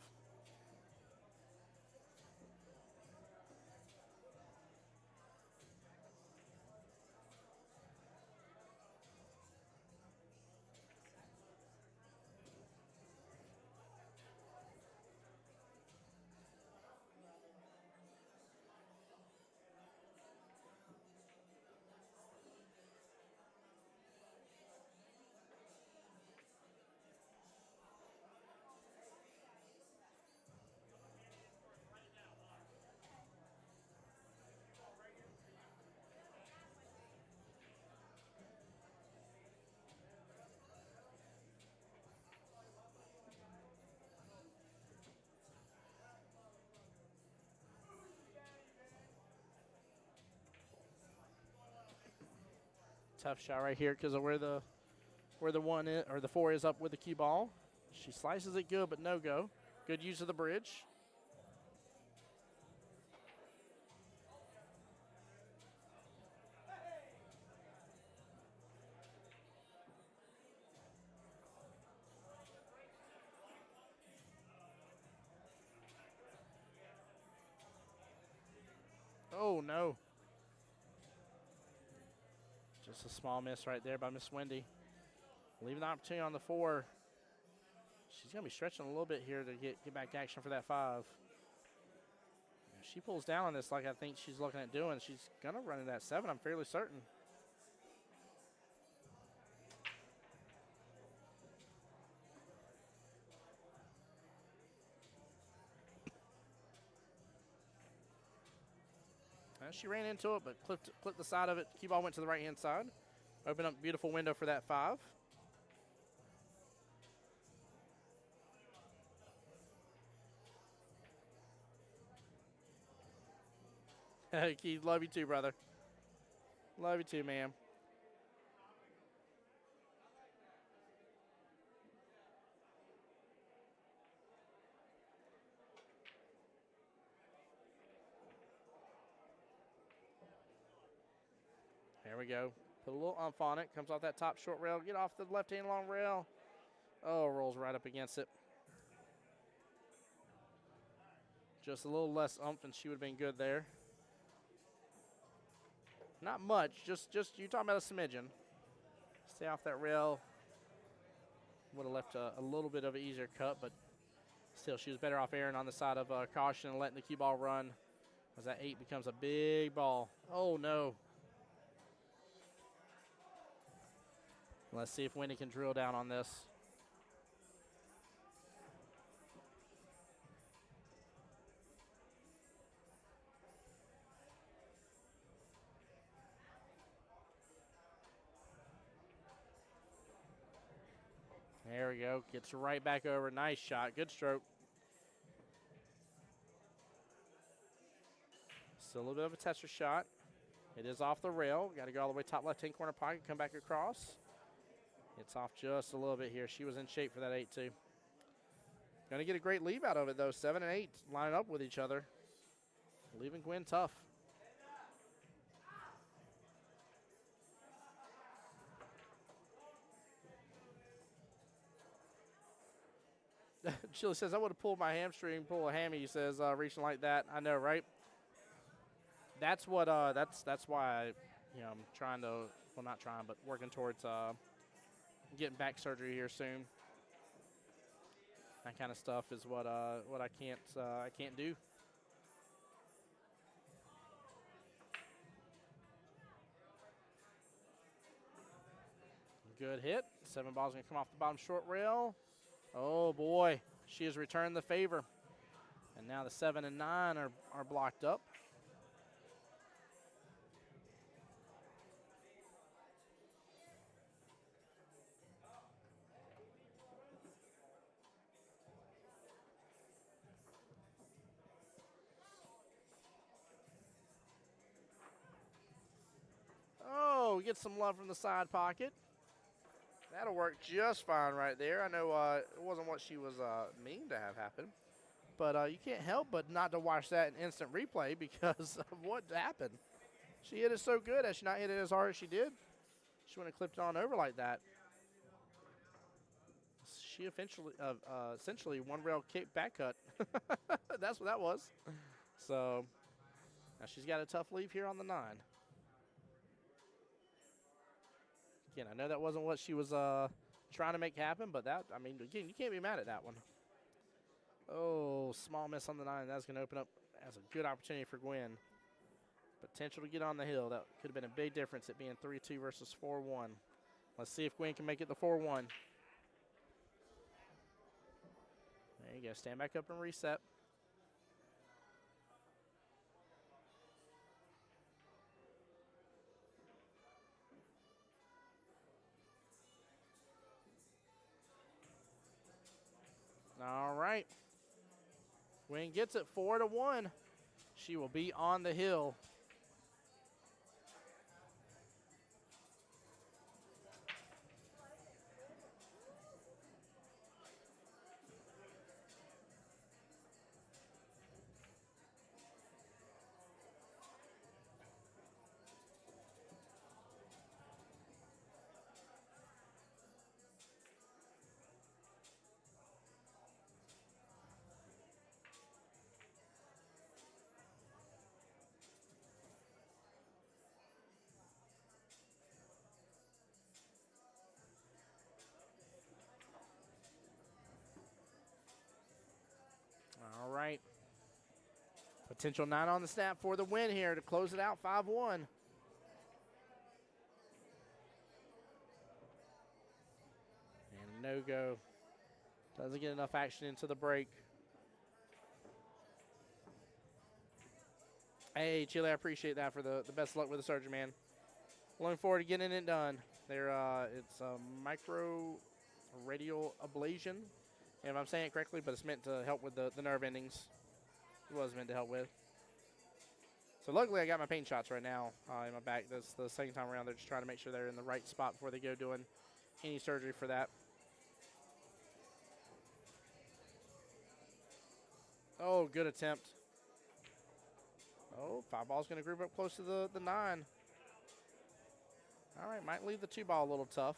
Tough shot right here because of where the 1 is, or the 4 is up with the cue ball. She slices it good, but no go. Good use of the bridge. Oh, no. Just a small miss right there by Miss Wendy. Leaving the opportunity on the 4. She's going to be stretching a little bit here to get back to action for that 5. If she pulls down on this like I think she's looking at doing, she's going to run into that 7, I'm fairly certain. And she ran into it, but clipped the side of it. Cue ball went to the right-hand side. Open up a beautiful window for that 5. Hey, Keith, love you too, brother. Love you too, ma'am. There we go. Put a little umph on it. Comes off that top short rail. Get off the left-hand long rail. Oh, rolls right up against it. Just a little less umph and she would have been good there. Not much. Just you're talking about a smidgen. Stay off that rail. Would have left a little bit of an easier cut, but still she was better off airing on the side of caution and letting the cue ball run as that 8 becomes a big ball. Oh, no. Let's see if Wendy can drill down on this. There we go. Gets right back over. Nice shot. Good stroke. Still a little bit of a tester shot. It is off the rail. Got to go all the way top left-hand corner pocket, come back across. It's off just a little bit here. She was in shape for that 8-2. Going to get a great leave out of it, though. 7 and 8 lining up with each other. Leaving Gwen tough. Chili says, I would have pulled my hamstring, pull a hammy, he says, reaching like that. I know, right? That's what that's why I, I'm trying to, well, not trying, but working towards getting back surgery here soon. That kind of stuff is what I can't do. Good hit. 7 ball's gonna come off the bottom short rail. Oh boy, she has returned the favor. And now the 7 and 9 are blocked up. Oh, get some love from the side pocket. That'll work just fine right there. I know it wasn't what she was meaning to have happen, but you can't help but not to watch that in instant replay because of what happened. She hit it so good. Had she not hit it as hard as she did, she wouldn't have clipped it on over like that. She essentially one rail kick back cut. That's what that was. So now she's got a tough leave here on the 9. Again, I know that wasn't what she was trying to make happen, but that, I mean, again, you can't be mad at that one. Oh, small miss on the 9. That's going to open up as a good opportunity for Gwen. Potential to get on the hill. That could have been a big difference, it being 3-2 versus 4-1. Let's see if Gwen can make it the 4-1. There you go. Stand back up and reset. All right. Gwen gets it 4-1. She will be on the hill. All right. Potential 9 on the snap for the win here to close it out 5-1. And no-go. Doesn't get enough action into the break. Hey, Chile, I appreciate that for the best luck with the surgery, man. Looking forward to getting it done. It's a micro radial ablation, if I'm saying it correctly, but it's meant to help with the nerve endings. It was meant to help with. So luckily I got my pain shots right now in my back. That's the second time around. They're just trying to make sure they're in the right spot before they go doing any surgery for that. Oh, good attempt. Oh, 5 ball's going to group up close to the 9. All right, might leave the 2 ball a little tough.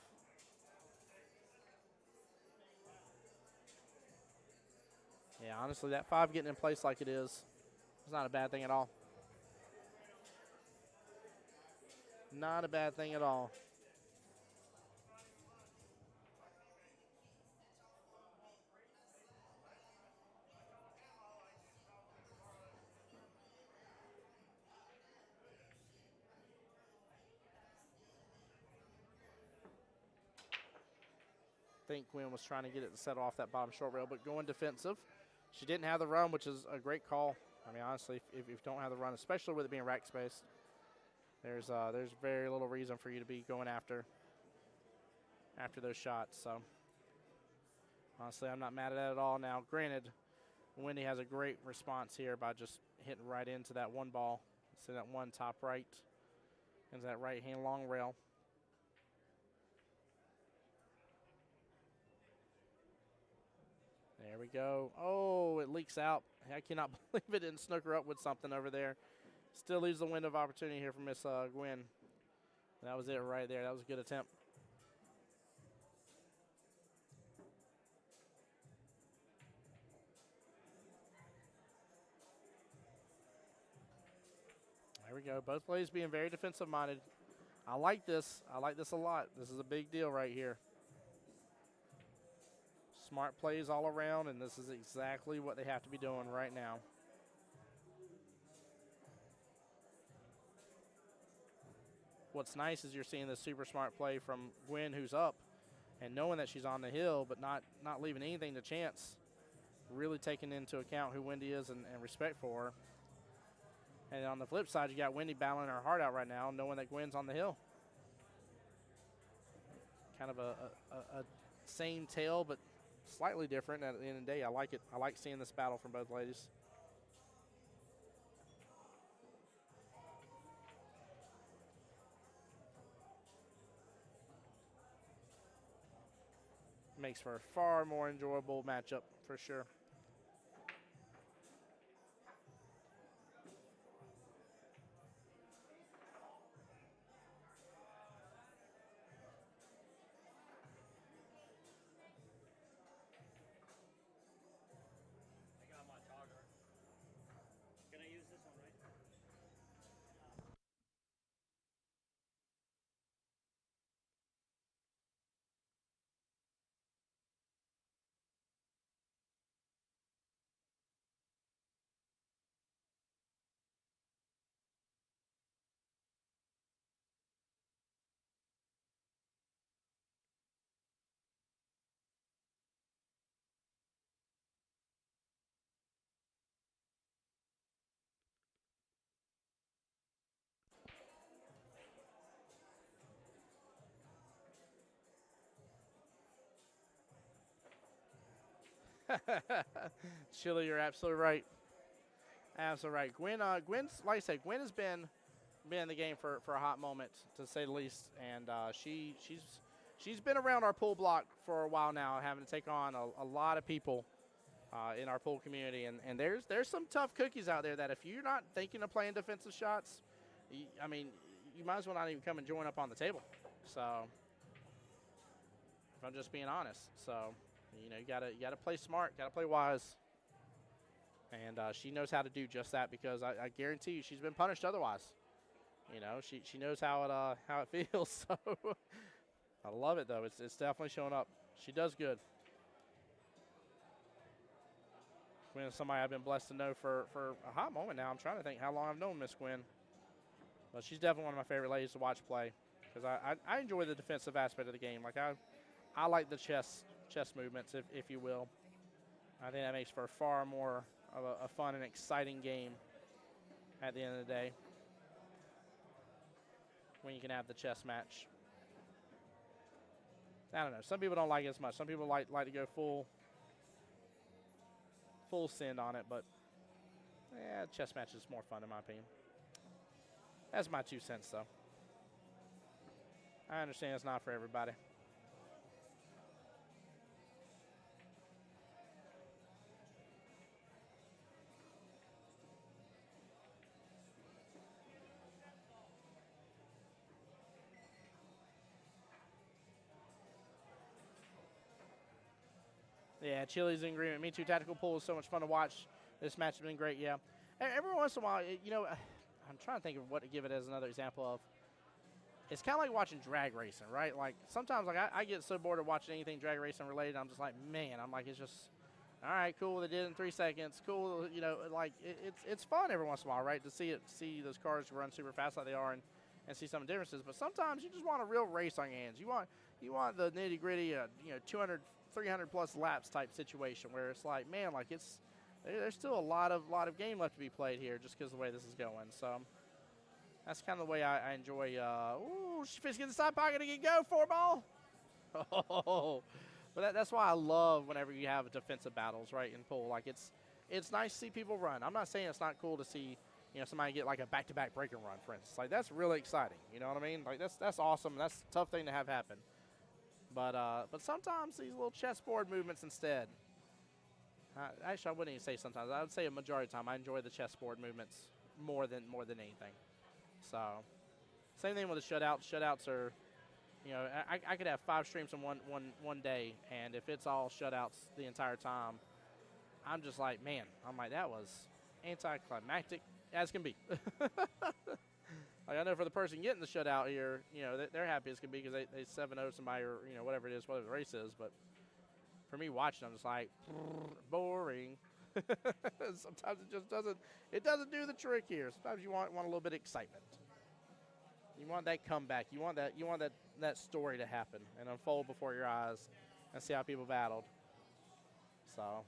Yeah, honestly, that 5 getting in place like it is not a bad thing at all. Not a bad thing at all. I think Gwen was trying to get it to settle off that bottom short rail, but going defensive. She didn't have the run, which is a great call. I mean, honestly, if you don't have the run, especially with it being rack space, there's very little reason for you to be going after those shots. So, honestly, I'm not mad at that at all. Now, granted, Wendy has a great response here by just hitting right into that 1 ball. See that 1 top right, into that right-hand long rail. There we go. Oh, it leaks out. I cannot believe it didn't snook her up with something over there. Still leaves the window of opportunity here for Miss Gwen. That was it right there. That was a good attempt. There we go. Both ladies being very defensive-minded. I like this. I like this a lot. This is a big deal right here. Smart plays all around, and this is exactly what they have to be doing right now. What's nice is you're seeing this super smart play from Gwen, who's up, and knowing that she's on the hill, but not leaving anything to chance. Really taking into account who Wendy is and respect for her. And on the flip side, you got Wendy battling her heart out right now, knowing that Gwen's on the hill. Kind of a same tale, but slightly different at the end of the day. I like it. I like seeing this battle from both ladies. Makes for a far more enjoyable matchup for sure. Chili, you're absolutely right. Absolutely right. Gwen's like I said, Gwen has been in the game for a hot moment, to say the least, and she's been around our pool block for a while now, having to take on a lot of people in our pool community, and there's some tough cookies out there that if you're not thinking of playing defensive shots, you might as well not even come and join up on the table. So, if I'm just being honest, so you gotta play smart, gotta play wise. And she knows how to do just that, because I guarantee you she's been punished otherwise. You know, she knows how it feels. So I love it, though. It's definitely showing up. She does good. Gwen is somebody I've been blessed to know for a hot moment now. I'm trying to think how long I've known Miss Gwen. But she's definitely one of my favorite ladies to watch play, because I enjoy the defensive aspect of the game. Like I like the chess movements, if you will. I think that makes for far more of a fun and exciting game at the end of the day, when you can have the chess match. I don't know. Some people don't like it as much. Some people like to go full send on it, but yeah, chess match is more fun in my opinion. That's my 2 cents, though. I understand it's not for everybody. Yeah, Chili's in agreement. Me too. Tactical pool is so much fun to watch. This match has been great, yeah. Every once in a while, I'm trying to think of what to give it as another example of. It's kind of like watching drag racing, right? Like, sometimes like I get so bored of watching anything drag racing related, I'm just like, man, it's just, all right, cool, they did it in 3 seconds. Cool, like, it's fun every once in a while, right, to see those cars run super fast like they are and see some differences. But sometimes you just want a real race on your hands. You want the nitty-gritty, 200, 300-plus laps type situation where it's like, man, like there's still a lot of game left to be played here just because of the way this is going. So that's kind of the way I enjoy. Ooh, she gets in the side pocket and go 4-ball. Oh, but that's why I love whenever you have defensive battles, right, in pool. Like it's nice to see people run. I'm not saying it's not cool to see somebody get like a back-to-back break and run, for instance. Like, that's really exciting. You know what I mean? Like, that's awesome. That's a tough thing to have happen. But sometimes these little chessboard movements instead. Actually, I wouldn't even say sometimes. I would say a majority of the time I enjoy the chessboard movements more than anything. So, same thing with the shutouts. Shutouts are, I could have 5 streams in one day, and if it's all shutouts the entire time, I'm just like, man, that was anticlimactic as can be. Like I know for the person getting the shutout here, you know, they're happy as can be because they 7-0 somebody or, you know, whatever it is, whatever the race is. But for me watching, I'm just like, boring. Sometimes it doesn't do the trick here. Sometimes you want a little bit of excitement. You want that comeback. You want that story to happen and unfold before your eyes and see how people battled. So.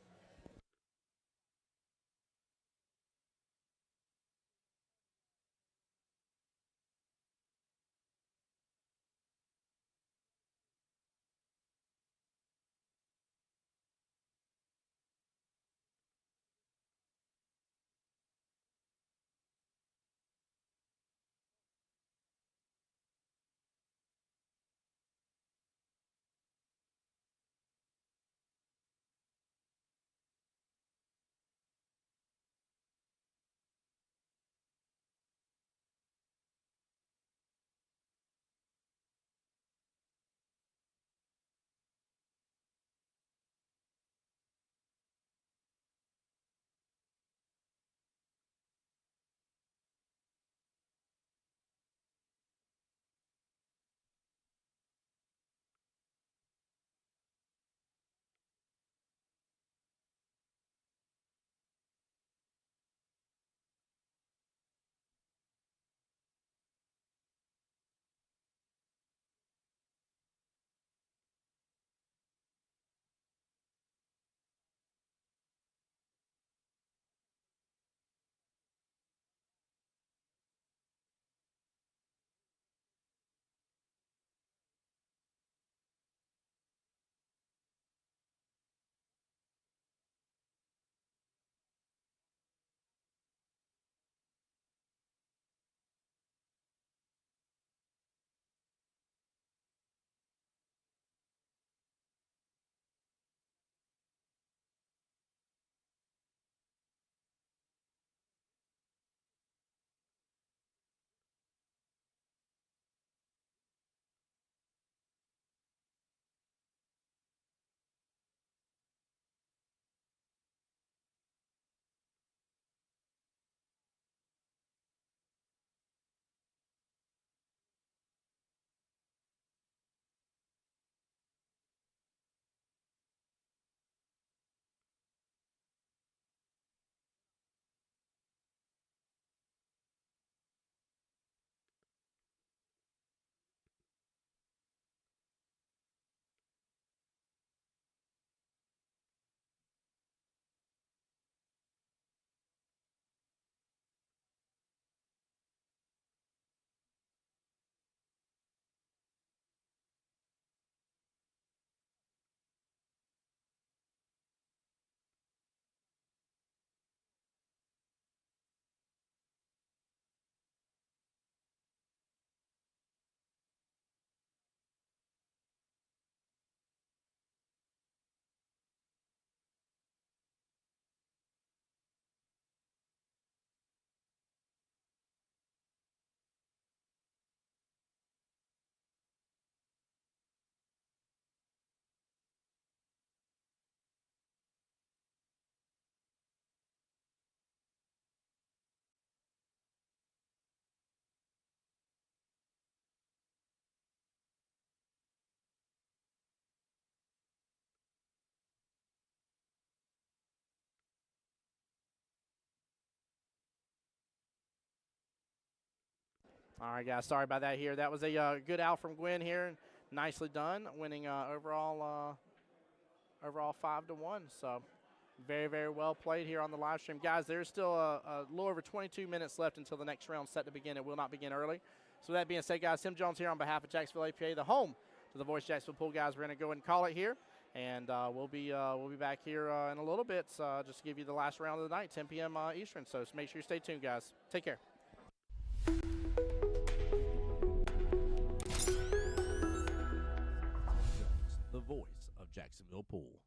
All right, guys. Sorry about that here. That was a good out from Gwen here. Nicely done, winning overall 5-1. So very, very well played here on the live stream. Guys, there's still a little over 22 minutes left until the next round set to begin. It will not begin early. So that being said, guys, Tim Jones here on behalf of Jacksonville APA, the home to the Voice of Jacksonville Pool. Guys, we're going to go ahead and call it here. And we'll be back here in a little bit just to give you the last round of the night, 10 p.m. Eastern. So make sure you stay tuned, guys. Take care. The voice of Jacksonville Pool.